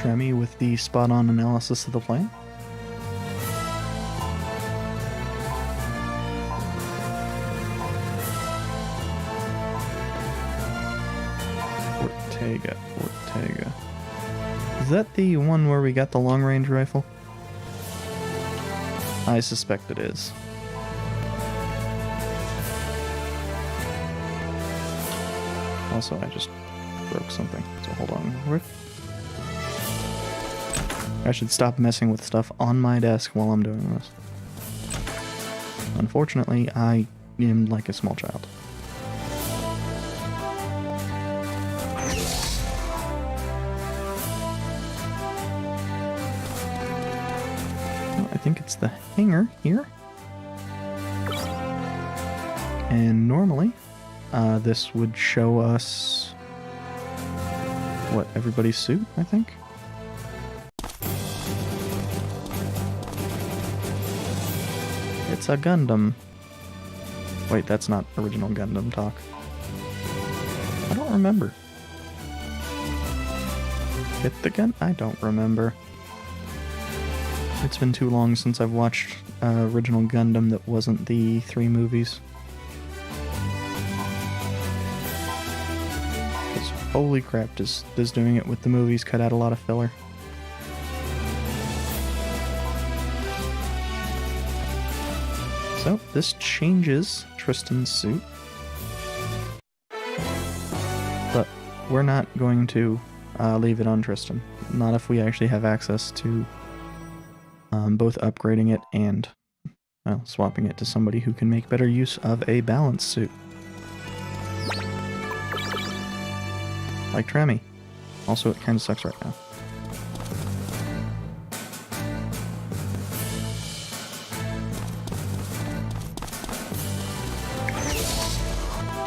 Tremmy with the spot-on analysis of the plan. Ortega. Is that the one where we got the long-range rifle? I suspect it is. Also, I just broke something, so hold on real quick. I should stop messing with stuff on my desk while I'm doing this. Unfortunately, I am like a small child. I think it's the hangar here. And normally, this would show us what, everybody's suit, I think? It's a Gundam. Wait, that's not original Gundam talk. I don't remember. Hit the gun? I don't remember. It's been too long since I've watched original Gundam that wasn't the 3 movies. Because holy crap, does doing it with the movies cut out a lot of filler. So, this changes Tristan's suit. But we're not going to leave it on Tristan. Not if we actually have access to both upgrading it and swapping it to somebody who can make better use of a balanced suit. Like Tremmy. Also, it kind of sucks right now.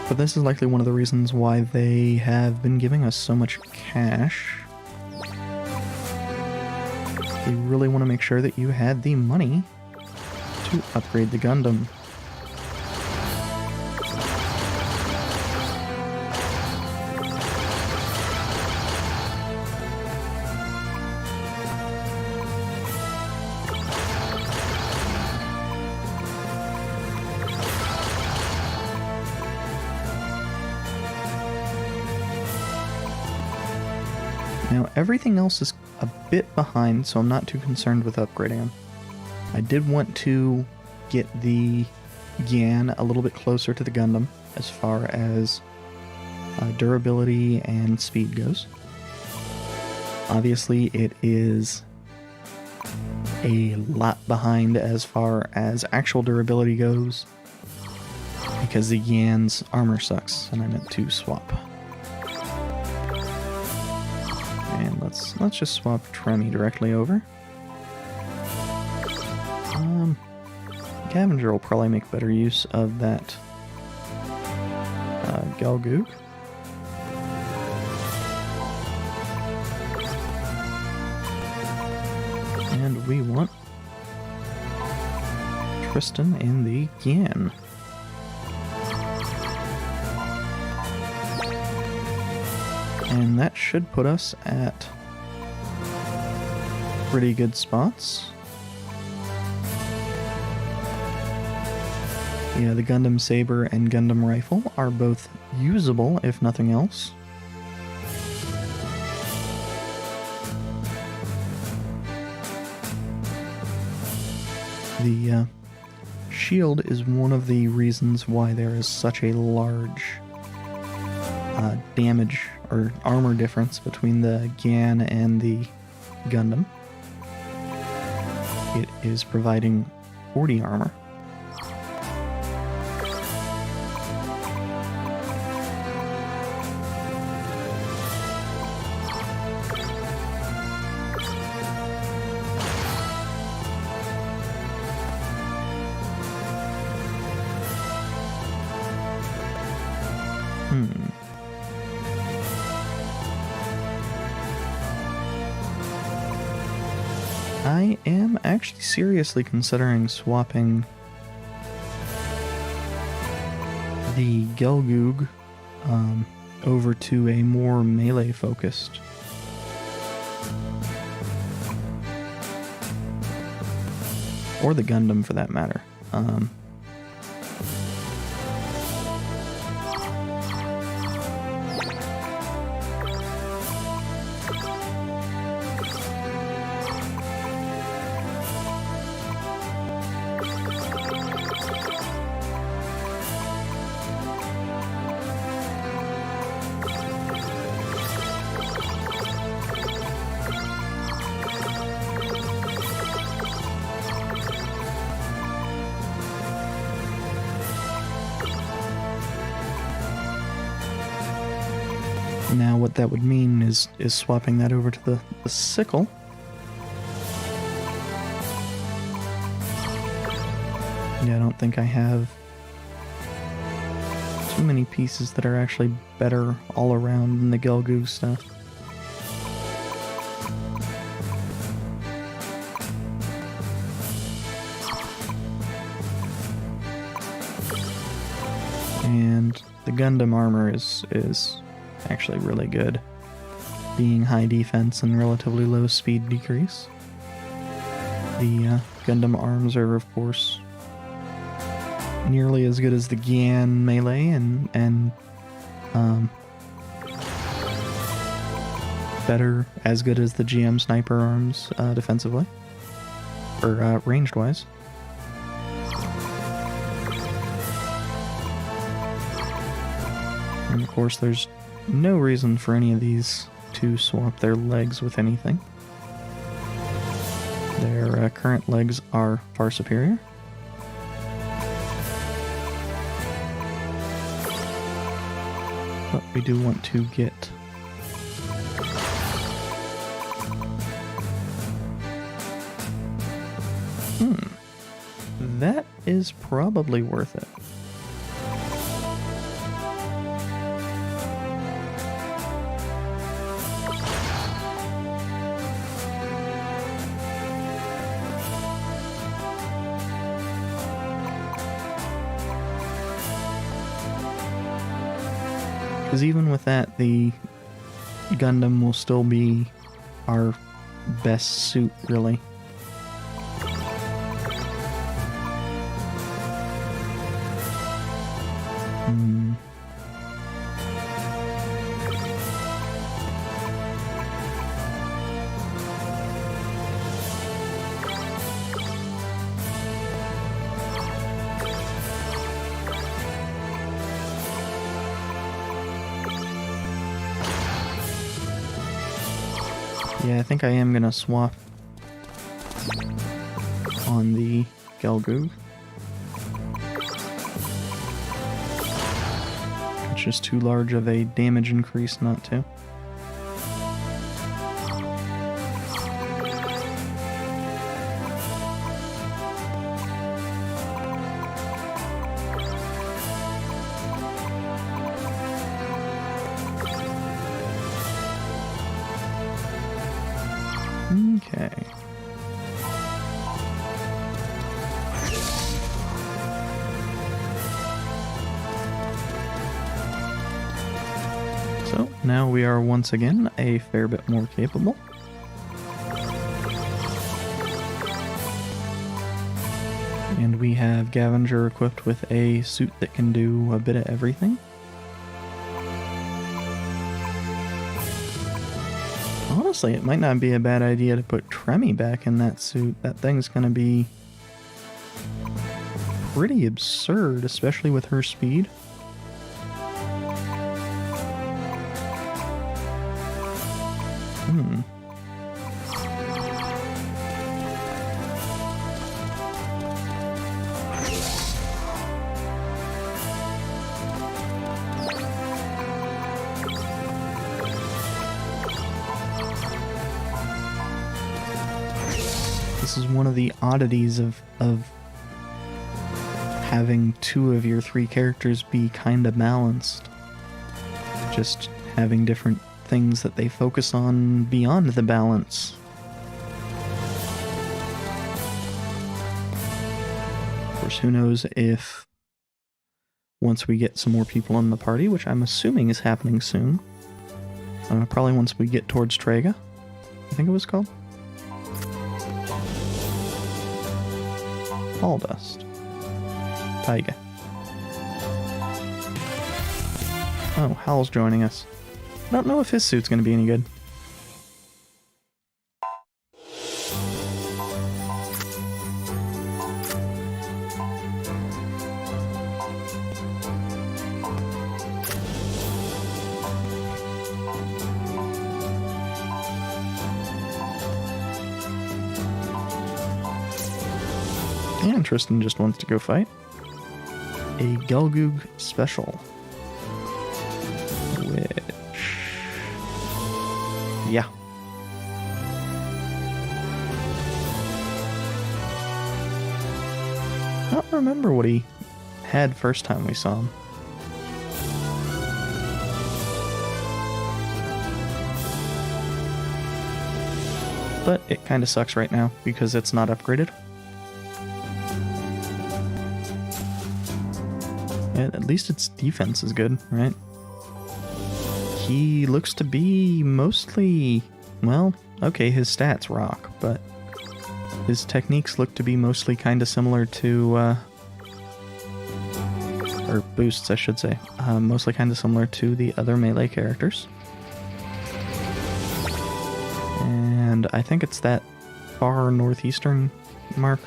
But this is likely one of the reasons why they have been giving us so much cash. They really want to make sure that you had the money to upgrade the Gundam. Now, everything else is a bit behind, so I'm not too concerned with upgrading them. I did want to get the Gan a little bit closer to the Gundam as far as durability and speed goes. Obviously, it is a lot behind as far as actual durability goes because the Gan's armor sucks, and I meant to swap. And let's just swap Tremmy directly over. Scavenger will probably make better use of that Galgoog. And we want Tristan in the Gan. And that should put us at pretty good spots. Yeah, the Gundam Saber and Gundam Rifle are both usable, if nothing else. The shield is one of the reasons why there is such a large damage or armor difference between the Gan and the Gundam. It is providing 40 armor. I am actually seriously considering swapping the Galgoog over to a more melee-focused or the Gundam for that matter. Now what that would mean is swapping that over to the sickle. Yeah, I don't think I have too many pieces that are actually better all around than the Gelgoog stuff. And the Gundam Armour is actually really good, being high defense and relatively low speed decrease. The Gundam arms are, of course, nearly as good as the Gian melee and better, as good as the GM sniper arms defensively, or ranged wise. And of course there's no reason for any of these to swap their legs with anything. Their current legs are far superior. But we do want to get that is probably worth it. Because even with that, the Gundam will still be our best suit, really. Yeah, I think I am gonna swap on the Gelgoog. It's just too large of a damage increase not to. Okay. So, now we are once again a fair bit more capable. And we have Gavenger equipped with a suit that can do a bit of everything. Honestly, it might not be a bad idea to put Tremi back in that suit. That thing's gonna be pretty absurd, especially with her speed. This is one of the oddities of having two of your three characters be kinda balanced. Just having different things that they focus on beyond the balance. Of course, who knows if once we get some more people in the party, which I'm assuming is happening soon, probably once we get towards Traga, I think it was called. Fall Dust. Taiga. Oh, Howl's joining us. I don't know if his suit's going to be any good. And Tristan just wants to go fight a Gelgoog special. Which... yeah. I don't remember what he had first time we saw him. But it kind of sucks right now because it's not upgraded. At least its defense is good, right? He looks to be mostly... well, okay, his stats rock, but his techniques look to be mostly kind of similar to... or boosts, I should say. Mostly kind of similar to the other melee characters. And I think it's that far northeastern mark.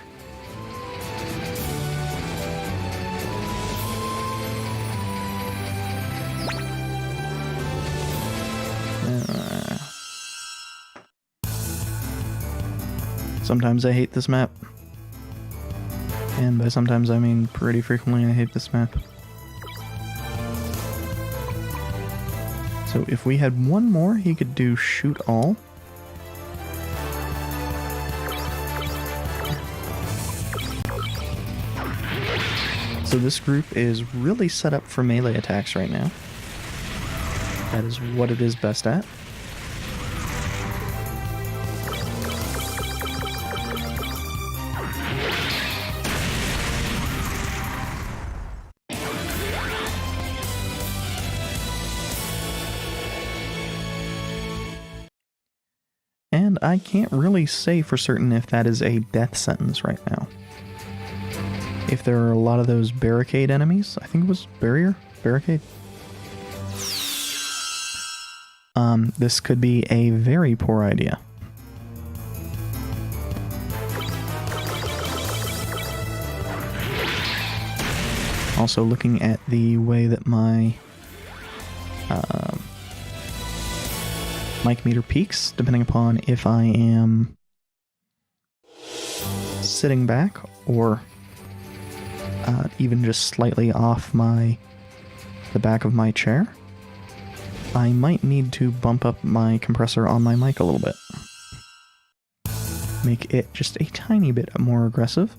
Sometimes I hate this map. And by sometimes I mean pretty frequently I hate this map. So if we had one more, he could do shoot all. So this group is really set up for melee attacks right now. That is what it is best at. And I can't really say for certain if that is a death sentence right now. If there are a lot of those barricade enemies, I think it was barricade. This could be a very poor idea. Also looking at the way that my mic meter peaks, depending upon if I am sitting back or even just slightly off the back of my chair, I might need to bump up my compressor on my mic a little bit. Make it just a tiny bit more aggressive.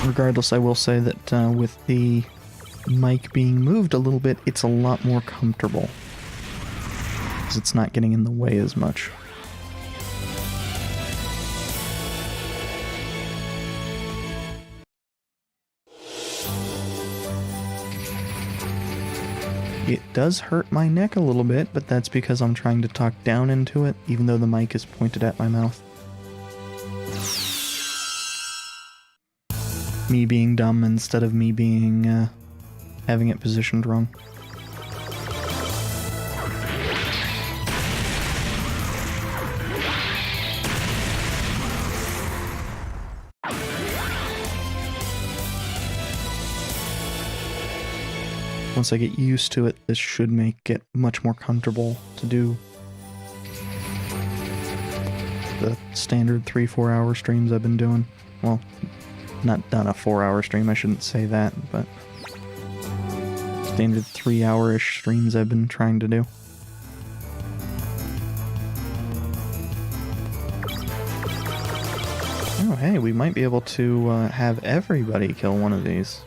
Regardless, I will say that with the mic being moved a little bit, it's a lot more comfortable. Because it's not getting in the way as much. It does hurt my neck a little bit, but that's because I'm trying to talk down into it, even though the mic is pointed at my mouth. Me being dumb instead of me being, having it positioned wrong. Once I get used to it, this should make it much more comfortable to do the standard 3-4 hour streams I've been doing. Well, not done a 4-hour stream, I shouldn't say that, but standard 3-hour-ish streams I've been trying to do. Oh hey, we might be able to have everybody kill one of these.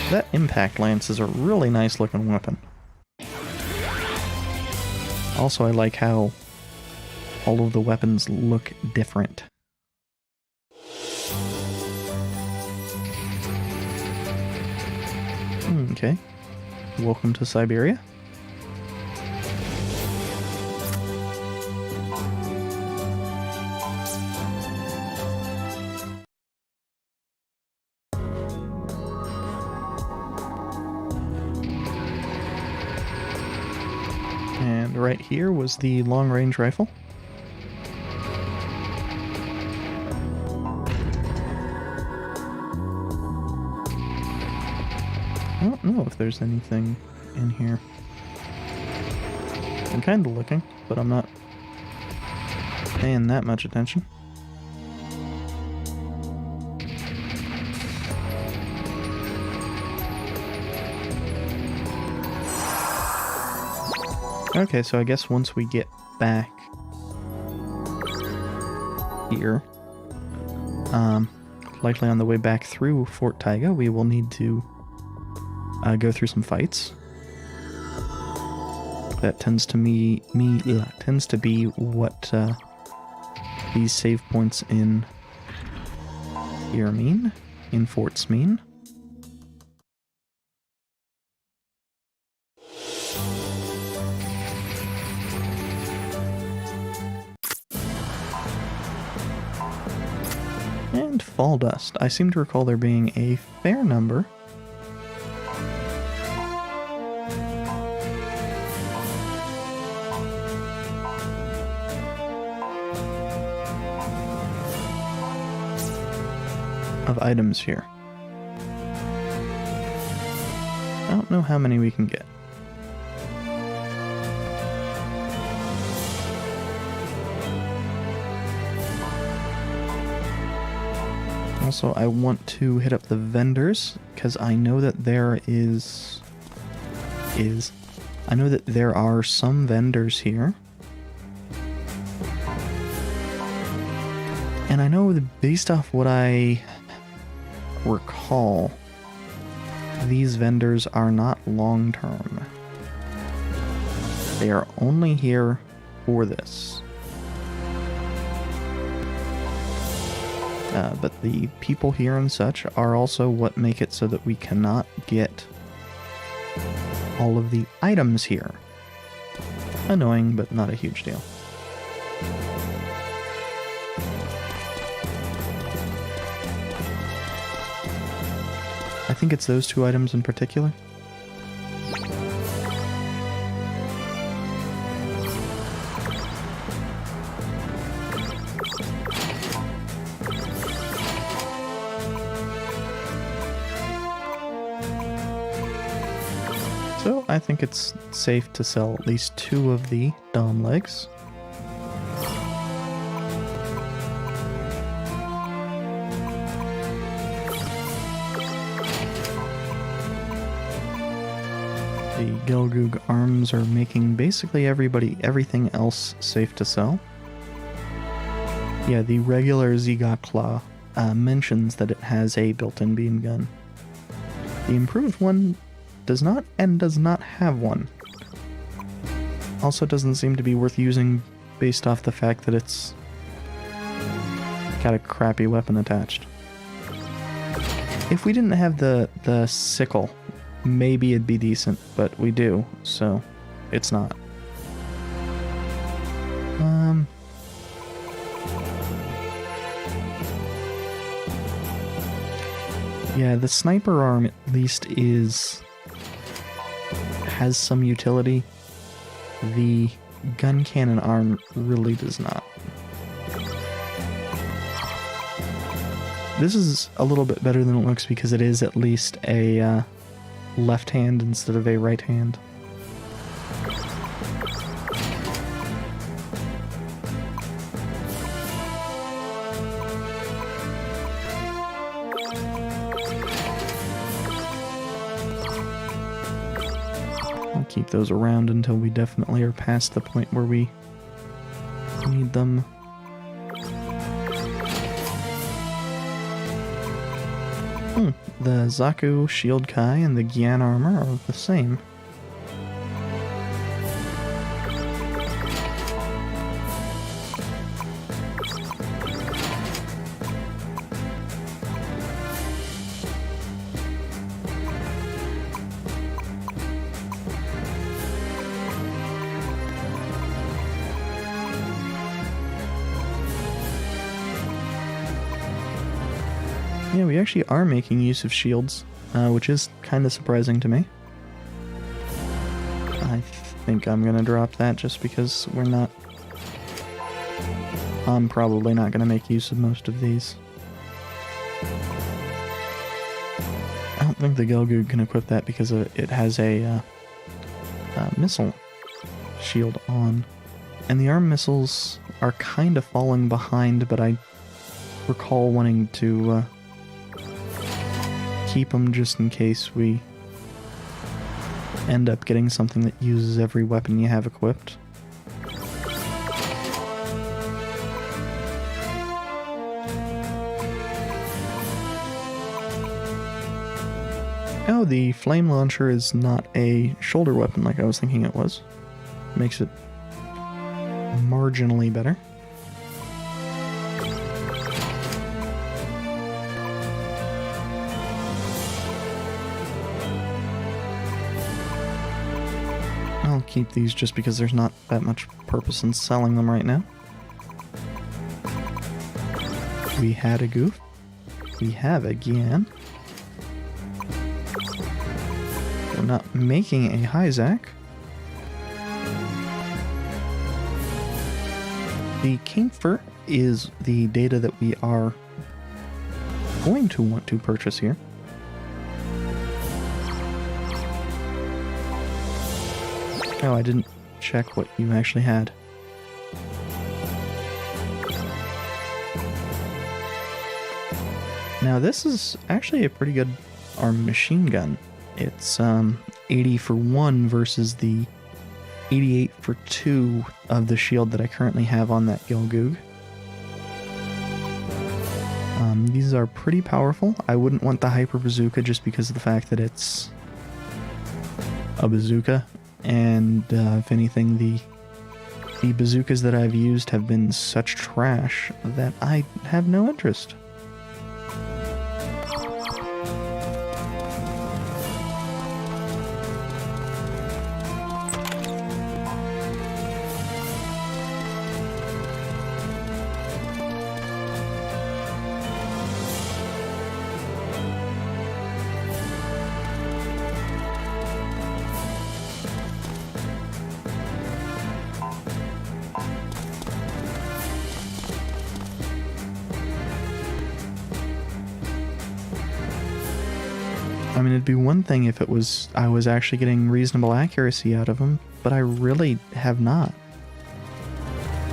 That impact lance is a really nice looking weapon. Also, I like how all of the weapons look different. Okay. Welcome to Siberia. And right here was the long-range rifle. I don't know if there's anything in here. I'm kind of looking, but I'm not paying that much attention. Okay, so I guess once we get back here, likely on the way back through Fort Taiga, we will need to go through some fights. That tends to be what these save points in here mean, in forts mean. And fall dust. I seem to recall there being a fair number of items here. I don't know how many we can get. Also, I want to hit up the vendors, because I know that there I know that there are some vendors here. And I know that based off what I recall, these vendors are not long-term. They are only here for this. But the people here and such are also what make it so that we cannot get all of the items here. Annoying, but not a huge deal. I think it's those two items in particular. So I think it's safe to sell at least 2 of the dom legs. The Gelgoog arms are making basically everything else safe to sell. Yeah, the regular Ziga Claw mentions that it has a built-in beam gun. The improved one does not have one. Also doesn't seem to be worth using based off the fact that it's got a crappy weapon attached. If we didn't have the sickle, maybe it'd be decent, but we do, so it's not. Yeah, the sniper arm at least has some utility. The gun cannon arm really does not. This is a little bit better than it looks because it is at least a left hand instead of a right hand. I'll keep those around until we definitely are past the point where we need them. The Zaku Shield Kai and the Gyan armor are the same. Yeah, we actually are making use of shields, which is kind of surprising to me. I think I'm gonna drop that just because we're not... I'm probably not gonna make use of most of these. I don't think the Gelgoog can equip that because it has a missile shield on. And the arm missiles are kind of falling behind, but I recall wanting to keep them just in case we end up getting something that uses every weapon you have equipped. Oh, the flame launcher is not a shoulder weapon like I was thinking it was. Makes it marginally better. I'll keep these just because there's not that much purpose in selling them right now. We had a goof. We have a Gian. We're not making a Hyzak. The Kingfer is the data that we are going to want to purchase here. Oh, I didn't check what you actually had. Now this is actually a pretty good armed machine gun. It's 80 for 1 versus the 88 for 2 of the shield that I currently have on that Gelgoog. These are pretty powerful. I wouldn't want the Hyper Bazooka just because of the fact that it's a bazooka. And if anything, the bazookas that I've used have been such trash that I have no interest. I mean, it'd be one thing if it was I was actually getting reasonable accuracy out of them, but I really have not.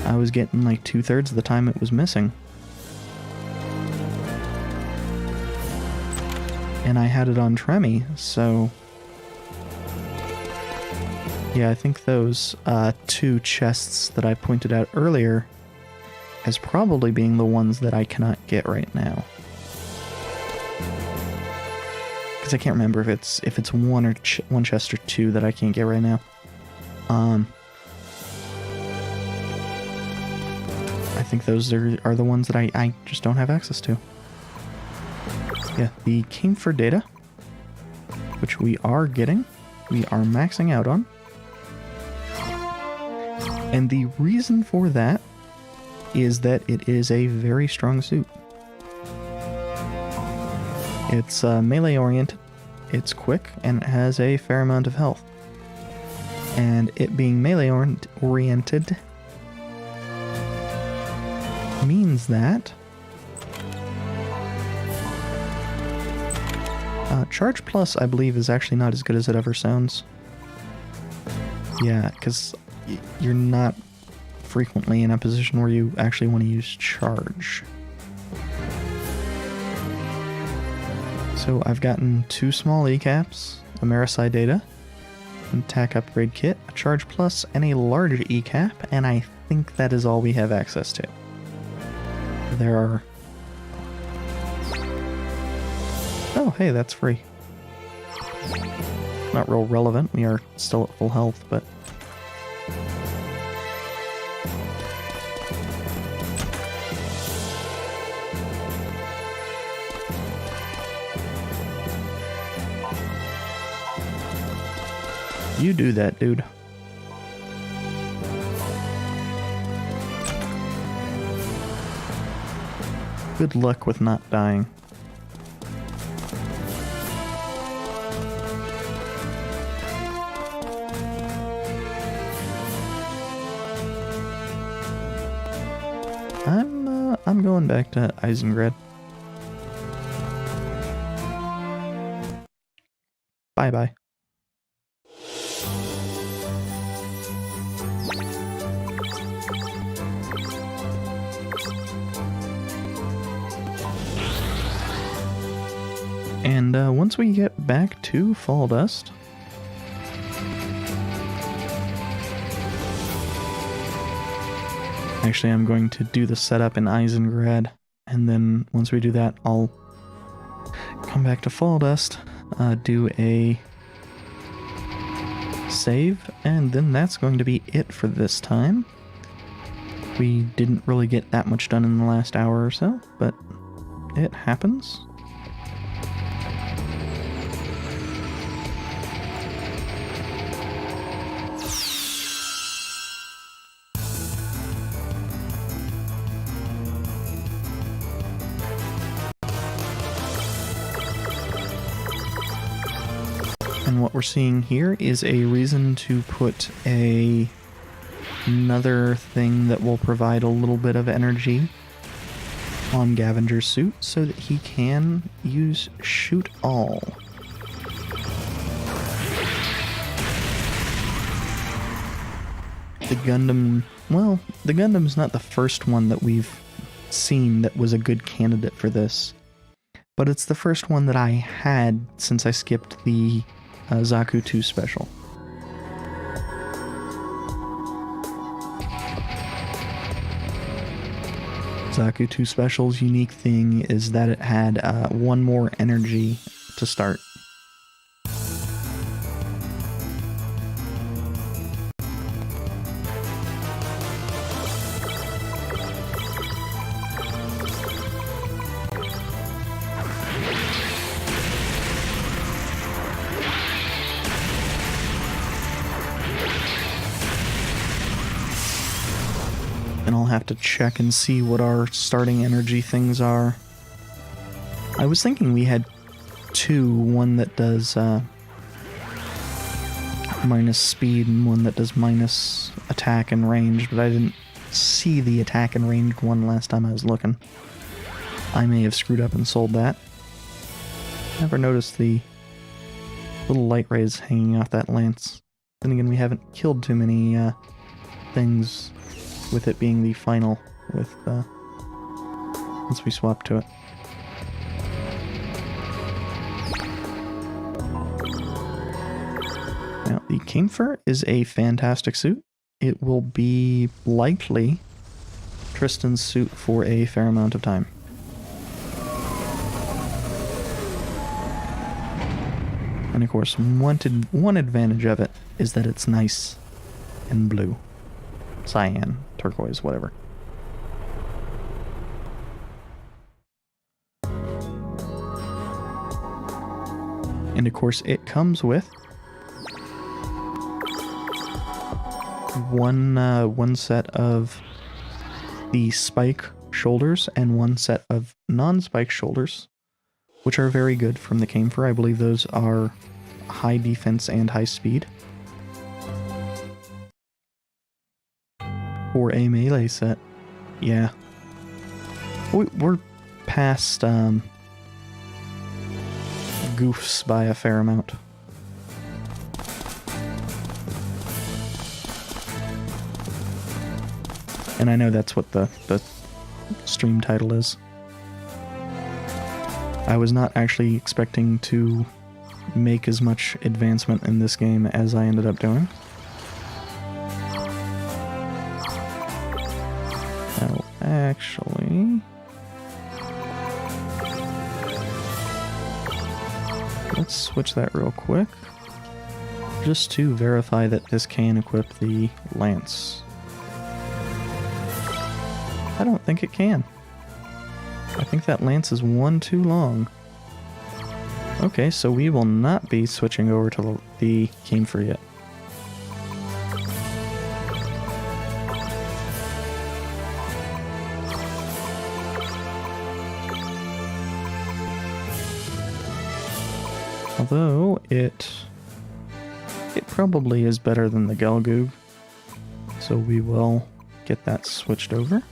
I was getting like 2/3 of the time it was missing. And I had it on Tremmy, so... Yeah, I think those 2 chests that I pointed out earlier as probably being the ones that I cannot get right now. Because I can't remember if it's one or one chest or 2 that I can't get right now. I think those are the ones that I just don't have access to. Yeah, the King for data, which we are getting, we are maxing out on. And the reason for that is that it is a very strong suit. It's melee oriented, it's quick, and it has a fair amount of health. And it being melee oriented means that Charge Plus, I believe, is actually not as good as it ever sounds. Yeah, because you're not frequently in a position where you actually want to use Charge. So I've gotten 2 small E-caps, a Maricide data, an attack upgrade kit, a Charge Plus, and a large E-cap, and I think that is all we have access to. There are... Oh, hey, that's free. Not real relevant, we are still at full health, but... You do that, dude. Good luck with not dying. going back to Eisengrad. Bye-bye. And once we get back to Fall Dust, actually I'm going to do the setup in Eisengrad, and then once we do that, I'll come back to Fall Dust, do a save, and then that's going to be it for this time. We didn't really get that much done in the last hour or so, but it happens. And what we're seeing here is a reason to put another thing that will provide a little bit of energy on Gavinger's suit so that he can use Shoot All. The Gundam, well, the Gundam's not the first one that we've seen that was a good candidate for this, but it's the first one that I had since I skipped the Zaku 2 special. Zaku 2 special's unique thing is that it had one more energy to start. And I'll have to check and see what our starting energy things are. I was thinking we had two, one that does minus speed and one that does minus attack and range, but I didn't see the attack and range one last time I was looking. I may have screwed up and sold that. Never noticed the little light rays hanging off that lance. Then again, we haven't killed too many things with it being the final with once we swap to it. Now, the Camphor is a fantastic suit. It will be likely Tristan's suit for a fair amount of time. And of course, one advantage of it is that it's nice and blue. Cyan, turquoise, whatever. And of course, it comes with one set of the spike shoulders and one set of non-spike shoulders, which are very good from the Camphor. I believe those are high defense and high speed. For a melee set, yeah. We're past goofs by a fair amount. And I know that's what the stream title is. I was not actually expecting to make as much advancement in this game as I ended up doing. Now, actually, let's switch that real quick, just to verify that this can equip the lance. I don't think it can. I think that lance is one too long. Okay, so we will not be switching over to the Camphor yet. Although it probably is better than the Gelgoog, so we will get that switched over.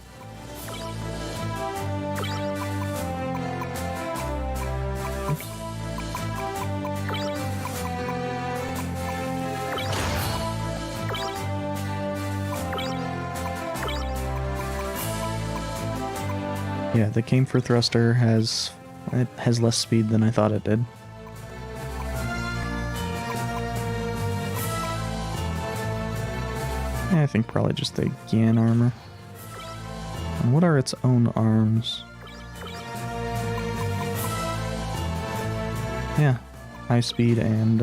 yeah, the Came for Thruster has less speed than I thought it did. I think probably just the Gan armor. And what are its own arms? Yeah, high speed and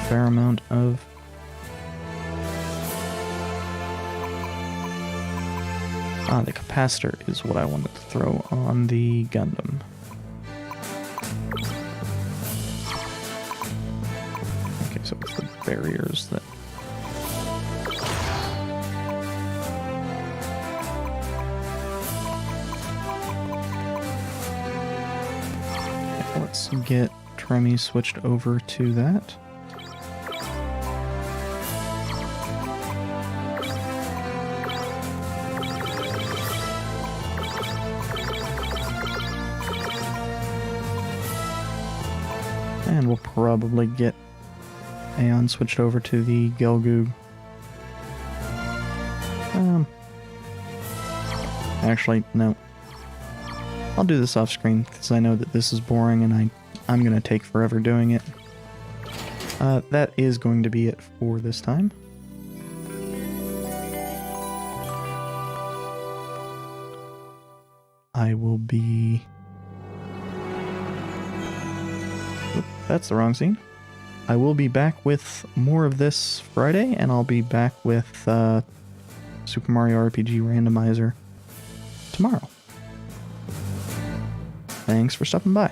fair amount of the capacitor is what I wanted to throw on the Gundam. Okay, so it's the barriers that... Okay, let's get Tremmy switched over to that. And we'll probably get Aeon switched over to the Gelgoog. Actually, no. I'll do this off screen because I know that this is boring and I'm going to take forever doing it. That is going to be it for this time. I will be... That's the wrong scene. I will be back with more of this Friday, and I'll be back with Super Mario RPG Randomizer tomorrow. Thanks for stopping by.